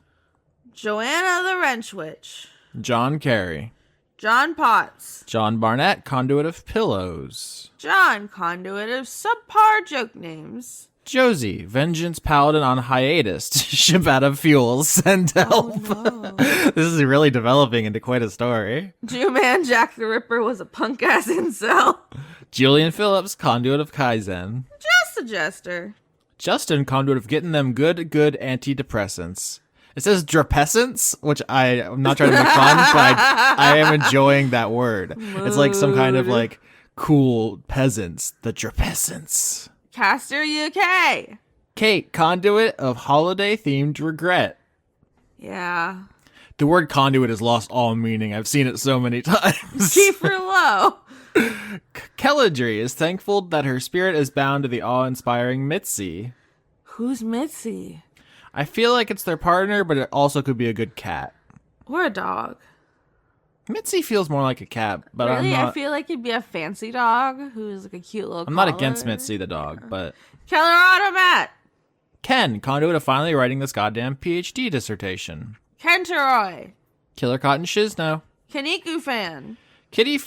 Speaker 2: Joanna the Wrench Witch.
Speaker 4: John Carey.
Speaker 2: John Potts.
Speaker 4: John Barnett, conduit of pillows.
Speaker 2: John, conduit of subpar joke names.
Speaker 4: Josie, vengeance paladin on hiatus to ship out of fuels. Send help.
Speaker 2: No.
Speaker 4: This is really developing into quite a story.
Speaker 2: Jew-Man Jack the Ripper was a punk-ass incel.
Speaker 4: Julian Phillips, conduit of Kaizen.
Speaker 2: Just a jester.
Speaker 4: Justin, conduit of getting them good antidepressants. It says drapescents, which I'm not trying to make fun, but I am enjoying that word. It's like some kind of like cool peasants. The drapescents.
Speaker 2: Caster UK.
Speaker 4: Kate, conduit of holiday-themed regret.
Speaker 2: Yeah.
Speaker 4: The word conduit has lost all meaning. I've seen it so many times.
Speaker 2: Kiefer Lowe.
Speaker 4: Kelladry is thankful that her spirit is bound to the awe-inspiring Mitzi.
Speaker 2: Who's Mitzi?
Speaker 4: I feel like it's their partner, but it also could be a good cat.
Speaker 2: Or a dog.
Speaker 4: Mitzi feels more like a cat, but
Speaker 2: really?
Speaker 4: I'm not.
Speaker 2: I feel like it'd be a fancy dog who's like a cute little
Speaker 4: I'm not
Speaker 2: collar.
Speaker 4: against Mitzi the dog, but
Speaker 2: Colorado Matt.
Speaker 4: Ken, conduit of finally writing this goddamn PhD dissertation.
Speaker 2: Kenteroy.
Speaker 4: Killer Cotton Shizno.
Speaker 2: Kaniku fan.
Speaker 4: Kitty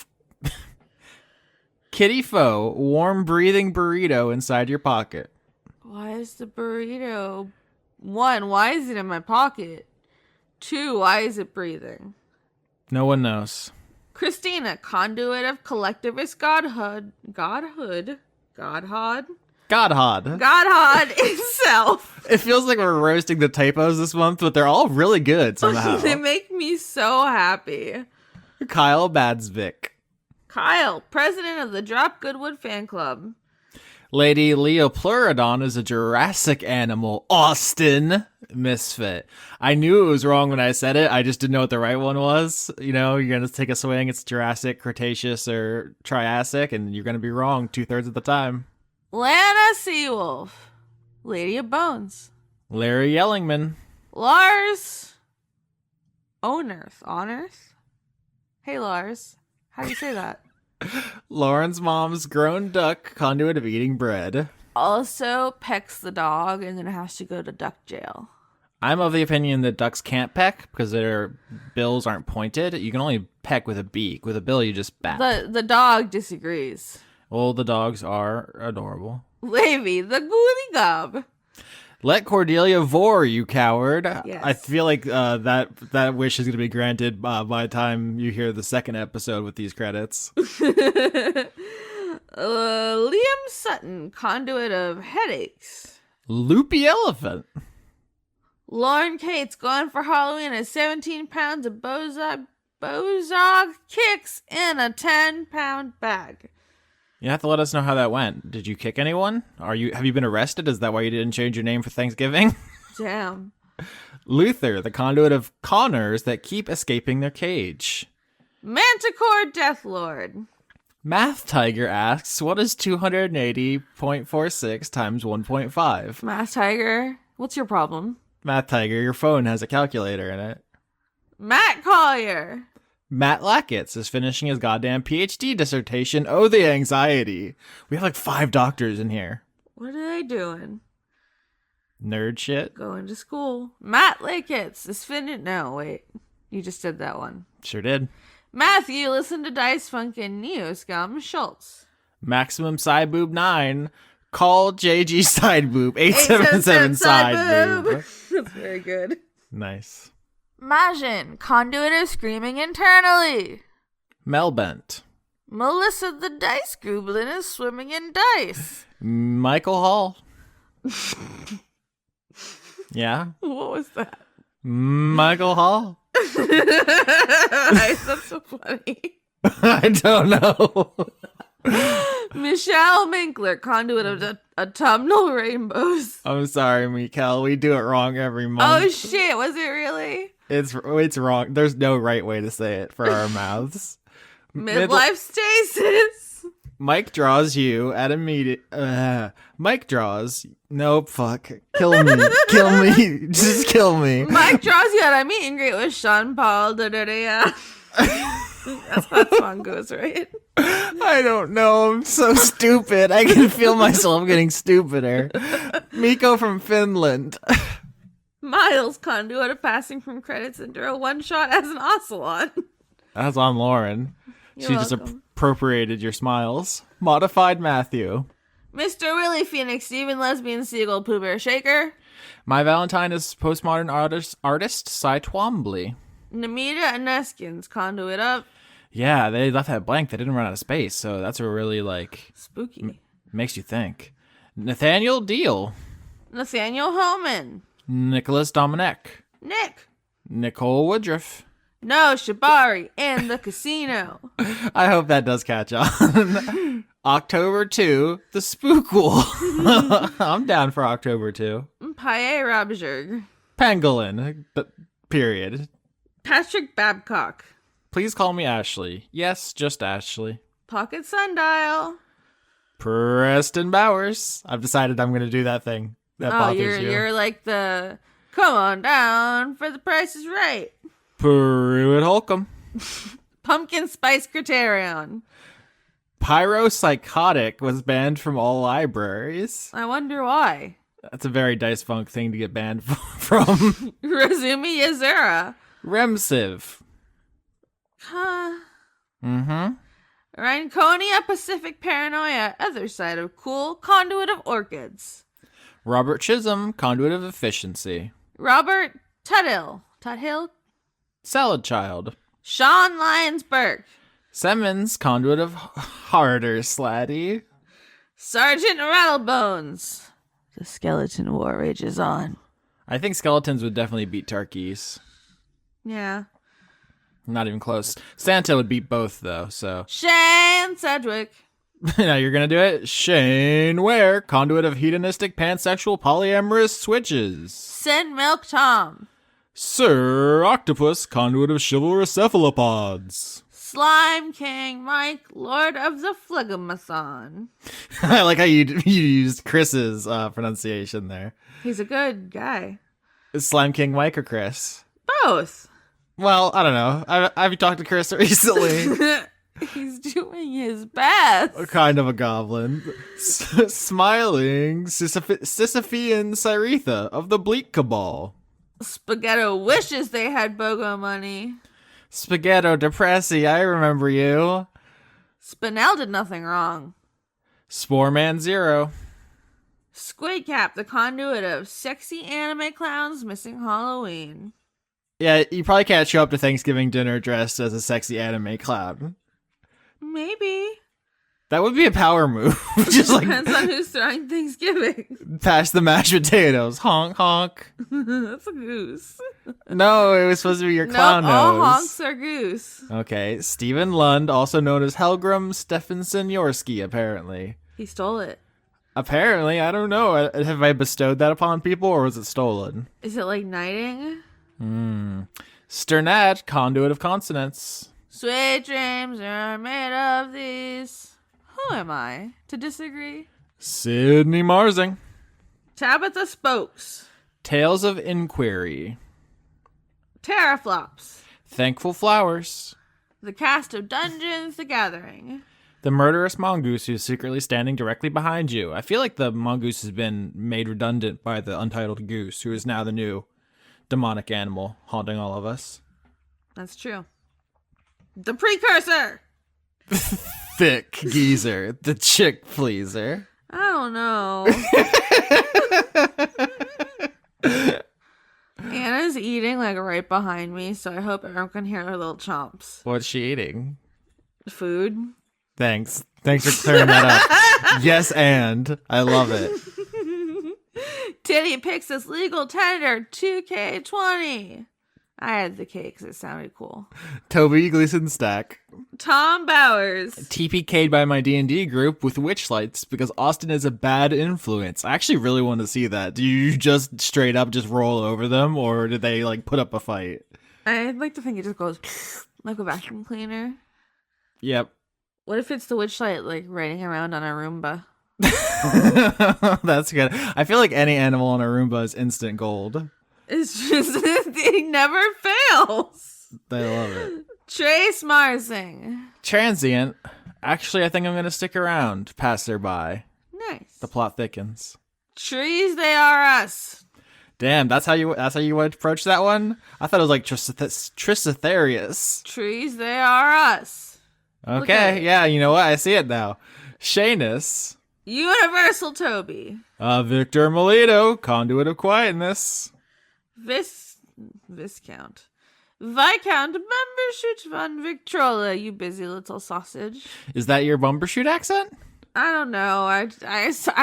Speaker 4: Foe, warm breathing burrito inside your pocket.
Speaker 2: Why is the burrito? 1, why is it in my pocket? 2, why is it breathing?
Speaker 4: No one knows.
Speaker 2: Christina, conduit of collectivist godhood itself.
Speaker 4: It feels like we're roasting the typos this month, but they're all really good somehow.
Speaker 2: They make me so happy.
Speaker 4: Kyle Badsvik.
Speaker 2: Kyle, president of the Drop Goodwood fan club.
Speaker 4: Lady Leopleurodon is a Jurassic animal. Austin Misfit. I knew it was wrong when I said it. I just didn't know what the right one was. You know, you're going to take a swing. It's Jurassic, Cretaceous, or Triassic, and you're going to be wrong 2/3 of the time.
Speaker 2: Lana Seawolf. Lady of Bones.
Speaker 4: Larry Yellingman.
Speaker 2: Lars Onerth. Hey, Lars. How do you say that?
Speaker 4: Lauren's mom's grown duck, conduit of eating bread.
Speaker 2: Also pecks the dog and then has to go to duck jail.
Speaker 4: I'm of the opinion that ducks can't peck because their bills aren't pointed. You can only peck with a beak. With a bill, you just bap.
Speaker 2: The dog disagrees.
Speaker 4: Well, the dogs are adorable.
Speaker 2: Levy, the Ghoulie Gob.
Speaker 4: Let Cordelia vor, you coward.
Speaker 2: Yes.
Speaker 4: I feel like that wish is going to be granted by the time you hear the second episode with these credits.
Speaker 2: Liam Sutton, conduit of headaches.
Speaker 4: Loopy Elephant.
Speaker 2: Lauren Cates going for Halloween at 17 pounds of Bozog kicks in a 10-pound bag.
Speaker 4: You have to let us know how that went. Did you kick anyone? Have you been arrested? Is that why you didn't change your name for Thanksgiving?
Speaker 2: Damn.
Speaker 4: Luther, the conduit of conners that keep escaping their cage.
Speaker 2: Manticore Deathlord.
Speaker 4: Math Tiger asks, what is 280.46 times 1.5?
Speaker 2: Math Tiger, what's your problem?
Speaker 4: Math Tiger, your phone has a calculator in it.
Speaker 2: Matt Collier.
Speaker 4: Matt Lackitz is finishing his goddamn PhD dissertation. Oh, the anxiety. We have like 5 doctors in here.
Speaker 2: What are they doing?
Speaker 4: Nerd shit.
Speaker 2: Going to school. Matt Lackitz is finishing. No, wait. You just did that one.
Speaker 4: Sure did.
Speaker 2: Matthew, listen to Dice Funk and Neo Scum Schultz.
Speaker 4: Maximum Side Boob 9. Call JG Side Boob 877 Side Boob.
Speaker 2: That's very good.
Speaker 4: Nice.
Speaker 2: Majin, conduit of screaming internally.
Speaker 4: Melbent.
Speaker 2: Melissa the Dice Goblin is swimming in dice.
Speaker 4: Michael Hall. Yeah?
Speaker 2: What was that?
Speaker 4: Michael Hall?
Speaker 2: That's so funny.
Speaker 4: I don't know.
Speaker 2: Michelle Minkler, conduit of autumnal rainbows.
Speaker 4: I'm sorry, Mikkel. We do it wrong every month.
Speaker 2: Oh shit, was it really?
Speaker 4: It's wrong. There's no right way to say it for our mouths.
Speaker 2: Midlife stasis.
Speaker 4: Mike draws you at a meeting. Mike draws. Nope, fuck. Kill me. Kill me. Just kill me.
Speaker 2: Mike draws you at a meet and greet with Sean Paul. Da-da-da-da. That's how that song goes, right?
Speaker 4: I don't know. I'm so stupid. I can feel myself getting stupider. Miko from Finland.
Speaker 2: Miles, conduit of passing from credits into a one-shot as an ocelot.
Speaker 4: That's on Lauren.
Speaker 2: You're
Speaker 4: She just
Speaker 2: welcome.
Speaker 4: appropriated your smiles. Modified Matthew.
Speaker 2: Mr. Willie Phoenix, Steven Lesbian Seagull, Pooh Bear Shaker.
Speaker 4: My Valentine is postmodern artist Cy Twombly.
Speaker 2: Namita Aneskins, conduit of
Speaker 4: Yeah, they left that blank. They didn't run out of space, so that's a really,
Speaker 2: spooky.
Speaker 4: makes you think. Nathaniel Deal.
Speaker 2: Nathaniel Hellman.
Speaker 4: Nicholas Dominic.
Speaker 2: Nick.
Speaker 4: Nicole Woodruff.
Speaker 2: No, Shabari and the casino.
Speaker 4: I hope that does catch on. October 2, the Spookwool. I'm down for October 2.
Speaker 2: Paye Rabjerg.
Speaker 4: Pangolin. Period.
Speaker 2: Patrick Babcock.
Speaker 4: Please call me Ashley. Yes, just Ashley.
Speaker 2: Pocket Sundial.
Speaker 4: Preston Bowers. I've decided I'm going to do that thing. That bothers you.
Speaker 2: You're like the come on down for the price is right.
Speaker 4: Pruitt Holcomb.
Speaker 2: Pumpkin Spice Criterion.
Speaker 4: Pyropsychotic was banned from all libraries.
Speaker 2: I wonder why.
Speaker 4: That's a very Dice Funk thing to get banned from.
Speaker 2: Razumi Yazura.
Speaker 4: Remsiv.
Speaker 2: Huh.
Speaker 4: Mm-hmm.
Speaker 2: Rhinconia Pacific Paranoia. Other side of cool. Conduit of Orchids.
Speaker 4: Robert Chisholm, conduit of efficiency.
Speaker 2: Robert Tuthill. Tuthill?
Speaker 4: Salad Child.
Speaker 2: Sean Lyons-Burke.
Speaker 4: Simmons, conduit of harder slatty.
Speaker 2: Sergeant Rattlebones. The skeleton war rages on.
Speaker 4: I think skeletons would definitely beat turkeys.
Speaker 2: Yeah.
Speaker 4: Not even close. Santa would beat both, though, so.
Speaker 2: Shane Sedgwick.
Speaker 4: Now you're gonna do it? Shane Ware, conduit of hedonistic pansexual polyamorous switches.
Speaker 2: Sin Milk Tom.
Speaker 4: Sir Octopus, conduit of chivalrous cephalopods.
Speaker 2: Slime King Mike, Lord of the Phlegmathon.
Speaker 4: I like how you used Chris's pronunciation there.
Speaker 2: He's a good guy.
Speaker 4: Is Slime King Mike or Chris?
Speaker 2: Both.
Speaker 4: Well, I don't know. I've talked to Chris recently.
Speaker 2: He's doing his best.
Speaker 4: Kind of a goblin. Smiling Sisyphean Cyretha of the Bleak Cabal.
Speaker 2: Spaghetto wishes they had BOGO money.
Speaker 4: Spaghetto Depressi, I remember you.
Speaker 2: Spinel did nothing wrong.
Speaker 4: Spore Man Zero.
Speaker 2: Squid Cap, the conduit of sexy anime clowns missing Halloween.
Speaker 4: Yeah, you probably can't show up to Thanksgiving dinner dressed as a sexy anime clown.
Speaker 2: Maybe.
Speaker 4: That would be a power move. Just like
Speaker 2: Depends on who's throwing Thanksgiving.
Speaker 4: pass the mashed potatoes. Honk, honk.
Speaker 2: That's a goose.
Speaker 4: No, it was supposed to be your clown
Speaker 2: Nope, all
Speaker 4: nose.
Speaker 2: honks are goose.
Speaker 4: Okay, Stephen Lund, also known as Helgrim Stephenson Yorsky, apparently.
Speaker 2: He stole it.
Speaker 4: Apparently, I don't know. Have I bestowed that upon people, or was it stolen?
Speaker 2: Is it like knighting?
Speaker 4: Sternat, conduit of consonants.
Speaker 2: Sweet dreams are made of these. Who am I to disagree?
Speaker 4: Sydney Marsing.
Speaker 2: Tabitha Spokes.
Speaker 4: Tales of Inquiry.
Speaker 2: Terraflops.
Speaker 4: Thankful Flowers.
Speaker 2: The cast of Dungeons the Gathering.
Speaker 4: The murderous mongoose who's secretly standing directly behind you. I feel like the mongoose has been made redundant by the untitled goose, who is now the new demonic animal haunting all of us.
Speaker 2: That's true. The Precursor.
Speaker 4: Thick geezer, the chick pleaser.
Speaker 2: I don't know. Anna's eating like right behind me, so I hope everyone can hear her little chomps.
Speaker 4: What's she eating?
Speaker 2: Food.
Speaker 4: Thanks for clearing that up. Yes, and I love it.
Speaker 2: Titty picks us legal tender 2K20. I had the K because it sounded cool.
Speaker 4: Toby Gleason Stack.
Speaker 2: Tom Bowers.
Speaker 4: TPK'd by my D&D group with witchlights because Austin is a bad influence. I actually really want to see that. Do you just straight up just roll over them, or did they like put up a fight?
Speaker 2: I'd like to think it just goes like a vacuum cleaner.
Speaker 4: Yep.
Speaker 2: What if it's the witchlight, like, riding around on a Roomba?
Speaker 4: That's good. I feel like any animal on a Roomba is instant gold.
Speaker 2: It's just, it never fails.
Speaker 4: They love it.
Speaker 2: Trace Marsing.
Speaker 4: Transient. Actually, I think I'm going to stick around. Passerby.
Speaker 2: Nice.
Speaker 4: The plot thickens.
Speaker 2: Trees, they are us.
Speaker 4: Damn, that's how you would approach that one? I thought it was like Trissitherius.
Speaker 2: Trees, they are us. Look at
Speaker 4: Okay,
Speaker 2: it.
Speaker 4: yeah, you know what? I see it now. Shanus.
Speaker 2: Universal Toby.
Speaker 4: Victor Melito, Conduit of Quietness.
Speaker 2: Viscount. Viscount Bumbershoot von Victrola, you busy little sausage.
Speaker 4: Is that your Bumbershoot accent?
Speaker 2: I don't know. I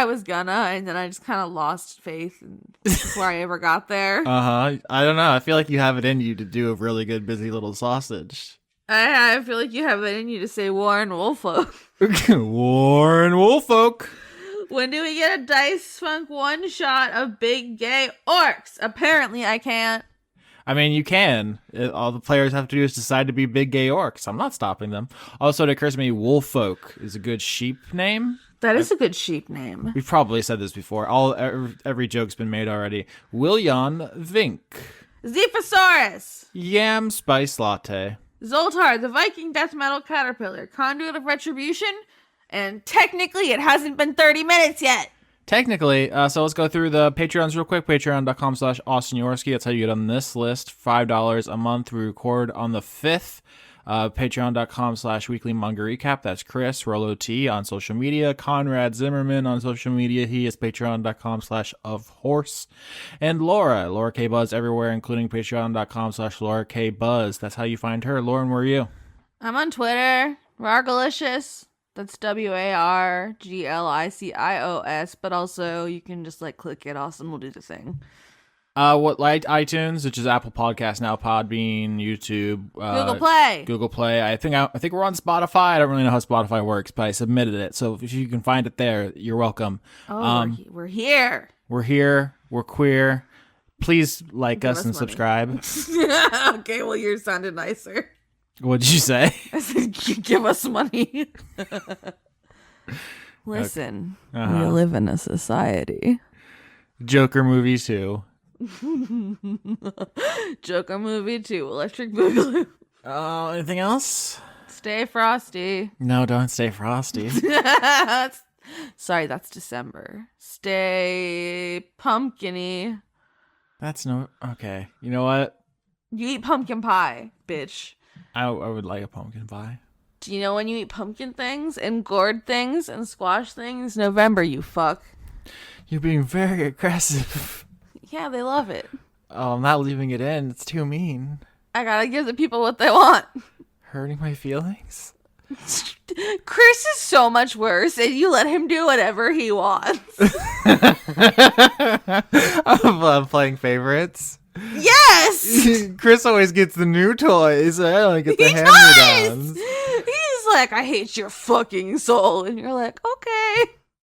Speaker 2: was gonna, and then I just kind of lost faith before I ever got there.
Speaker 4: I don't know. I feel like you have it in you to do a really good busy little sausage.
Speaker 2: I feel like you have it in you to say Warren Woolfolk.
Speaker 4: Warren Woolfolk.
Speaker 2: When do we get a Dice Funk one shot of big gay orcs? Apparently I can't.
Speaker 4: I mean, you can. All the players have to do is decide to be big gay orcs. I'm not stopping them. Also, it occurs to me, Woolfolk is a good sheep name.
Speaker 2: That is a good sheep name.
Speaker 4: We've probably said this before. Every joke's been made already. Willian Vink.
Speaker 2: Zephysaurus.
Speaker 4: Yam Spice Latte.
Speaker 2: Zoltar, the Viking death metal caterpillar, conduit of retribution, and technically it hasn't been 30 minutes yet.
Speaker 4: Technically, so let's go through the Patreons real quick. Patreon.com/Austin Yorsky. That's how you get on this list. $5 a month. We record on the 5th. Patreon.com/Weekly Manga Recap. That's Chris, Rolo T on social media. Conrad Zimmerman on social media. He is Patreon.com/ofhorse. And Laura K Buzz everywhere, including Patreon.com/Laura K Buzz. That's how you find her. Lauren, where are you?
Speaker 2: I'm on Twitter, Wargalicious. That's WARGLICIOS, but also you can just like click it. Austin will do the thing.
Speaker 4: iTunes, which is Apple Podcasts now, Podbean, YouTube, Google Play. I think we're on Spotify. I don't really know how Spotify works, but I submitted it, so if you can find it there, you're welcome.
Speaker 2: We're here.
Speaker 4: We're here. We're queer. Please like
Speaker 2: Give
Speaker 4: us
Speaker 2: us
Speaker 4: and
Speaker 2: money.
Speaker 4: subscribe.
Speaker 2: Okay, well yours sounded nicer.
Speaker 4: What did you say?
Speaker 2: I said, give us money. Listen, we live in a society.
Speaker 4: Joker movie 2.
Speaker 2: Joker movie 2, Electric Boogaloo.
Speaker 4: Anything else?
Speaker 2: Stay frosty.
Speaker 4: No, don't stay frosty.
Speaker 2: Sorry, that's December. Stay pumpkin-y.
Speaker 4: That's no... Okay. You know what?
Speaker 2: You eat pumpkin pie, bitch.
Speaker 4: I would like a pumpkin pie.
Speaker 2: Do you know when you eat pumpkin things and gourd things and squash things? November, you fuck.
Speaker 4: You're being very aggressive.
Speaker 2: Yeah, they love it.
Speaker 4: Oh, I'm not leaving it in. It's too mean.
Speaker 2: I gotta give the people what they want.
Speaker 4: Hurting my feelings?
Speaker 2: Chris is so much worse, and you let him do whatever he wants.
Speaker 4: I'm playing favorites.
Speaker 2: Yes!
Speaker 4: Chris always gets the new toys. I only get the
Speaker 2: He
Speaker 4: hand-me-downs.
Speaker 2: does! He's like, I hate your fucking soul. And you're like, okay.